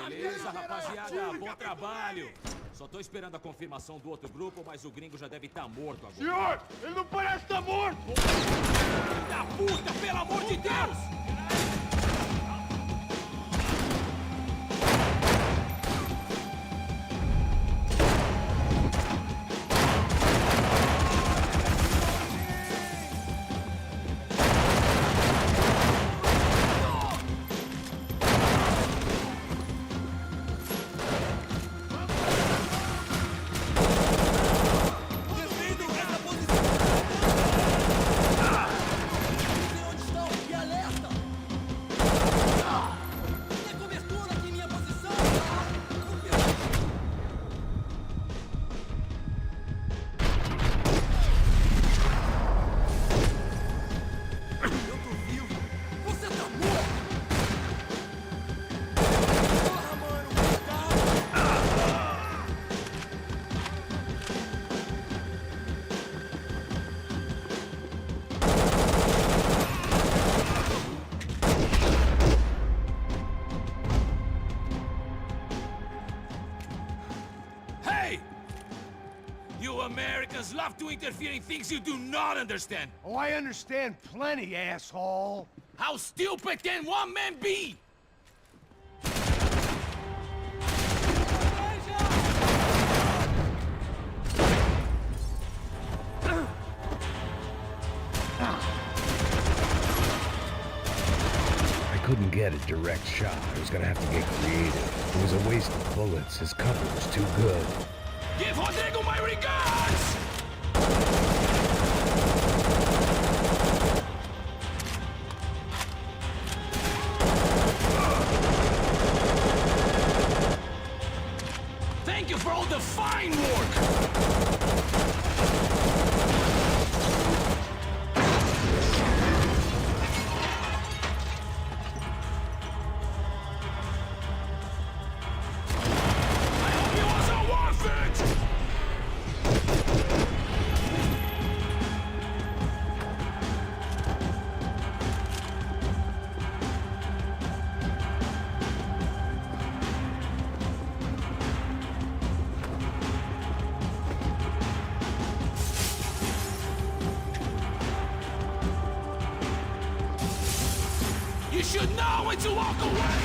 Beleza, rapaziada, bom trabalho. Só tô esperando a confirmação do outro grupo, mas o gringo já deve estar morto agora. Senhor, ele não parece estar morto! Da puta, pelo amor de Deus! Americans love to interfere in things you do not understand. Oh, I understand plenty, asshole. How stupid can one man be? I couldn't get a direct shot. I was gonna have to get creative. It was a waste of bullets. His cover was too good. Give Rodrigo my regards! Thank you for all the fine work! You should know when to walk away!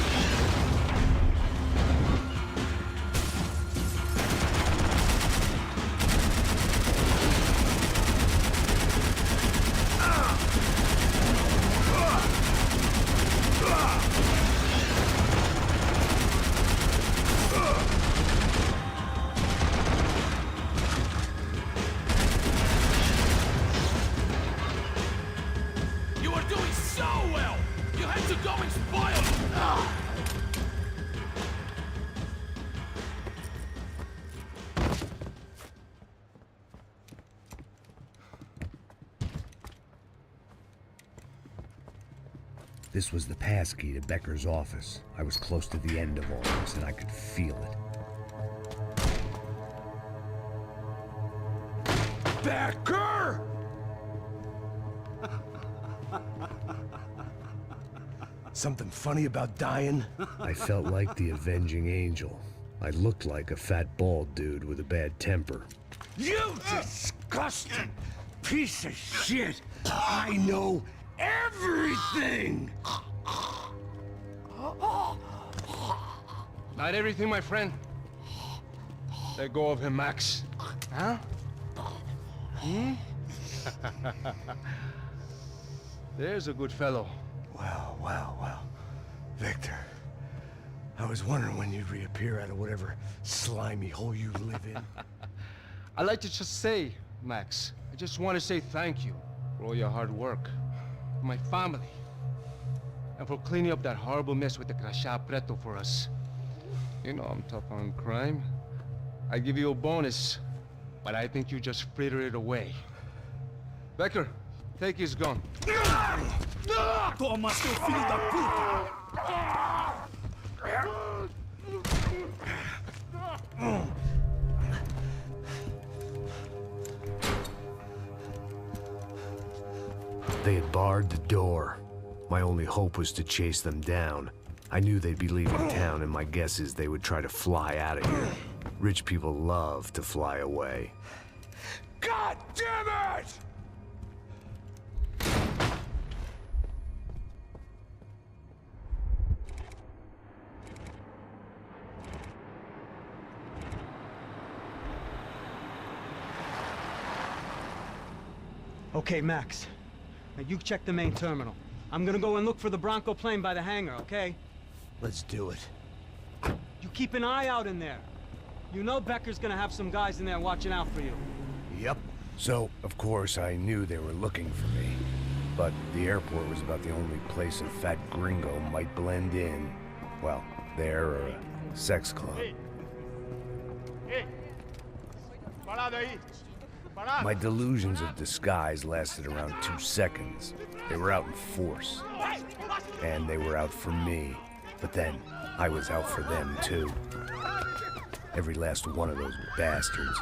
You are doing so well! You had to go and spoil it! This was the passkey to Becker's office. I was close to the end of all this, and I could feel it. Becker! Something funny about dying? I felt like the avenging angel. I looked like a fat bald dude with a bad temper. You disgusting piece of shit! I know everything! Not everything, my friend. Let go of him, Max. Huh? Hmm? There's a good fellow. Well, well, well. Victor, I was wondering when you'd reappear out of whatever slimy hole you live in. I'd like to just say, Max, I just want to say thank you for all your hard work, for my family, and for cleaning up that horrible mess with the Crachá Preto for us. You know I'm tough on crime. I give you a bonus, but I think you just frittered it away. Becker, take his gun. Toma, seu filho da puta! They had barred the door. My only hope was to chase them down. I knew they'd be leaving town, and my guess is they would try to fly out of here. Rich people love to fly away. God damn it! Okay, Max. Now you check the main terminal. I'm gonna go and look for the Bronco plane by the hangar, okay? Let's do it. You keep an eye out in there. You know Becker's gonna have some guys in there watching out for you. Yep. So, of course, I knew they were looking for me. But the airport was about the only place a fat gringo might blend in. Well, there or a sex club. My delusions of disguise lasted around 2 seconds. They were out in force. And they were out for me. But then, I was out for them too. Every last one of those bastards.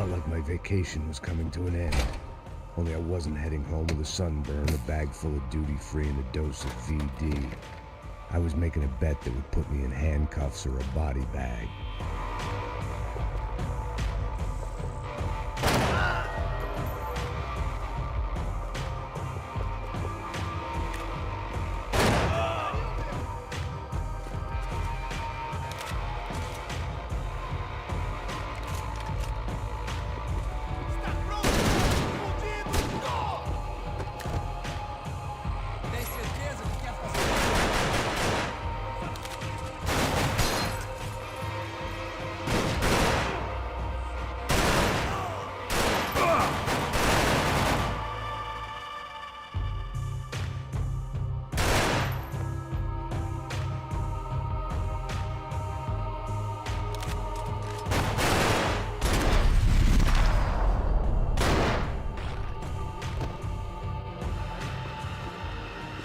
felt like my vacation was coming to an end. Only I wasn't heading home with a sunburn, a bag full of duty-free, and a dose of VD. I was making a bet that would put me in handcuffs or a body bag.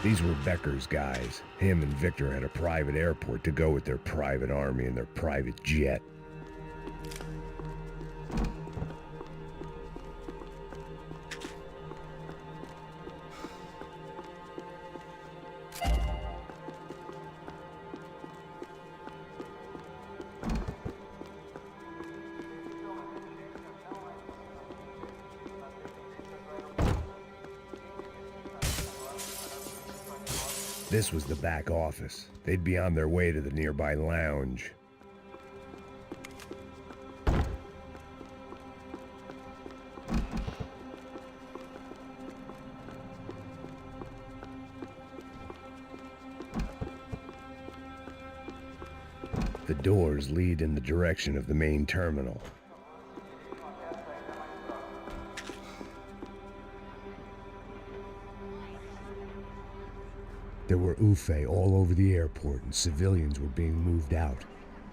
These were Becker's guys. Him and Victor had a private airport to go with their private army and their private jet. This was the back office. They'd be on their way to the nearby lounge. The doors lead in the direction of the main terminal. There were UFE all over the airport, and civilians were being moved out.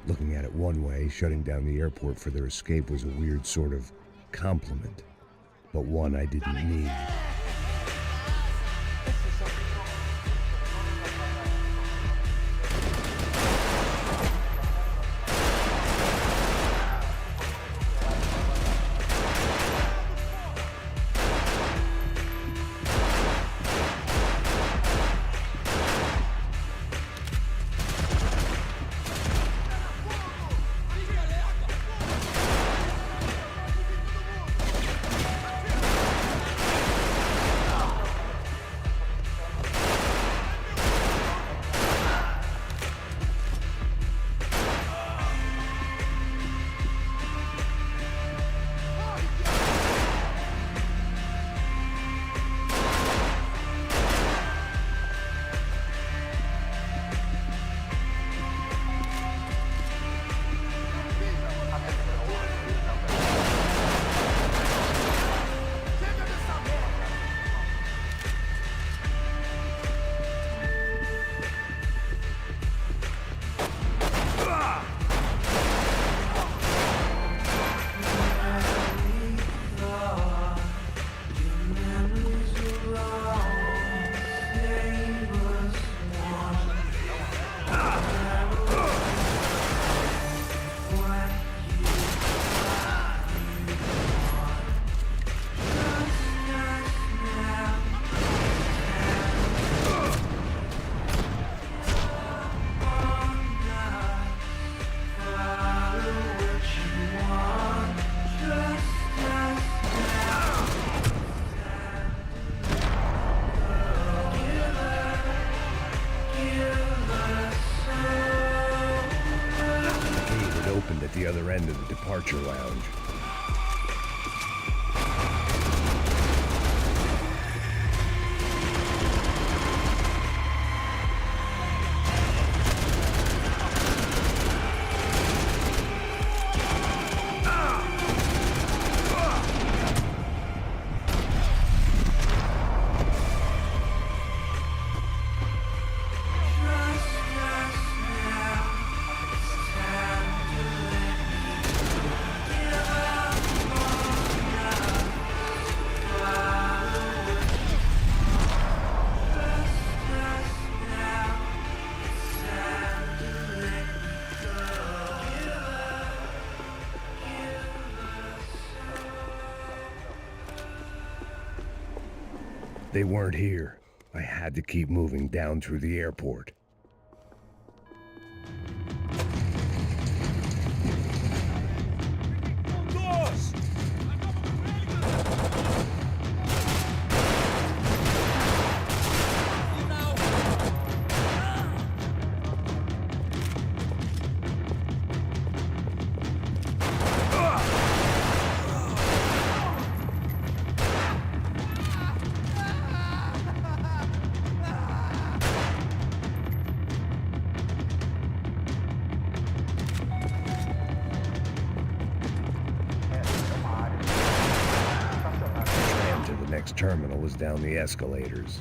Looking at it one way, shutting down the airport for their escape was a weird sort of compliment, but one I didn't need. At the other end of the departure lounge. They weren't here. I had to keep moving down through the airport. Doors! Terminal was down the escalators.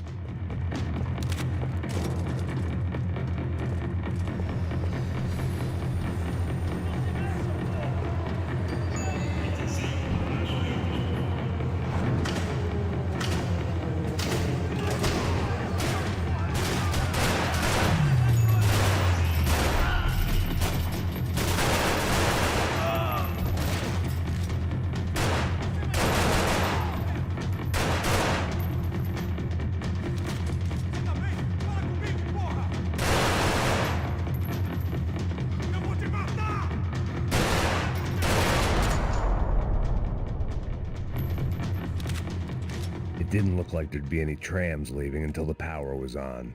It didn't look like there'd be any trams leaving until the power was on.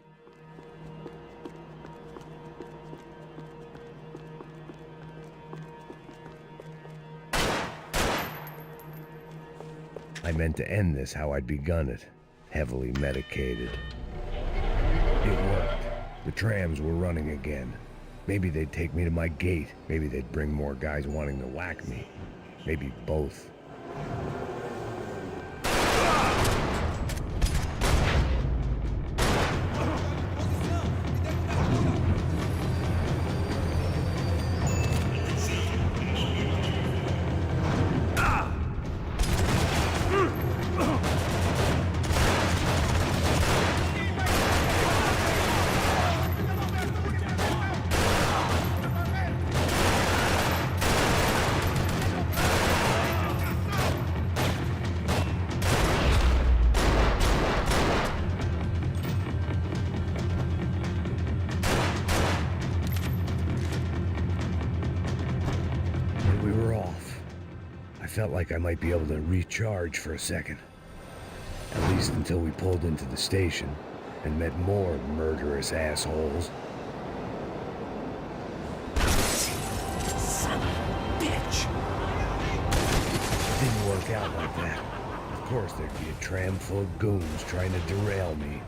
I meant to end this how I'd begun it, heavily medicated. It worked. The trams were running again. Maybe they'd take me to my gate. Maybe they'd bring more guys wanting to whack me. Maybe both. Felt like I might be able to recharge for a second. At least until we pulled into the station and met more murderous assholes. Son of a bitch! Didn't work out like that. Of course there'd be a tram full of goons trying to derail me.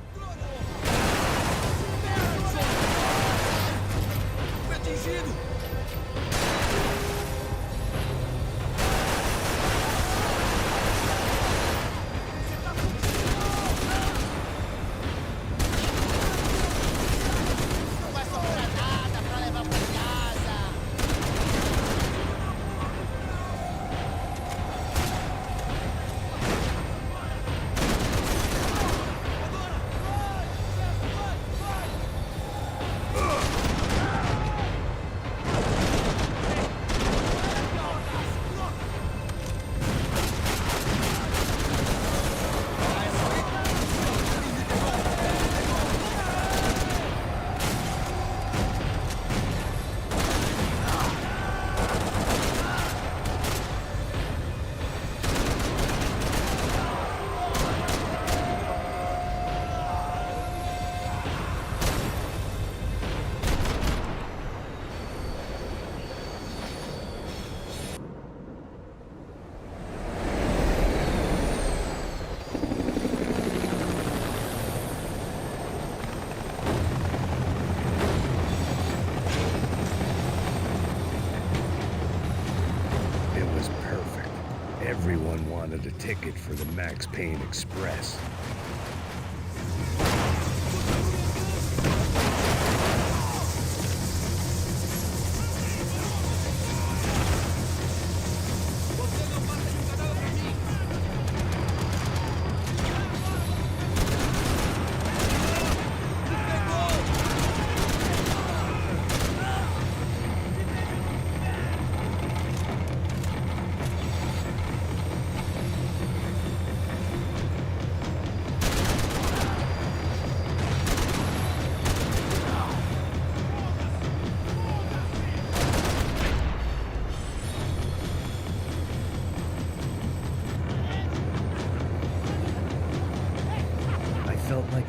Everyone wanted a ticket for the Max Payne Express.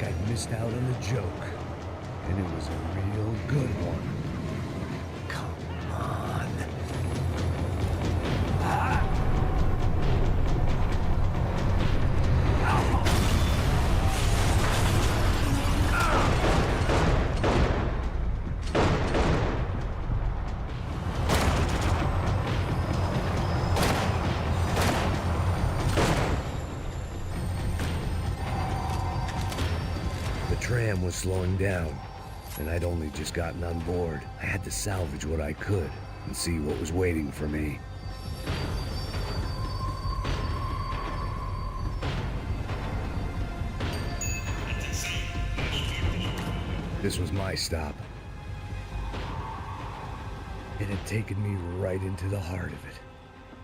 I'd missed out on the joke. And it was a real good one. Come on. The tram was slowing down, and I'd only just gotten on board. I had to salvage what I could and see what was waiting for me. This was my stop. It had taken me right into the heart of it.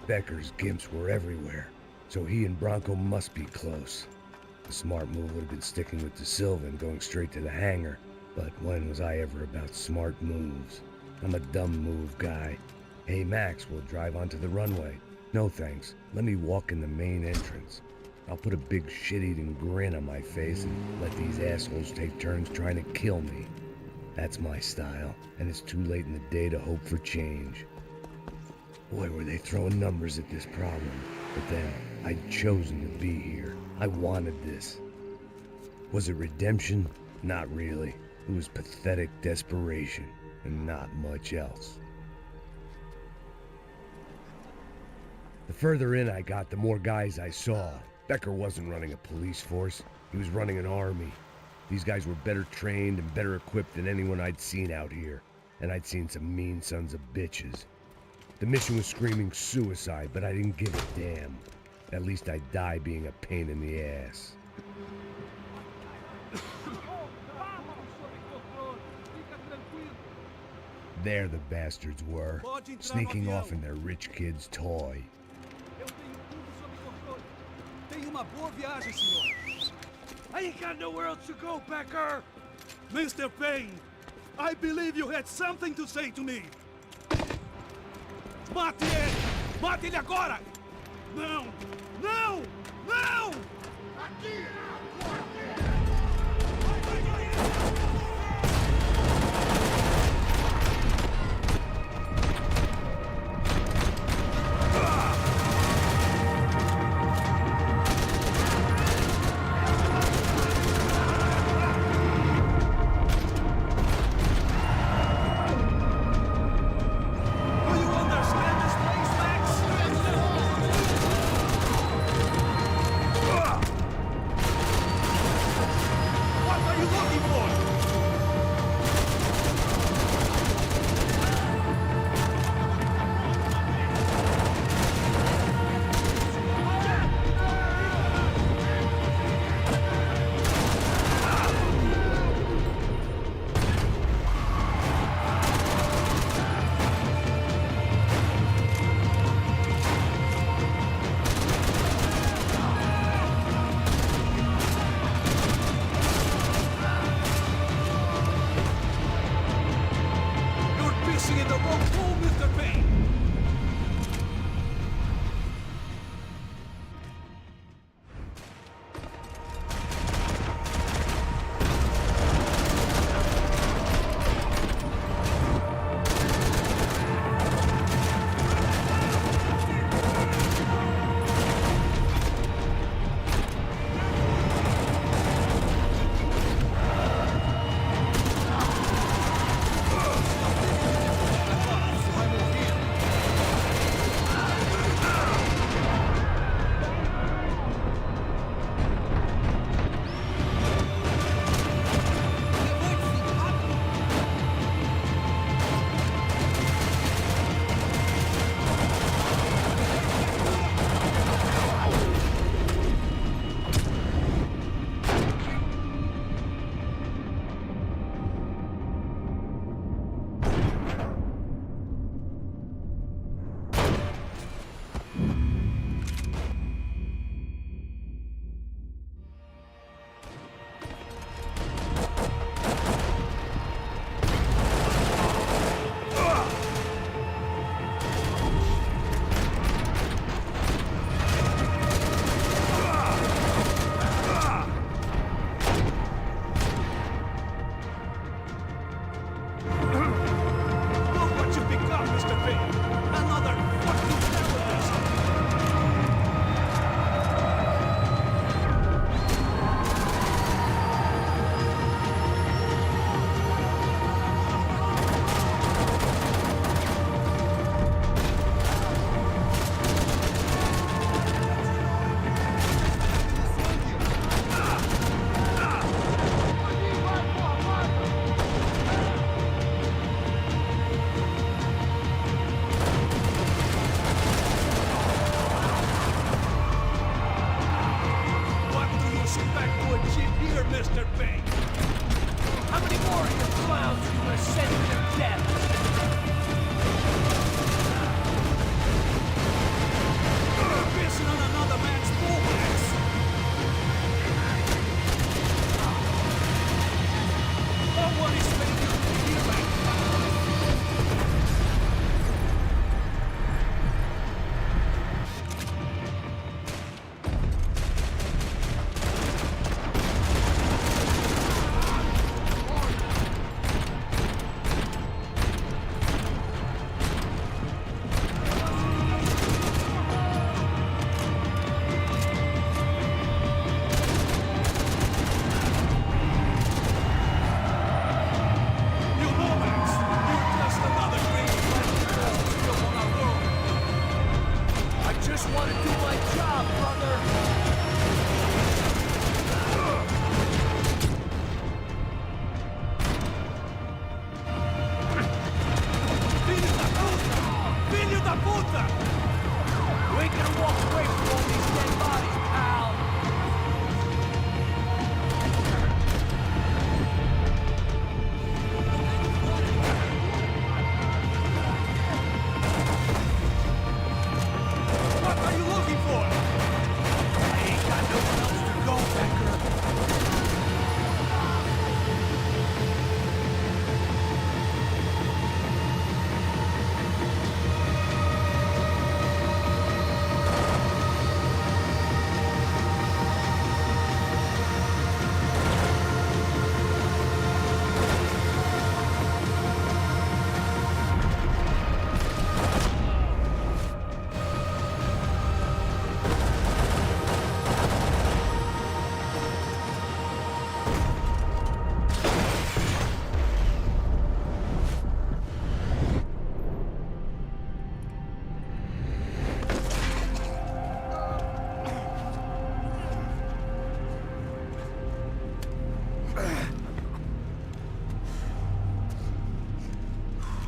Becker's gimps were everywhere, so he and Bronco must be close. The smart move would have been sticking with De Silva and going straight to the hangar, but when was I ever about smart moves? I'm a dumb move guy. Hey Max, we'll drive onto the runway. No thanks, let me walk in the main entrance. I'll put a big shit-eating grin on my face and let these assholes take turns trying to kill me. That's my style, and it's too late in the day to hope for change. Boy, were they throwing numbers at this problem. But then, I'd chosen to be here. I wanted this. Was it redemption? Not really. It was pathetic desperation, and not much else. The further in I got, the more guys I saw. Becker wasn't running a police force. He was running an army. These guys were better trained and better equipped than anyone I'd seen out here. And I'd seen some mean sons of bitches. The mission was screaming suicide, but I didn't give a damn. At least I'd die being a pain in the ass. There the bastards were, sneaking off in their rich kid's toy. Tenha uma boa viagem, senhor. I ain't got nowhere else to go, Becker. Mr. Payne, I believe you had something to say to me. Mate ele! Mate ele agora! Não! Não! Não! Aqui! here, Mr. Payne. How many more of your clowns are you gonna send to their death? You're pissing on another man's bullets. No one is ready to hear back.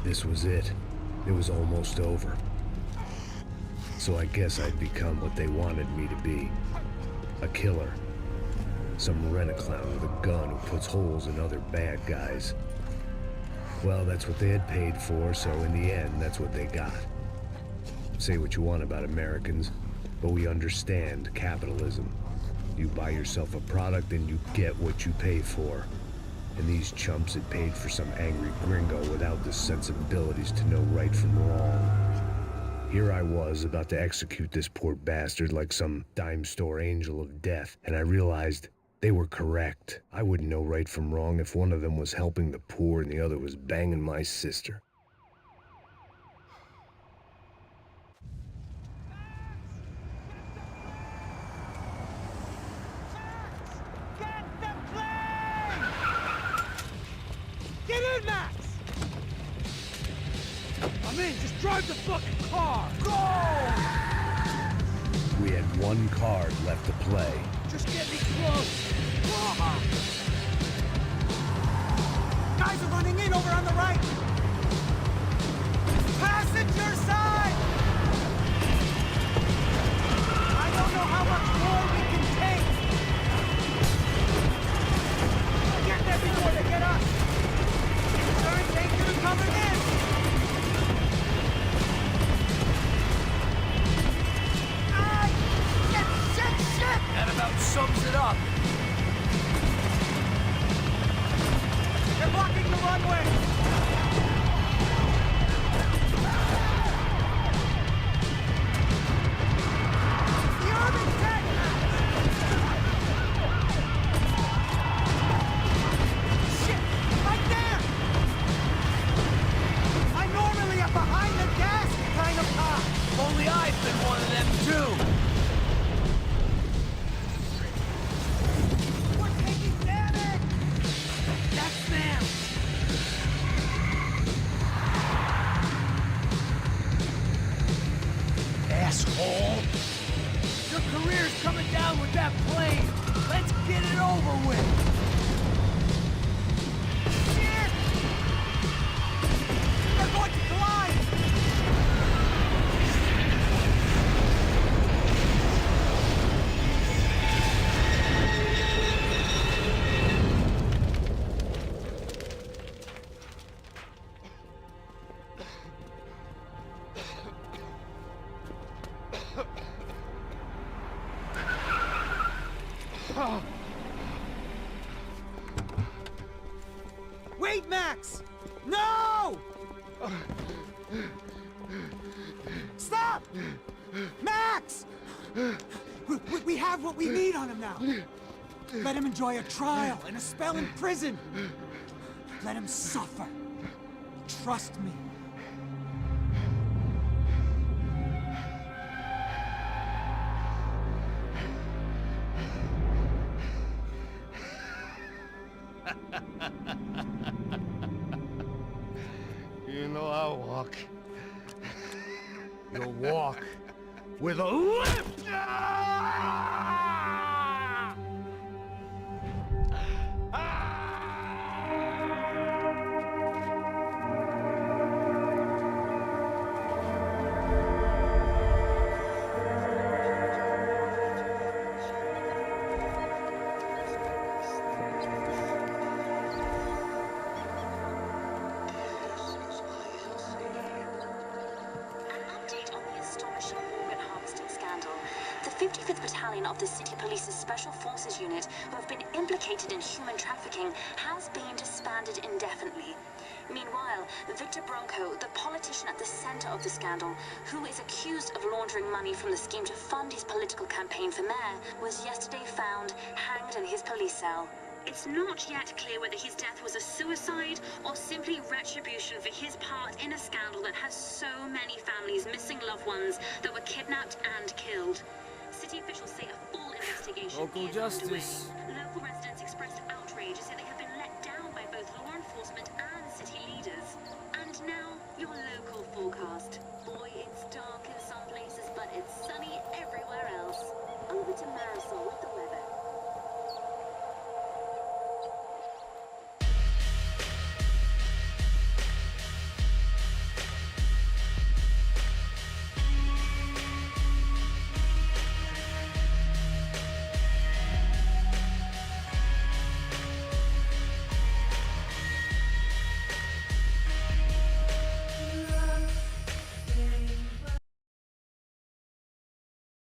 This was it. It was almost over. So I guess I'd become what they wanted me to be. A killer. Some rent-a-clown with a gun who puts holes in other bad guys. Well, that's what they had paid for, so in the end, that's what they got. Say what you want about Americans, but we understand capitalism. You buy yourself a product and you get what you pay for. And these chumps had paid for some angry gringo without the sensibilities to know right from wrong. Here I was about to execute this poor bastard like some dime store angel of death, and I realized they were correct. I wouldn't know right from wrong if one of them was helping the poor and the other was banging my sister. Get in, Max! I'm in, just drive the fucking car! Go! We had one card left to play. Just get me close! Guys are running in over on the right! Passenger side! I don't know how much more we can take! Get there before they get us! Turn taker coming in! Shit! That about sums it up. They're blocking the runway! The Army's dead! Shit! Right there! I'm normally a behind the gas kind of cop. Only I've been one of them too. We're taking damage! That's them! Asshole! Your career's coming down with that plane! Let's get it over with! Shit! They're going to collide! Wait, Max! No! Stop! Max! We have what we need on him now. Let him enjoy a trial and a spell in prison. Let him suffer. Trust me. You know I'll walk. You'll walk with a lift! The 55th Battalion of the City Police's Special Forces Unit, who have been implicated in human trafficking, has been disbanded indefinitely. Meanwhile, Victor Bronco, the politician at the center of the scandal, who is accused of laundering money from the scheme to fund his political campaign for mayor, was yesterday found hanged in his police cell. It's not yet clear whether his death was a suicide or simply retribution for his part in a scandal that has so many families missing loved ones that were kidnapped and killed. City officials say a full investigation Local is justice. underway. Local residents expressed outrage and say they have been let down by both law enforcement and city leaders. And now, your local forecast. Boy, it's dark in some places, but it's sunny everywhere else. Over to Marisol with the